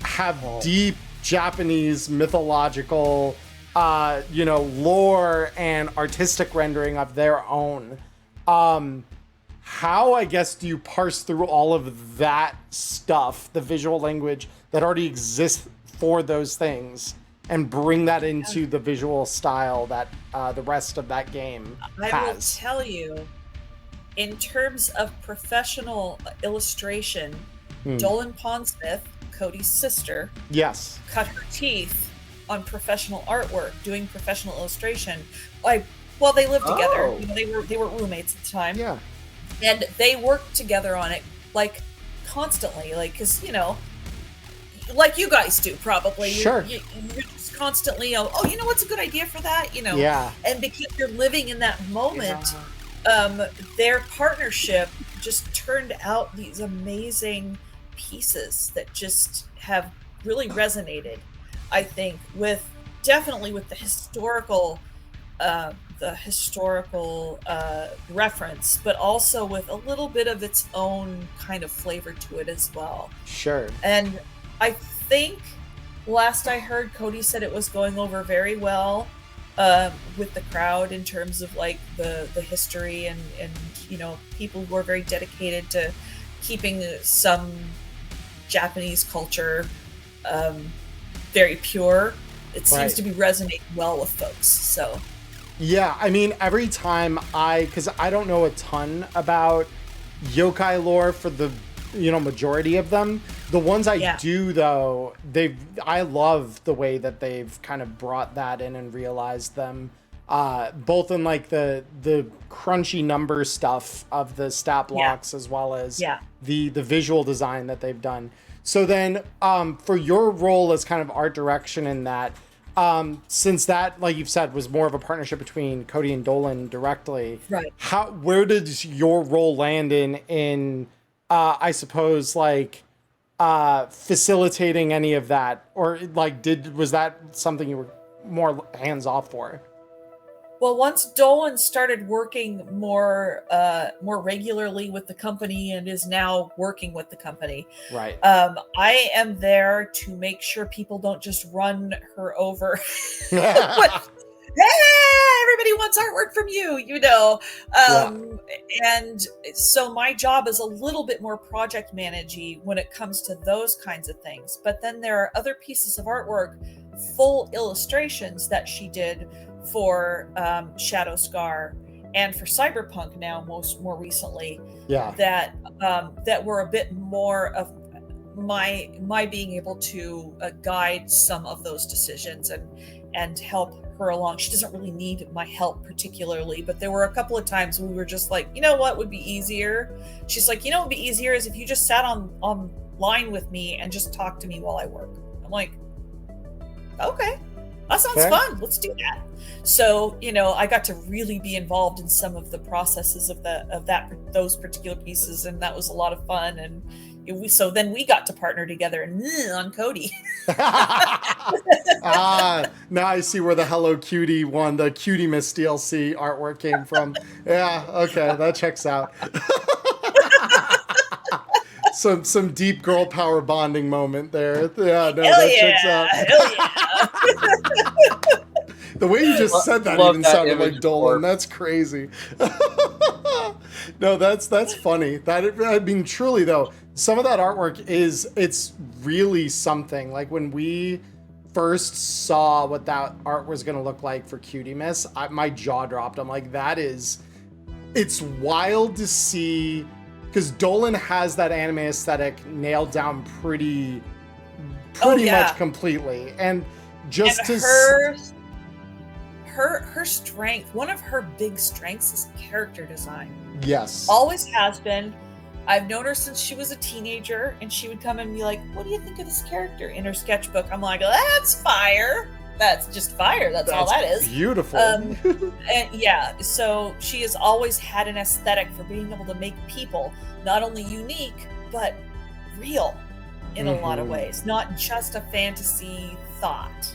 have deep Japanese mythological, lore and artistic rendering of their own. How, I guess, do you parse through all of that stuff, the visual language that already exists for those things, and bring that into the visual style that the rest of that game has? I will tell you, in terms of professional illustration, Dolan Pondsmith Cody's sister, Yes. cut her teeth on professional artwork, doing professional illustration. Well, they lived together. Oh. You know, they were roommates at the time. Yeah. And they worked together on it like constantly, like, because, you know, like you guys do probably. Sure. You're just constantly, you know what's a good idea for that, you know. Yeah. And because you're living in that moment, their partnership just turned out these amazing pieces that just have really resonated, I think, definitely with the historical reference, but also with a little bit of its own kind of flavor to it as well. Sure. And I think last I heard, Cody said it was going over very well with the crowd in terms of like the history and you know, people who are very dedicated to keeping some Japanese culture very pure. It seems to be resonating well with folks. So yeah, I mean, every time because I don't know a ton about yokai lore for the, you know, majority of them. The ones I do, though, I love the way that they've kind of brought that in and realized them, both in like the crunchy number stuff of the stat blocks as well as the visual design that they've done. So then for your role as kind of art direction in that, since that, like you've said, was more of a partnership between Cody and Dolan directly, right? Where did your role land in I suppose, like facilitating any of that, or like was that something you were more hands off for? Well, once Dolan started working more regularly with the company and is now working with the company, right? I am there to make sure people don't just run her over. Hey, everybody wants artwork from you, you know. And so my job is a little bit more project managey when it comes to those kinds of things. But then there are other pieces of artwork, full illustrations that she did for Shadow Scar and for Cyberpunk now, more recently. That were a bit more of my being able to guide some of those decisions and help her along. She doesn't really need my help particularly, but there were a couple of times we were just like, you know what would be easier? She's like, you know what would be easier is if you just sat on line with me and just talked to me while I work. I'm like, okay, that sounds fun. Let's do that. So, you know, I got to really be involved in some of the processes of those particular pieces, and that was a lot of fun. And so then we got to partner together on Cody. Now I see where the Hello Cutie one, the Cutie Miss DLC artwork came from. Yeah, okay, that checks out. Some deep girl power bonding moment there. Yeah, no, checks out. Hell yeah. The way you just said that even sounded like Dolan. That's crazy. No, that's funny. I mean, truly though, some of that artwork it's really something. Like when we first saw what that art was going to look like for Cutie Miss, my jaw dropped. I'm like, it's wild to see, because Dolan has that anime aesthetic nailed down pretty much completely. And her strength, one of her big strengths is character design. Yes. Always has been. I've known her since she was a teenager, and she would come and be like, what do you think of this character in her sketchbook? I'm like, that's fire. That's just fire. That's all that is. Beautiful. And yeah, so she has always had an aesthetic for being able to make people not only unique, but real in a lot of ways, not just a fantasy thought.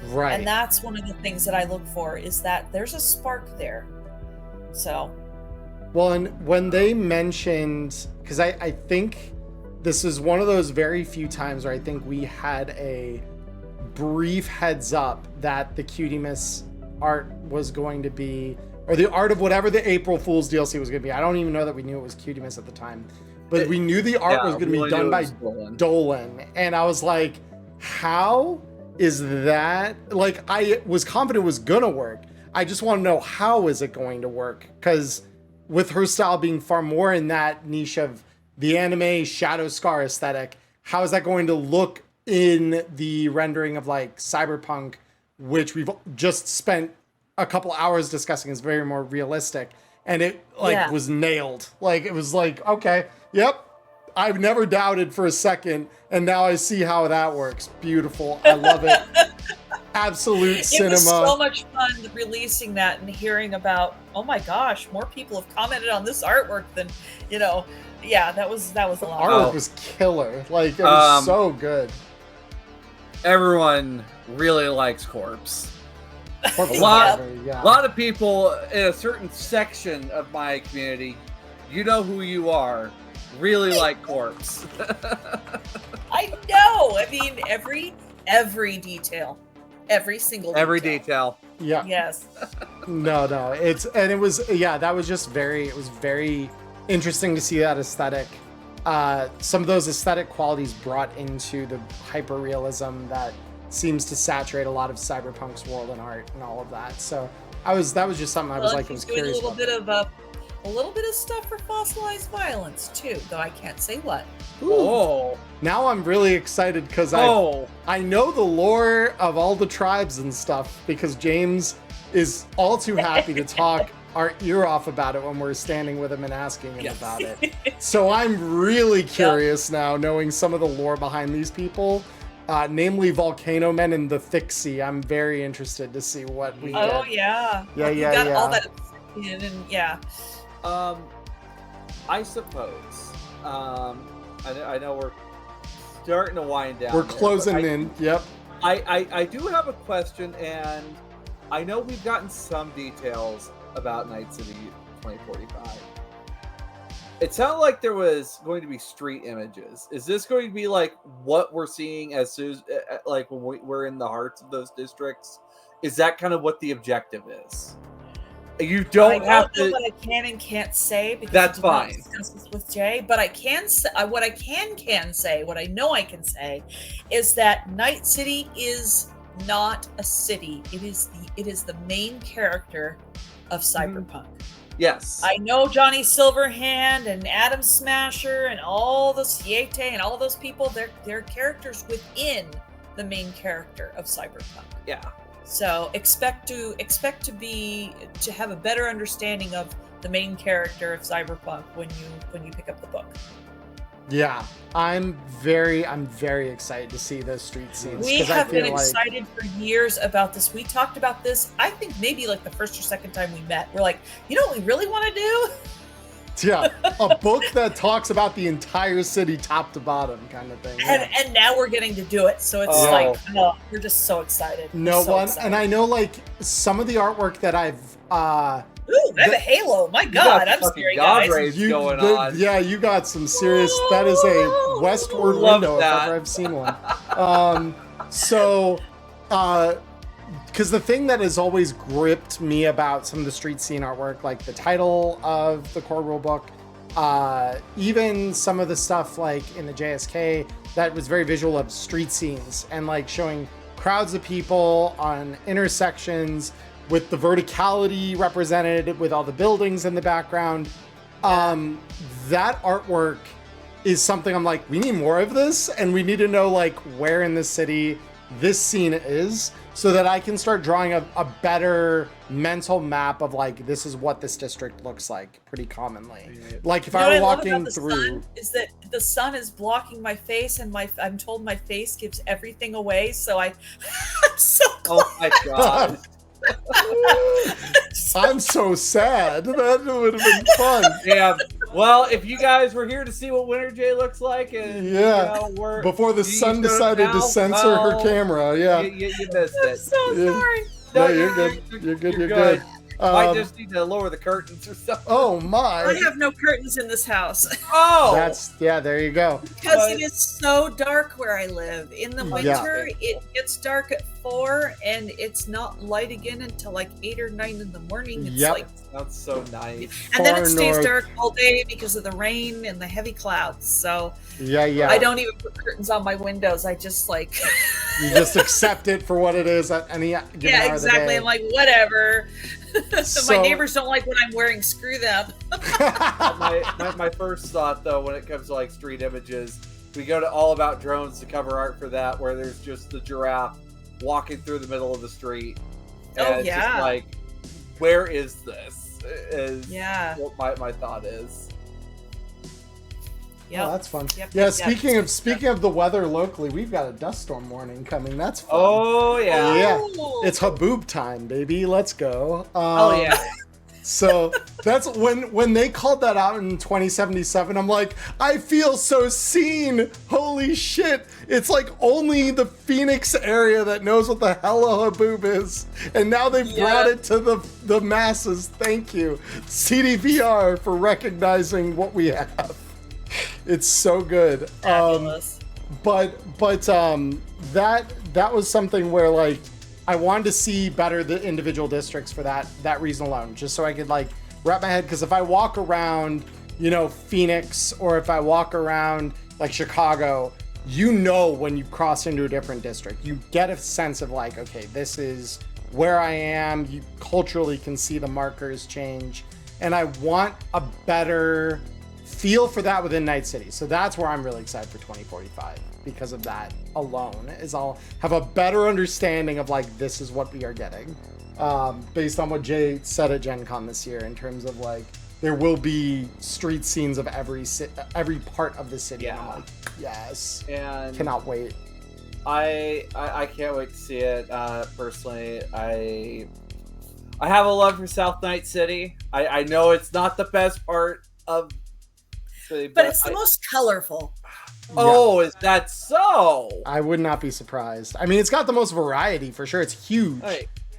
Right. And that's one of the things that I look for, is that there's a spark there. So. Well, and when they mentioned, because I think this is one of those very few times where I think we had a brief heads up that the Cutie Miss art was going to be, or the art of whatever the April Fool's DLC was going to be. I don't even know that we knew it was Cutie Miss at the time, but we knew the art was going to be done by Dolan. And I was like, how is that? Like, I was confident it was going to work. I just want to know, how is it going to work? Because with her style being far more in that niche of the anime Shadow Scar aesthetic, how is that going to look in the rendering of like Cyberpunk, which we've just spent a couple hours discussing is very more realistic, and it like was nailed. Like it was like, okay, yep, I've never doubted for a second, and now I see how that works. Beautiful. I love it. Absolute cinema. It was so much fun releasing that and hearing about, oh my gosh, more people have commented on this artwork than, that was a lot. Artwork was killer. Like, it was so good. Everyone really likes Corpse. A lot of people in a certain section of my community, you know who you are, really like Corpse. I know. I mean, every detail, every single detail. Every detail. Yeah. Yes. No. It was very interesting to see that aesthetic. Some of those aesthetic qualities brought into the hyper realism that seems to saturate a lot of Cyberpunk's world and art and all of that. So that was just something I was curious about. A little bit of stuff for fossilized violence too, though I can't say what. Ooh. Oh, now I'm really excited because I know the lore of all the tribes and stuff because James is all too happy to talk our ear off about it when we're standing with him and asking him about it. So I'm really curious now, knowing some of the lore behind these people, namely Volcano Men and the Thick Sea. I'm very interested to see what we get. Oh yeah. You got all that in, and I suppose. I know we're starting to wind down. We're closing in. Yep. I do have a question, and I know we've gotten some details about Night City 2045. It sounded like there was going to be street images. Is this going to be like what we're seeing as soon as, like when we're in the hearts of those districts? Is that kind of what the objective is? You don't have to. I don't know what I can and can't say because that's fine. Discuss this with Jay, but I can say what I can say. What I know I can say is that Night City is not a city. It is the main character of Cyberpunk. Yes. I know Johnny Silverhand and Atom Smasher and all the Siete and all those people. They're characters within the main character of Cyberpunk. Yeah. So expect to have a better understanding of the main character of Cyberpunk when you pick up the book. Yeah, I'm very excited to see those street scenes. We have been excited for years about this. We talked about this, I think maybe like the first or second time we met. We're like, you know what we really want to do? Yeah, a book that talks about the entire city top to bottom kind of thing. Yeah. And now we're getting to do it. So it's we're just so excited. And I know like some of the artwork that I've ooh, I have a halo. My God, I'm scary, guys. Going on. Yeah, you got some serious. That is a westward window if ever I've seen one. Because the thing that has always gripped me about some of the street scene artwork, like the title of the core rulebook, even some of the stuff like in the JSK that was very visual of street scenes and like showing crowds of people on intersections with the verticality represented with all the buildings in the background. That artwork is something I'm like, we need more of this, and we need to know like where in the city this scene is so that I can start drawing a better mental map of like, this is what this district looks like pretty commonly. Like if I were walking through, is that the sun is blocking my face, and I'm told my face gives everything away. So I'm so close. Oh my God. I'm so sad. That would have been fun. Yeah. Well, if you guys were here to see what Winter Jay looks like, and before the sun decided to censor her camera, you missed it. I'm so sorry. No, you're good. You're good. Might just need to lower the curtains or something. Oh my! I have no curtains in this house. Oh, there you go. Because it is so dark where I live. In the winter, it gets dark at 4, and it's not light again until like 8 or 9 in the morning. It's like that's so nice. And then it stays dark all day because of the rain and the heavy clouds. So I don't even put curtains on my windows. I just like you just accept it for what it is at any given hour of the day. I'm like, whatever. So my neighbors don't like what I'm wearing. Screw them. my first thought, though, when it comes to like street images, We go to All About Drones to cover art for that, where there's just the giraffe walking through the middle of the street. And it's just like, where is this? Is what my thought is. Yeah, that's fun. Speaking of the weather locally, we've got a dust storm warning coming. That's fun. Oh yeah, it's Haboob time, baby. Let's go. Oh yeah. So that's when they called that out in 2077. I'm like, I feel so seen. Holy shit! It's like only the Phoenix area that knows what the hell a haboob is, and now they've brought it to the masses. Thank you, CDVR, for recognizing what we have. It's so good. Fabulous. But that was something where like I wanted to see better the individual districts for that reason alone, just so I could like wrap my head, because if I walk around, Phoenix, or if I walk around like Chicago, when you cross into a different district, you get a sense of like, okay, this is where I am. You culturally can see the markers change, and I want a better feel for that within Night City. So that's where I'm really excited for 2045, because of that alone, is I'll have a better understanding of like, this is what we are getting, based on what Jay said at Gen Con this year, in terms of like, there will be street scenes of every part of the city. Yeah. And I'm like, yes, and cannot wait. I can't wait to see it. Personally, I have a love for South Night City. I know it's not the best part of city, but it's the most colorful. Oh, is that so? I would not be surprised. I mean, it's got the most variety for sure. It's huge.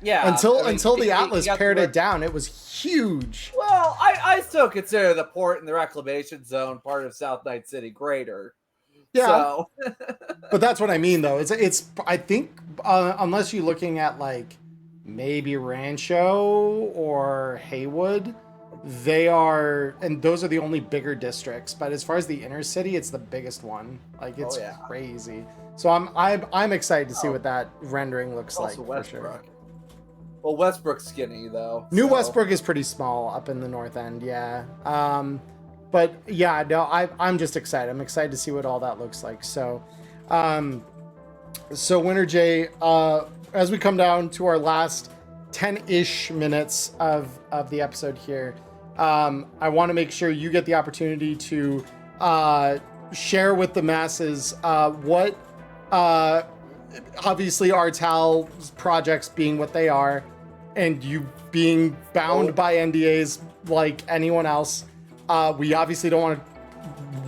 Yeah. Until the Atlas pared it down, it was huge. Well, I still consider the port and the reclamation zone part of South Night City greater. Yeah. So. But that's what I mean, though. It's I think unless you're looking at like maybe Rancho or Haywood, they are, and those are the only bigger districts. But as far as the inner city, it's the biggest one. Like, it's crazy. So I'm excited to see what that rendering looks like for sure. Well, Westbrook's skinny though. New Westbrook is pretty small up in the north end, yeah. But yeah, no, I'm just excited. I'm excited to see what all that looks like. So, Winter Jay, as we come down to our last 10-ish minutes of the episode here, I want to make sure you get the opportunity to share with the masses what obviously R Tal's projects being what they are, and you being bound by NDAs like anyone else. We obviously don't want to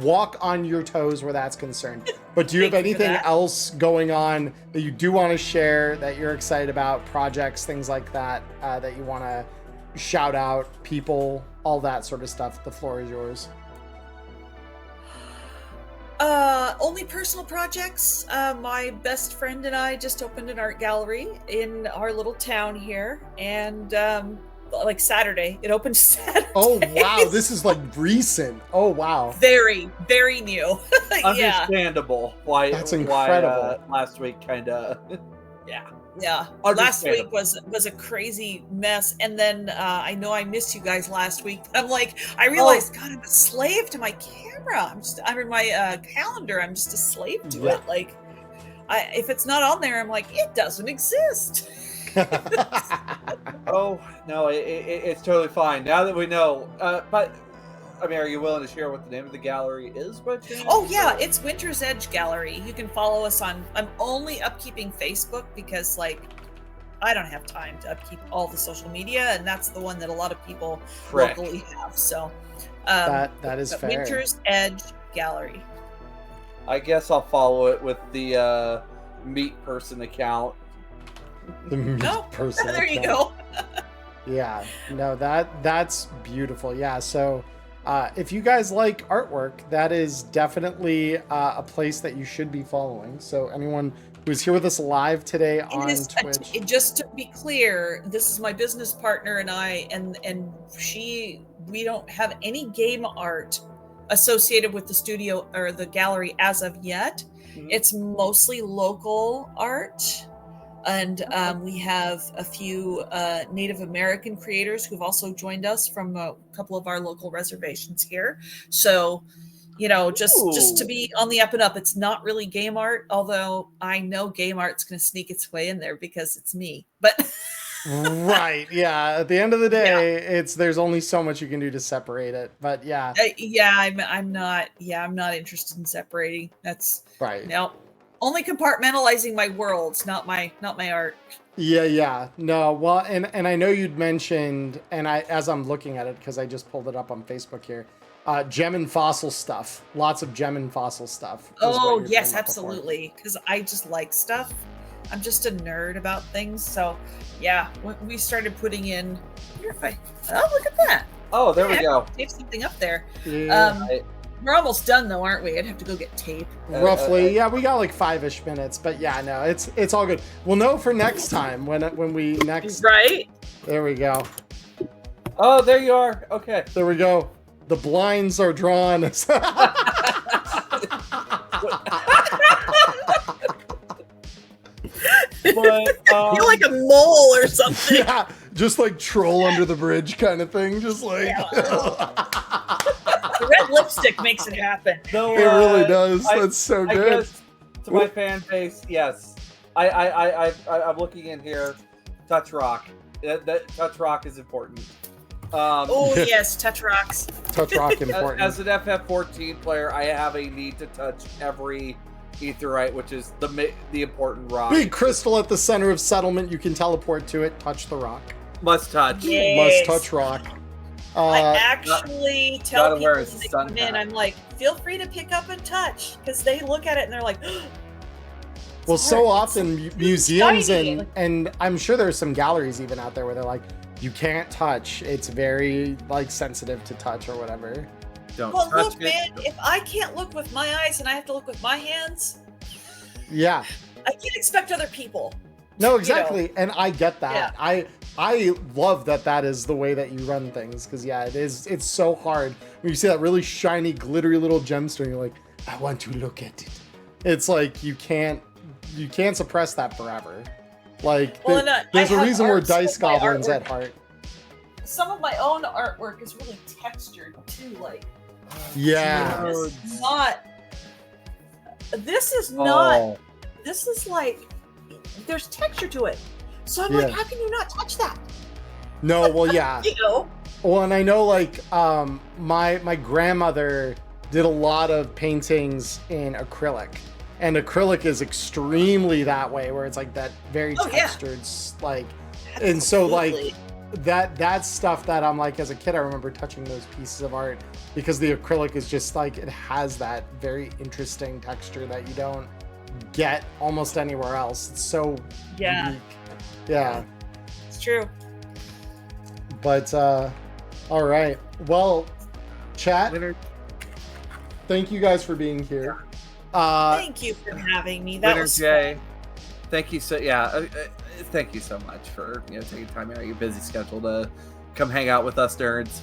walk on your toes where that's concerned. But do you have anything else going on that you do want to share, that you're excited about, projects, things like that, that you want to shout out, people, all that sort of stuff? The floor is yours. Only personal projects. My best friend and I just opened an art gallery in our little town here, and like Saturday. It opened Saturday. Oh wow, this is like recent. Oh wow. Very, very new. Understandable. Why that's incredible. Why last week kinda Yeah. Last week was a crazy mess, and then I know I missed you guys last week. But I'm like, I realized, God, I'm a slave to my camera. I'm in my calendar. I'm just a slave to it. Like, if it's not on there, I'm like, it doesn't exist. Oh no, it's totally fine now that we know. But I mean, are you willing to share what the name of the gallery is? Oh yeah, it's Winter's Edge Gallery. You can follow us on. I'm only upkeeping Facebook because like I don't have time to upkeep all the social media, and that's the one that a lot of people locally have. So that is fair. Winter's Edge Gallery. I guess I'll follow it with the Meat Person account. The Meat Person. There you go. Yeah, no, that's beautiful. Yeah, so if you guys like artwork, that is definitely a place that you should be following. So anyone who's here with us live today on Twitch. Just to be clear, this is my business partner and I, and we don't have any game art associated with the studio or the gallery as of yet. Mm-hmm. It's mostly local art. And we have a few Native American creators who've also joined us from a couple of our local reservations here. So just to Ooh. be on the up and up. It's not really game art, although I know game art's going to sneak its way in there because it's me. But Right. Yeah. At the end of the Yeah. day, there's only so much you can do to separate it. But yeah. I'm not interested in separating. That's Right. no, only compartmentalizing my worlds, not my art. Yeah. No. Well, and I know you'd mentioned, and as I'm looking at it, because I just pulled it up on Facebook here, gem and fossil stuff. Lots of gem and fossil stuff. was what you Oh were yes, talking about before. absolutely. Because I just like stuff. I'm just a nerd about things. So yeah, when we started putting in, I wonder if look at that. Oh, there we Yeah, go. tape something up there. Yeah. We're almost done though, aren't we? I'd have to go get tape. Roughly, yeah, we got like 5-ish minutes, but yeah, no, it's all good. We'll know for next time when we next. Right? There we go. Oh, there you are. Okay. There we go. The blinds are drawn. But I feel like a mole or something. Yeah, just like troll under the bridge kind of thing. Just like The red lipstick makes it happen. no, it really does. That's so I good. guess to my fan base, yes. I'm looking in here. Touch rock. That touch rock is important. Oh yes, touch rocks. Touch rock important. As an FF14 player, I have a need to touch every aetheryte, which is the important rock. Big crystal at the center of settlement. You can teleport to it. Touch the rock. Must touch. Yes. Must touch rock. I actually tell gotta people wear a when they sun come in, hat. I'm like, feel free to pick up and touch, because they look at it and they're like, Well, so hard. often museums shiny. and I'm sure there's some galleries even out there where they're like, you can't touch. It's very like sensitive to touch or whatever. Don't well, touch look, it. man, if I can't look with my eyes and I have to look with my hands, Yeah. I can't expect other people. No, exactly. And I get that. Yeah. I love that is the way that you run things, because yeah, it's so hard when you see that really shiny, glittery little gemstone. You're like, I want to look at it. It's like you can't suppress that forever. Like Well, there's I a have reason we're art, some dice of my goblins artwork- at heart. Some of my own artwork is really textured too. Like, Yeah. this is not. This is not. Oh, This is like, there's texture to it. So I'm like, Yeah. how can you not touch that? No, well, yeah. You know? Well, and I know like my grandmother did a lot of paintings in acrylic. And acrylic is extremely that way, where it's like that very Oh, yeah. textured, like, and so like Absolutely. that's stuff that I'm like, as a kid, I remember touching those pieces of art because the acrylic is just like, it has that very interesting texture that you don't get almost anywhere else. It's so Yeah. unique. Yeah. It's true. But all right. Well, chat, Winter, thank you guys for being here. Thank you for having me. That Winter was Jaye, thank you thank you so much for taking time out of your busy schedule to come hang out with us nerds.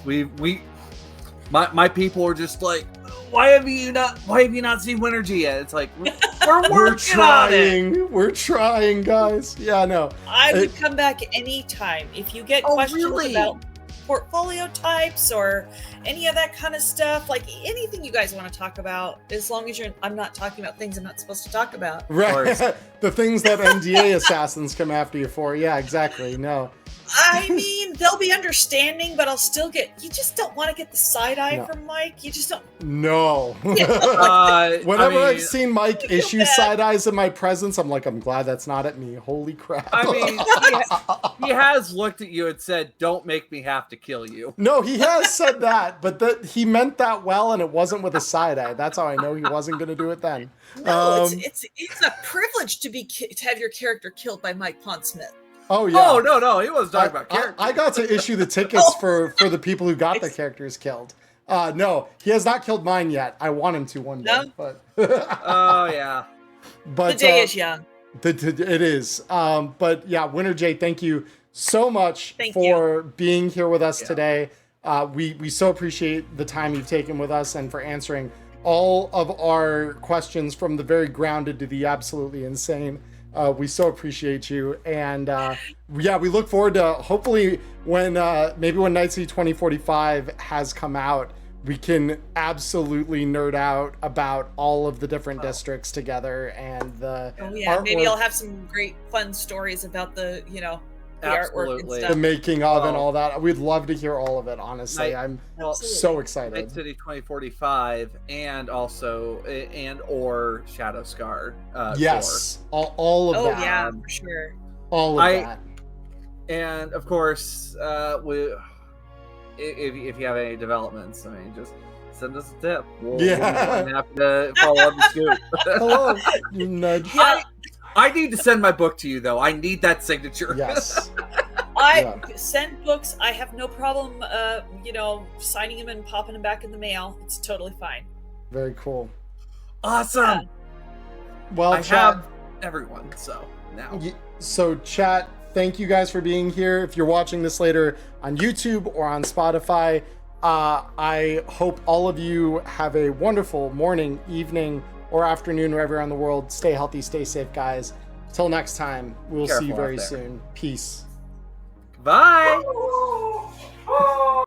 My people are just like, why have you not seen Winter Jaye yet? It's like we're working on it. We're trying, guys. Yeah, no. I would come back anytime if you get Oh, questions really? about portfolio types or any of that kind of stuff. Like anything you guys want to talk about, as long as I'm not talking about things I'm not supposed to talk about. Right. The things that NDA assassins come after you for. Yeah, exactly. No. I mean, they'll be understanding, but I'll still you just don't want to get the side eye No. from Mike. You just don't. No. Whenever I've seen Mike I feel issue bad. side eyes in my presence, I'm like, I'm glad that's not at me. Holy crap. I mean, he has looked at you and said, "Don't make me have to kill you." No, he has said that, but he meant that well, and it wasn't with a side eye. That's how I know he wasn't going to do it then. No, it's a privilege to have your character killed by Mike Pondsmith. Oh yeah. Oh no, he wasn't talking about character. I got to issue the tickets for the people who got the characters killed. No, he has not killed mine yet. I want him to one day, No? but Oh yeah. but The day is young. it is. But yeah, Winter Jaye, thank you so much Thank for being here with us Yeah. today. We so appreciate the time you've taken with us and for answering all of our questions, from the very grounded to the absolutely insane. We so appreciate you, and yeah, we look forward to hopefully when maybe when Night City 2045 has come out, we can absolutely nerd out about all of the different districts together and the maybe artwork, I'll have some great fun stories about the the artwork and Absolutely. stuff. the making of, and Oh. all that. We'd love to hear all of it. Honestly, I'm so Night excited. City 2045 and also or Shadow Scar. Yes, all of Oh that. yeah, for sure. All of that. And of course, if you have any developments, I mean, just send us a tip. We'll be happy to follow up the scoop. Hello, nudge. Yeah, I need to send my book to you, though. I need that signature. Yes. I send books. I have no problem, signing them and popping them back in the mail. It's totally fine. Very cool. Awesome. Yeah. Well, I chat. have everyone, so now. So, chat, thank you guys for being here. If you're watching this later on YouTube or on Spotify, I hope all of you have a wonderful morning, evening, or afternoon wherever you're in the world. Stay healthy, stay safe, guys. Till next time, we'll see you Careful out very there. soon. Peace. Bye.